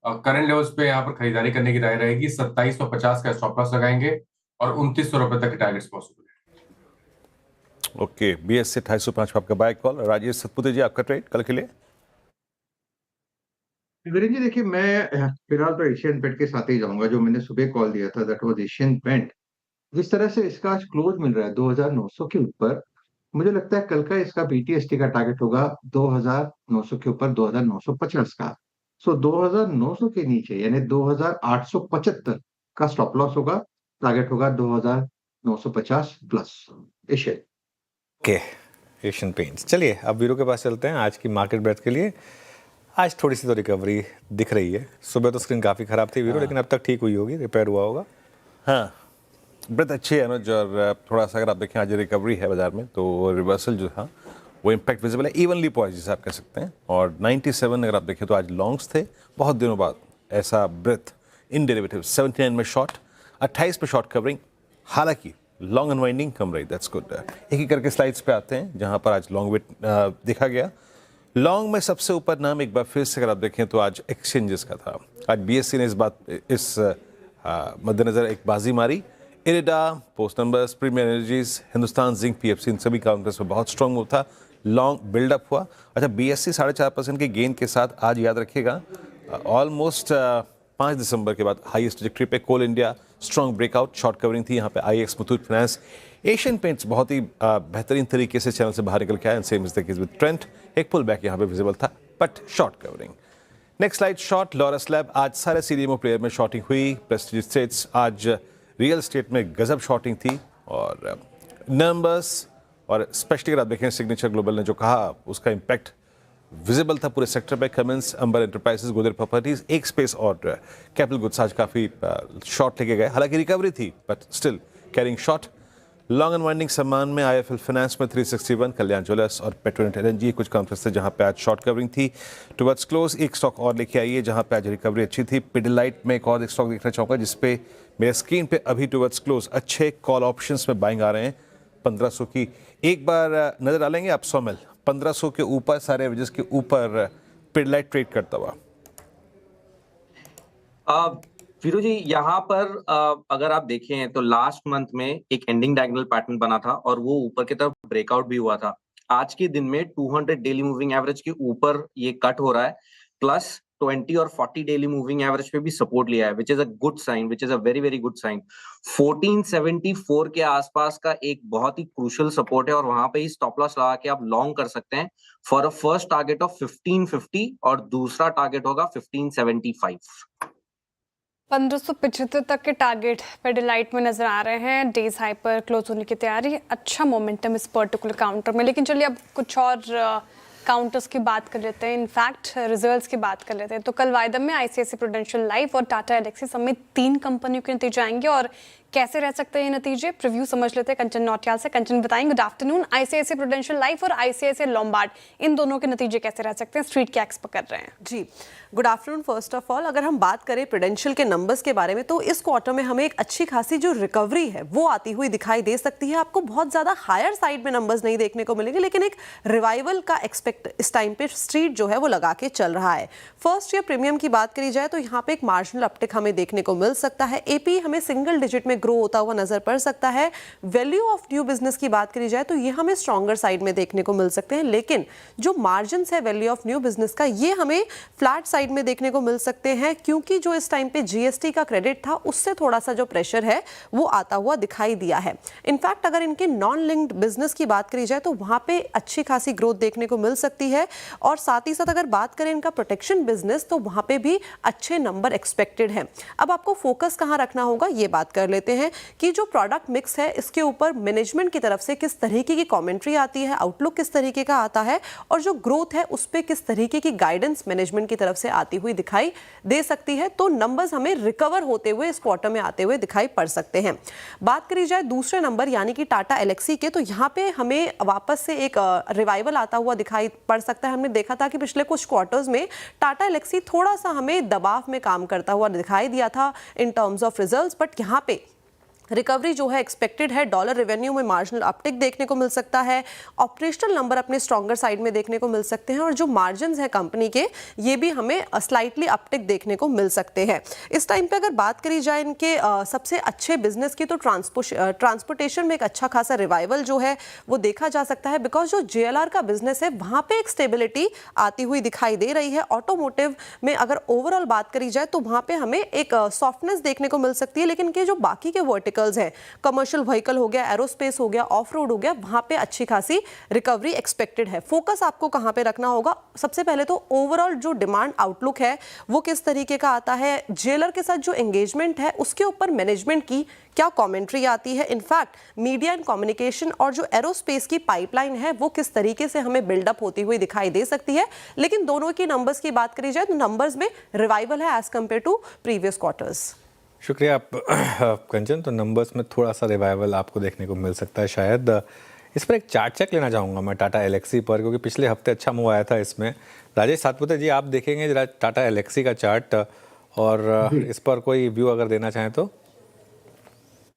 करंट लेवल्स पे यहाँ पर खरीदारी करने की राय रहेगी। 2750 का स्टॉप लॉस लगाएंगे और 2900 रुपए तक के टारगेट्स पॉसिबल है। ओके, बीएससी 2805 आपका बाय कॉल। राजेश सतपुते जी, आपका ट्रेड कल के लिए? वीरेंद्र जी देखिए, मैं फिलहाल तो एशियन पेंट के साथ ही जाऊंगा। जो मैंने सुबह कॉल दिया था दैट वाज एशियन पेंट। जिस तरह से इसका आज क्लोज मिल रहा है 2900 के ऊपर, मुझे लगता है कल का इसका बीटीएसटी का टारगेट होगा 2900 के ऊपर 2950 का। सो 2900 के नीचे यानी 2875 का स्टॉप लॉस होगा। टारगेट होगा 2950 plus Asian. Okay, Asian paints. चलिए अब वीरो के पास चलते हैं आज की मार्केट ब्रेथ के लिए। आज थोड़ी सी तो रिकवरी दिख रही है। सुबह तो स्क्रीन काफ़ी ख़राब थी वीरो, लेकिन अब तक ठीक हुई होगी, रिपेयर हुआ होगा। हाँ, ब्रेथ अच्छी है अनुज। और थोड़ा सा अगर आप देखें आज रिकवरी है बाजार में, तो रिवर्सल जो था वो इम्पैक्ट विजिबल है। इवनली पॉइज जिसे आप कह सकते हैं। और 97 अगर आप देखें तो आज लॉन्ग्स थे बहुत दिनों बाद। ऐसा ब्रेथ इन डेरिवेटिव 79 में शॉर्ट, 28 पे शॉर्ट कवरिंग। हालांकि लॉन्ग अनवाइंडिंग कम रही, दैट्स गुड। एक ही करके स्लाइड्स पे आते हैं जहां पर आज लॉन्ग वेट देखा गया। लॉन्ग में सबसे ऊपर नाम एक बार फिर से अगर आप देखें तो आज एक्सचेंजेस का था। आज बीएससी ने इस मद्देनजर एक बाजी मारी। IREDA, post numbers, premier energies, Hindustan zinc, PFC, इन सभी काउंटर्स में बहुत स्ट्रॉन्ग था। लॉन्ग बिल्डअप हुआ। अच्छा, बीएससी 4.5% के गेन के साथ आज याद रखिएगा ऑलमोस्ट 5 दिसंबर के बाद हाईएस्ट ट्रैजेक्टरी पे। Coal India strong breakout, short covering थी यहाँ पे। IEX, Muthoot finance, Asian paints बहुत ही बेहतरीन तरीके से चैनल से बाहर निकल के आया। Same is the case with Trent. एक पुल बैक यहाँ पे विजिबल था but short covering. Next slide, short Laurus lab. आज सारे सीडीएमओ प्लेयर में शॉर्टिंग हुई। प्रेस्टीज स्टेट्स, आज रियल स्टेट में गजब शॉर्टिंग थी। और नंबर्स और स्पेशली अगर आप देखें सिग्नेचर ग्लोबल ने जो कहा उसका इम्पैक्ट विजिबल था पूरे सेक्टर पे। कमेंस, अंबर एंटरप्राइजेस, गोदरेज प्रॉपर्टीज, एक स्पेस और कैपिटल गुड्स आज काफ़ी शॉर्ट लेके गए। हालांकि रिकवरी थी but still carrying short. Long unwinding सम्मान में आईएफएल फाइनेंस में 361, कल्याण ज्वेलर्स और पेट्रोनेट एलएनजी कुछ काउंटर्स थे जहां पे आज शॉर्ट कवरिंग थी। टुवर्ड्स क्लोज एक स्टॉक और लेके आई है जहां पे आज रिकवरी अच्छी थी। पिडिलाइट में एक और एक स्टॉक देखना चाहूँगा जिसपे मेरे स्क्रीन पे अभी टुवर्ड्स क्लोज अच्छे कॉल ऑप्शंस में बाइंग आ रहे हैं 1500 की। एक बार नजर डालेंगे आप सोमेल 1500 के ऊपर, सारे एवरेजेस के ऊपर पिडिलाइट ट्रेड करता हुआ। फिरोज जी, यहाँ पर अगर आप देखें तो लास्ट मंथ में एक एंडिंग डायगोनल पैटर्न बना था और वो ऊपर की तरफ ब्रेकआउट भी हुआ था। आज के दिन में 200 डेली मूविंग एवरेज के ऊपर ये कट हो रहा है, प्लस 20 और 40 डेली मूविंग एवरेज पे भी सपोर्ट लिया है, which is a good sign, which is a very very good sign. 1474 के आसपास का एक बहुत ही क्रूशियल सपोर्ट है और वहां पे ही स्टॉप लॉस लगा के आप लॉन्ग कर सकते हैं for a first target of 1550 और दूसरा टारगेट होगा 1575। 1575 तक के टारगेट पेडिलाइट में नजर आ रहे हैं। डेज हाई पर क्लोज होने की तैयारी। अच्छा मोमेंटम इस पर्टिकुलर काउंटर में। लेकिन चलिए अब कुछ और काउंटर्स की बात कर लेते हैं, इनफैक्ट रिजल्ट्स की बात कर लेते हैं। तो कल वायदा में आईसीआईसीआई प्रूडेंशियल लाइफ और टाटा एलेक्सी समेत 3 कंपनियों के नतीजे आएंगे और कैसे रह सकते हैं ये नतीजे, प्रीव्यू समझ लेते हैं कंचन नौटियाल से। कंचन बताएंगे, good afternoon. ICICI prudential life और आईसीआईसीआई लोम्बार्ड, इन दोनों के नतीजे कैसे रह सकते हैं? स्ट्रीट क्या एक्सपेक्ट कर रहे हैं? जी, good afternoon. First of all अगर हम बात करें प्रूडेंशियल के नंबर्स के बारे में तो इस क्वार्टर में हमें एक अच्छी खासी जो रिकवरी है वो आती हुई दिखाई दे सकती है। आपको बहुत ज्यादा हायर साइड में नंबर्स नहीं देखने को मिलेंगे, लेकिन एक रिवाइवल का एक्सपेक्ट इस टाइम पे स्ट्रीट जो है वो लगा के चल रहा है। फर्स्ट ईयर प्रीमियम की बात करी जाए तो यहाँ पे एक मार्जिनल अपटिक हमें देखने को मिल सकता है। एपी हमें सिंगल डिजिट में ग्रो होता हुआ नजर पड़ सकता है। वैल्यू ऑफ न्यू बिजनेस की बात करी जाए तो ये हमें स्ट्रॉन्गर साइड में देखने को मिल सकते हैं, लेकिन जो मार्जिन है वैल्यू ऑफ न्यू बिजनेस का ये हमें फ्लैट साइड में देखने को मिल सकते हैं, क्योंकि जो इस टाइम पे जीएसटी का क्रेडिट था उससे थोड़ा सा जो प्रेशर है वो आता हुआ दिखाई दिया है। इनफैक्ट अगर इनके नॉन लिंक्ड बिजनेस की बात करी जाए तो वहां पे अच्छी खासी ग्रोथ देखने को मिल सकती है। और साथ ही साथ अगर बात करें इनका प्रोटेक्शन बिजनेस तो वहां पे भी अच्छे नंबर एक्सपेक्टेड है। अब आपको फोकस कहां रखना होगा ये बात कर लेते हैं। लेते हैं कि जो प्रोडक्ट मिक्स है इसके ऊपर मैनेजमेंट की तरफ से किस तरीके की कमेंट्री आती है, आउटलुक किस तरीके का आता है और जो ग्रोथ है उस पर किस तरीके की गाइडेंस मैनेजमेंट की तरफ से आती हुई दिखाई दे सकती है। तो नंबर्स हमें रिकवर होते हुए इस क्वार्टर में आते हुए दिखाई पड़ सकते हैं। बात करी जाए दूसरे नंबर यानी कि टाटा एलेक्सी के, तो यहाँ पे हमें वापस से एक रिवाइवल आता हुआ दिखाई पड़ सकता है। हमने देखा था कि पिछले कुछ क्वार्टर्स में टाटा एलेक्सी थोड़ा सा हमें दबाव में काम करता हुआ दिखाई दिया था in terms of results, but यहाँ पे रिकवरी जो है एक्सपेक्टेड है। डॉलर रेवेन्यू में मार्जिनल अपटिक देखने को मिल सकता है, ऑपरेशनल नंबर अपने स्ट्रॉन्गर साइड में देखने को मिल सकते हैं और जो मार्जिन्स है कंपनी के ये भी हमें स्लाइटली अपटिक देखने को मिल सकते हैं। इस टाइम पे अगर बात करी जाए इनके सबसे अच्छे बिजनेस की, तो ट्रांसपोर्टेशन में एक अच्छा खासा रिवाइवल जो है वो देखा जा सकता है, बिकॉज जो JLR का बिजनेस है वहाँ पे एक स्टेबिलिटी आती हुई दिखाई दे रही है। ऑटोमोटिव में अगर ओवरऑल बात करी जाए तो वहाँ पे हमें एक सॉफ्टनेस देखने को मिल सकती है, लेकिन के जो बाकी के वर्टिकल है, कमर्शियल व्हीकल हो गया, एरोस्पेस हो गया, ऑफ रोड हो गया, वहां पे अच्छी खासी रिकवरी एक्सपेक्टेड है। फोकस आपको कहां पे रखना होगा? सबसे पहले तो ओवरऑल जो डिमांड आउटलुक है वो किस तरीके का आता है, जेलर के साथ जो एंगेजमेंट है उसके ऊपर मैनेजमेंट की क्या कमेंट्री आती है, इनफैक्ट मीडिया एंड कम्युनिकेशन और जो एरोस्पेस की पाइपलाइन है वो किस तरीके से हमें बिल्डअप होती हुई दिखाई दे सकती है। लेकिन दोनों की नंबर्स की बात करी जाए तो नंबर्स में रिवाइवल है as compare to previous quarters. शुक्रिया आप कंचन। तो नंबर्स में थोड़ा सा रिवाइवल आपको देखने को मिल सकता है शायद। इस पर एक चार्ट चेक लेना चाहूँगा मैं टाटा एलेक्सी पर, क्योंकि पिछले हफ्ते अच्छा मूव आया था इसमें। राजेश सातपुते जी, आप देखेंगे जरा टाटा एलेक्सी का चार्ट और इस पर कोई व्यू अगर देना चाहें तो।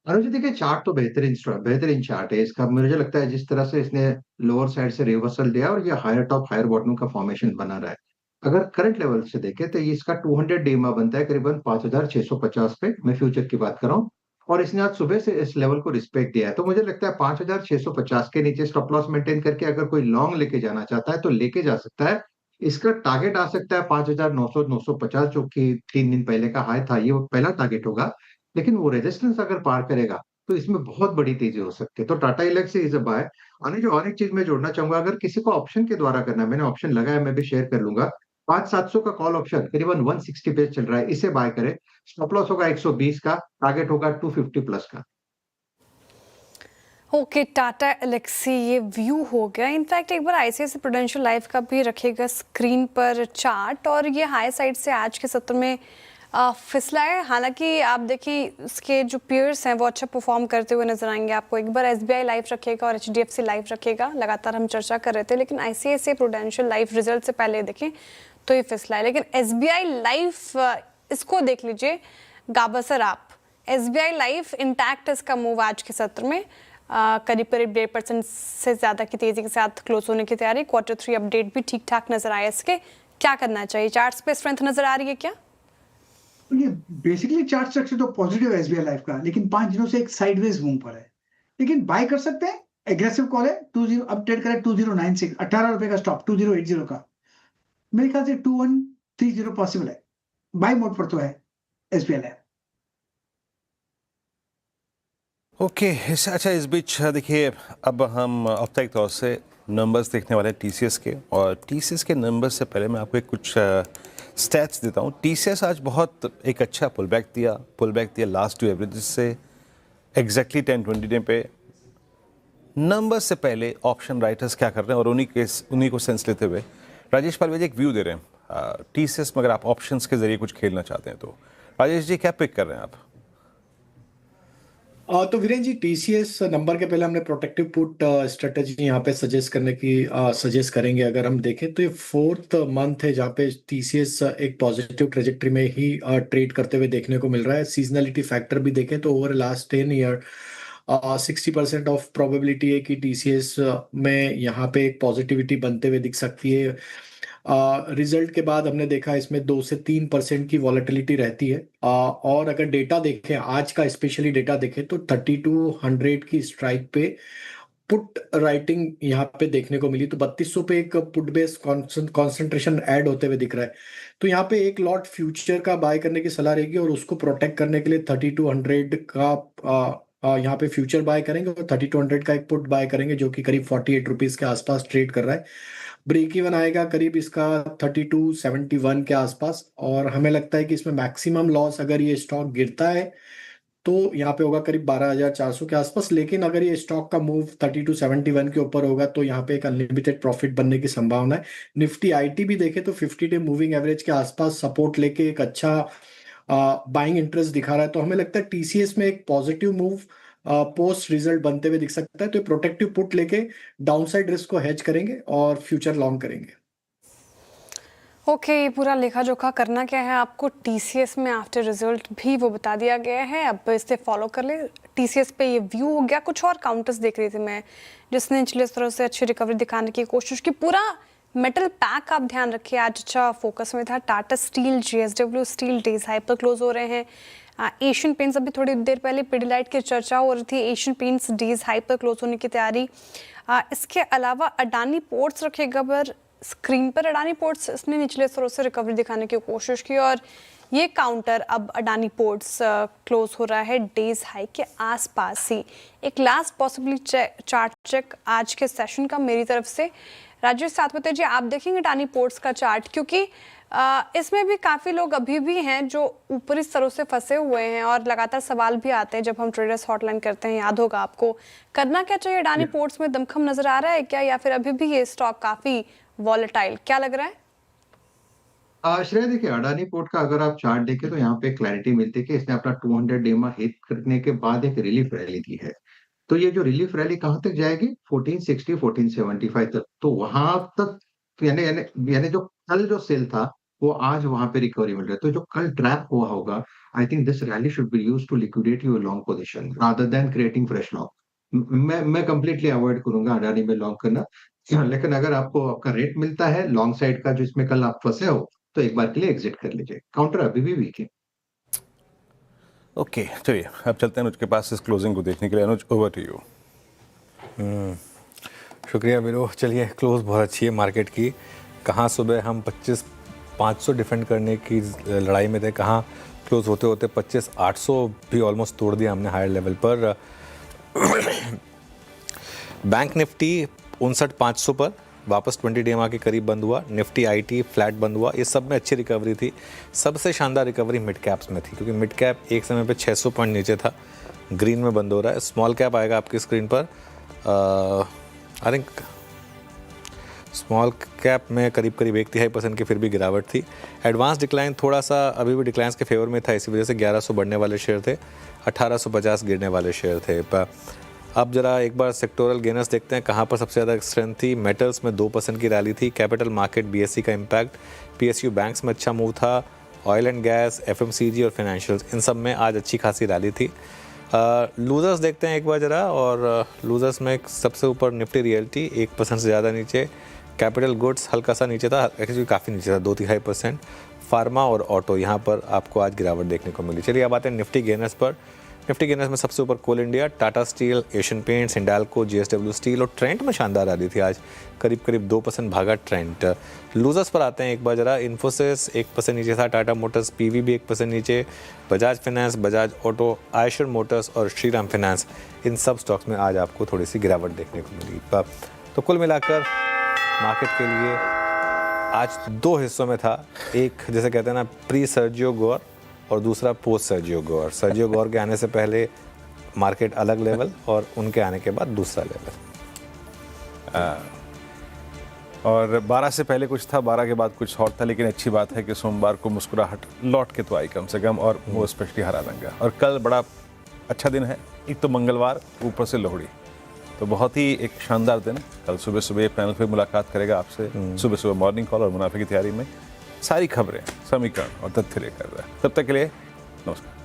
अनुज जी देखिए, चार्ट तो बेहतरीन चार्ट है इसका। मुझे लगता है जिस तरह से इसने लोअर साइड से रिवर्सल दिया और ये हायर टॉप हायर बॉटम का फॉर्मेशन बना रहा है, अगर करंट लेवल से देखें तो ये इसका 200 डीमा बनता है करीबन 5650 पे, मैं फ्यूचर की बात कर रहा हूँ, और इसने आज सुबह से इस लेवल को रिस्पेक्ट दिया है। तो मुझे लगता है 5650 के नीचे स्टॉप लॉस मेंटेन करके अगर कोई लॉन्ग लेके जाना चाहता है तो लेके जा सकता है। इसका टारगेट आ सकता है 5900 950, जो कि 3 दिन पहले का हाई था, ये वो पहला टारगेट होगा। लेकिन वो रेजिस्टेंस अगर पार करेगा तो इसमें बहुत बड़ी तेजी हो सकती है। तो Tata Elxsi is a buy. और एक चीज मैं जोड़ना चाहूंगा, अगर किसी को ऑप्शन के द्वारा करना है, मैंने ऑप्शन लगाया, मैं भी शेयर कर लूंगा। 5700 का कॉल ऑप्शन करीबन 160 पे चल रहा है, इसे बाय करें। स्टॉप लॉस होगा 120 का, टारगेट होगा 250 प्लस का। ओके, टाटा एलेक्सी ये व्यू हो गया। इनफैक्ट एक बार ICICI प्रूडेंशियल लाइफ का भी रखिएगा स्क्रीन पर चार्ट, और ये हाई साइड से आज के सत्र में फिसला है। हालांकि आप देखिए इसके जो पीयर्स हैं वो अच्छा परफॉर्म करते हुए नजर आएंगे आपको। एक बार SBI लाइफ रखिएगा और HDFC लाइफ रखिएगा, लगातार हम चर्चा कर रहे थे, लेकिन ICICI प्रूडेंशियल लाइफ रिजल्ट से पहले देखें तो ये फिसला है। लेकिन SBI लाइफ इसको देख लीजिए गाबसर आप, SBI लाइफ इंटैक्ट इसका मूव आज के सत्र में करीब 1.5% से ज़्यादा की तेज़ी के साथ क्लोज होने की तैयारी। Q3 अपडेट भी ठीक ठाक नजर आया इसके। क्या करना चाहिए? चार्ट्स पे स्ट्रेंथ नजर आ रही है क्या? ये बेसिकली चार्ट स्ट्रक्चर तो पॉजिटिव है SBI लाइफ का, लेकिन 5 दिनों से एक साइडवेज मूव पर है। लेकिन बाय कर सकते हैं, एग्रेसिव कॉल है। 20 अब ट्रेड करें 2096, 18 रुपए का स्टॉप 2080 का। मेरे ख्याल से 2130 पॉसिबल है। बाय मोड पर तो है SBI लाइफ। ओके, अच्छा इस बीच देखिए, अब हम औपचारिक तौर से नंबर्स देखने वाले हैं TCS के, और TCS के नंबर्स से पहले मैं आपको एक कुछ स्टैट्स देता हूँ। TCS आज बहुत एक अच्छा पुल बैक दिया लास्ट 2 एवरेजेस से एग्जैक्टली 10-20 डे पे। नंबर्स से पहले ऑप्शन राइटर्स क्या कर रहे हैं और उन्हीं को सेंस लेते हुए राजेश पाल जी एक व्यू दे रहे हैं TCS में। अगर आप ऑप्शंस के जरिए कुछ खेलना चाहते हैं तो राजेश जी क्या पिक कर रहे हैं आप? तो वीरेन जी, TCS नंबर के पहले हमने प्रोटेक्टिव पुट स्ट्रेटेजी यहाँ पे सजेस्ट करेंगे। अगर हम देखें तो ये 4th मंथ है जहाँ पे TCS एक पॉजिटिव ट्रेजेक्ट्री में ही ट्रेड करते हुए देखने को मिल रहा है। सीजनलिटी फैक्टर भी देखें तो over last 10 year 60% of probability है कि TCS में यहाँ पे एक पॉजिटिविटी बनते हुए दिख सकती है। रिजल्ट के बाद हमने देखा इसमें 2 से 3% की वॉलेटिलिटी रहती है। और अगर डेटा देखें आज का, स्पेशली डेटा देखें तो 3200 की स्ट्राइक पे पुट राइटिंग यहाँ पे देखने को मिली। तो 3200 पे एक पुट बेस कॉन्सेंट्रेशन ऐड होते हुए दिख रहा है। तो यहाँ पे एक लॉट फ्यूचर का बाय करने की सलाह रहेगी, और उसको प्रोटेक्ट करने के लिए 3200 का यहाँ पे फ्यूचर बाय करेंगे और 3200 का एक पुट बाय करेंगे, जो कि करीब 48 रुपीज के आसपास ट्रेड कर रहा है। ब्रेक इवन आएगा करीब इसका 3271 के आसपास, और हमें लगता है कि इसमें मैक्सिमम लॉस अगर ये स्टॉक गिरता है तो यहाँ पे होगा करीब 12,400 के आसपास। लेकिन अगर ये स्टॉक का मूव 3271 के ऊपर होगा तो यहाँ पे एक अनलिमिटेड प्रॉफिट बनने की संभावना है। निफ्टी आईटी भी देखे तो 50 डे मूविंग एवरेज के आसपास सपोर्ट लेके एक अच्छा बाइंग इंटरेस्ट दिखा रहा है। तो हमें लगता है टीसीएस में एक पॉजिटिव मूव पोस्ट रिजल्ट बनते हुए दिख सकता है। तो प्रोटेक्टिव पुट लेके डाउनसाइड रिस्क को हेज करेंगे और फ्यूचर लॉन्ग करेंगे। ओके, पूरा लेखा जोखा करना क्या है आपको टीसीएस में आफ्टर रिजल्ट भी वो बता दिया गया है। अब इसे फॉलो कर ले। टीसीएस पे ये व्यू हो गया। कुछ और काउंटर्स देख रही थी मैं जिसने निचले स्तरों से अच्छी रिकवरी दिखाने की कोशिश की। पूरा मेटल पैक आप ध्यान रखिए आज अच्छा फोकस में था। Tata steel, JSW steel days high पर क्लोज हो रहे हैं। एशियन पेंट्स, अभी थोड़ी देर पहले पिडिलाइट की चर्चा हो रही थी, एशियन पेंट्स डेज हाई पर क्लोज होने की तैयारी। इसके अलावा अडानी पोर्ट्स रखेगा पर स्क्रीन पर। अडानी पोर्ट्स इसने निचले स्तरों से रिकवरी दिखाने की कोशिश की और ये काउंटर अब अडानी पोर्ट्स क्लोज हो रहा है डेज हाई के आसपास ही। एक लास्ट पॉसिबली चार्ट चेक आज के सेशन का मेरी तरफ से। राजेश सातवते जी, आप देखेंगे अडानी पोर्ट्स का चार्ट, क्योंकि इसमें भी काफ़ी लोग अभी भी हैं जो ऊपरी स्तरों से फंसे हुए हैं और लगातार सवाल भी आते हैं जब हम ट्रेडर्स हॉटलाइन करते हैं। याद होगा आपको। करना क्या चाहिए? अडानी पोर्ट्स में दमखम नजर आ रहा है क्या, या फिर अभी भी ये स्टॉक काफ़ी वॉलेटाइल, क्या लग रहा है? श्रेया, देखिए अडानी पोर्ट का अगर आप चार्ट देखें तो यहाँ पे क्लैरिटी मिलती है कि इसने अपना 200 डेमा हिट करने के बाद एक रिलीफ रैली दी है। तो ये जो रिलीफ रैली कहाँ तक जाएगी? 1460 1475 तक। तो वहां तक यानी यानी यानी जो कल जो सेल था वो आज वहां पे रिकवरी मिल रहा है। तो जो कल ट्रैप हुआ होगा, I think this rally should be used to liquidate your long position rather than creating fresh long. मैं कंप्लीटली अवॉइड करूंगा अडानी में लॉन्ग करना। लेकिन अगर आपको आपका रेट मिलता है लॉन्ग साइड का जिसमें कल आप फंसे हो तो एक बार के लिए एग्जिट कर लीजिए। काउंटर अभी भी वीक है। ओके, चलिए अब चलते हैं अनुज के पास इस क्लोजिंग को देखने के लिए। अनुज, ओवर टू यू। शुक्रिया वीरो। चलिए, क्लोज बहुत अच्छी है मार्केट की। कहाँ सुबह हम 25,500 डिफेंड करने की लड़ाई में थे, कहाँ क्लोज होते होते 25,800 भी ऑलमोस्ट तोड़ दिया हमने हायर लेवल पर। बैंक निफ्टी 59,500 पर वापस 20 DMA के करीब बंद हुआ। निफ्टी आईटी फ्लैट बंद हुआ। ये सब में अच्छी रिकवरी थी। सबसे शानदार रिकवरी मिड कैप्स में थी, क्योंकि मिड कैप एक समय पे 600 पॉइंट नीचे था, ग्रीन में बंद हो रहा है। स्मॉल कैप आएगा आपकी स्क्रीन पर। आई थिंक स्मॉल कैप में करीब 1.5% की फिर भी गिरावट थी। एडवांस डिक्लाइन थोड़ा सा अभी भी डिक्लाइंस के फेवर में था, इसी वजह से 1100 बढ़ने वाले शेयर थे, 1850 गिरने वाले शेयर थे। अब जरा एक बार सेक्टोरल गेनर्स देखते हैं कहाँ पर सबसे ज़्यादा स्ट्रेंथ थी। मेटल्स में 2% की रैली थी। कैपिटल मार्केट, बीएससी का इम्पैक्ट, पीएसयू बैंक्स में अच्छा मूव था। ऑयल एंड गैस, एफएमसीजी और फाइनेंशियल्स, इन सब में आज अच्छी खासी रैली थी। लूजर्स देखते हैं एक बार जरा, और लूजर्स में सबसे ऊपर निफ्टी रियल्टी 1% से ज़्यादा नीचे। कैपिटल गुड्स हल्का सा नीचे था, एक्चुअली काफ़ी नीचे था, 2-3% फार्मा और ऑटो, यहाँ पर आपको आज गिरावट देखने को मिली। चलिए अब आते हैं निफ्टी गेनर्स पर। निफ्टी गेनर्स में सबसे ऊपर Coal India, Tata steel, Asian paints, Hindalco, JSW steel और ट्रेंट में शानदार रैली थी आज, करीब 2% भागा ट्रेंट। लूजर्स पर आते हैं एक बार जरा। इन्फोसिस 1% नीचे था, टाटा मोटर्स, पीवीबी 1% नीचे, Bajaj finance, Bajaj auto, Eicher Motors और श्रीराम फाइनेंस, इन सब स्टॉक्स में आज आपको थोड़ी सी गिरावट देखने को मिली। तो कुल मिलाकर मार्केट के लिए आज 2 हिस्सों में था। एक जैसे कहते हैं ना प्री सर्जियो गौर और दूसरा पोस्ट सर्जियो गौर। सर्जियो गौर के आने से पहले मार्केट अलग लेवल और उनके आने के बाद दूसरा लेवल। और 12 से पहले कुछ था, 12 के बाद कुछ और था। लेकिन अच्छी बात है कि सोमवार को मुस्कुराहट लौट के तो आई कम से कम, और वो स्पेशली हरा रंग है। और कल बड़ा अच्छा दिन है, एक तो मंगलवार, ऊपर से लोहड़ी, तो बहुत ही एक शानदार दिन। कल सुबह सुबह पैनल पे मुलाकात करेगा आपसे, सुबह मॉर्निंग कॉल और मुनाफे की तैयारी में सारी खबरें, समीकरण और तथ्य लेकर रहा है। तब तक के लिए नमस्कार।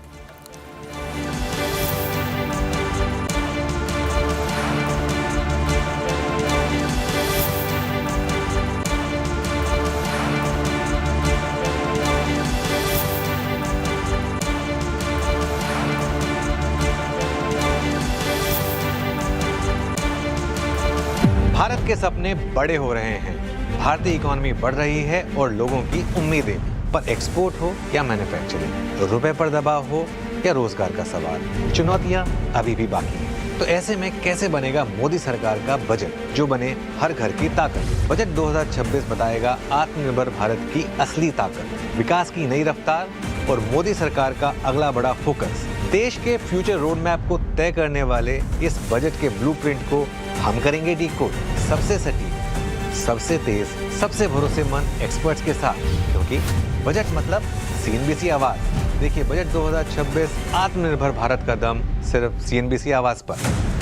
भारत के सपने बड़े हो रहे हैं, भारतीय इकोनॉमी बढ़ रही है और लोगों की उम्मीदें, पर एक्सपोर्ट हो या मैन्युफैक्चरिंग, रुपए पर दबाव हो या रोजगार का सवाल, चुनौतियां अभी भी बाकी हैं। तो ऐसे में कैसे बनेगा मोदी सरकार का बजट जो बने हर घर की ताकत। बजट 2026 बताएगा आत्मनिर्भर भारत की असली ताकत, विकास की नई रफ्तार और मोदी सरकार का अगला बड़ा फोकस। देश के फ्यूचर रोड मैप को तय करने वाले इस बजट के ब्लूप्रिंट को हम करेंगे डीकोड सबसे सटीक, सबसे तेज, सबसे भरोसेमंद एक्सपर्ट्स के साथ, क्योंकि बजट मतलब सीएनबीसी आवाज। देखिए बजट 2026 आत्मनिर्भर भारत का दम सिर्फ सीएनबीसी आवाज पर।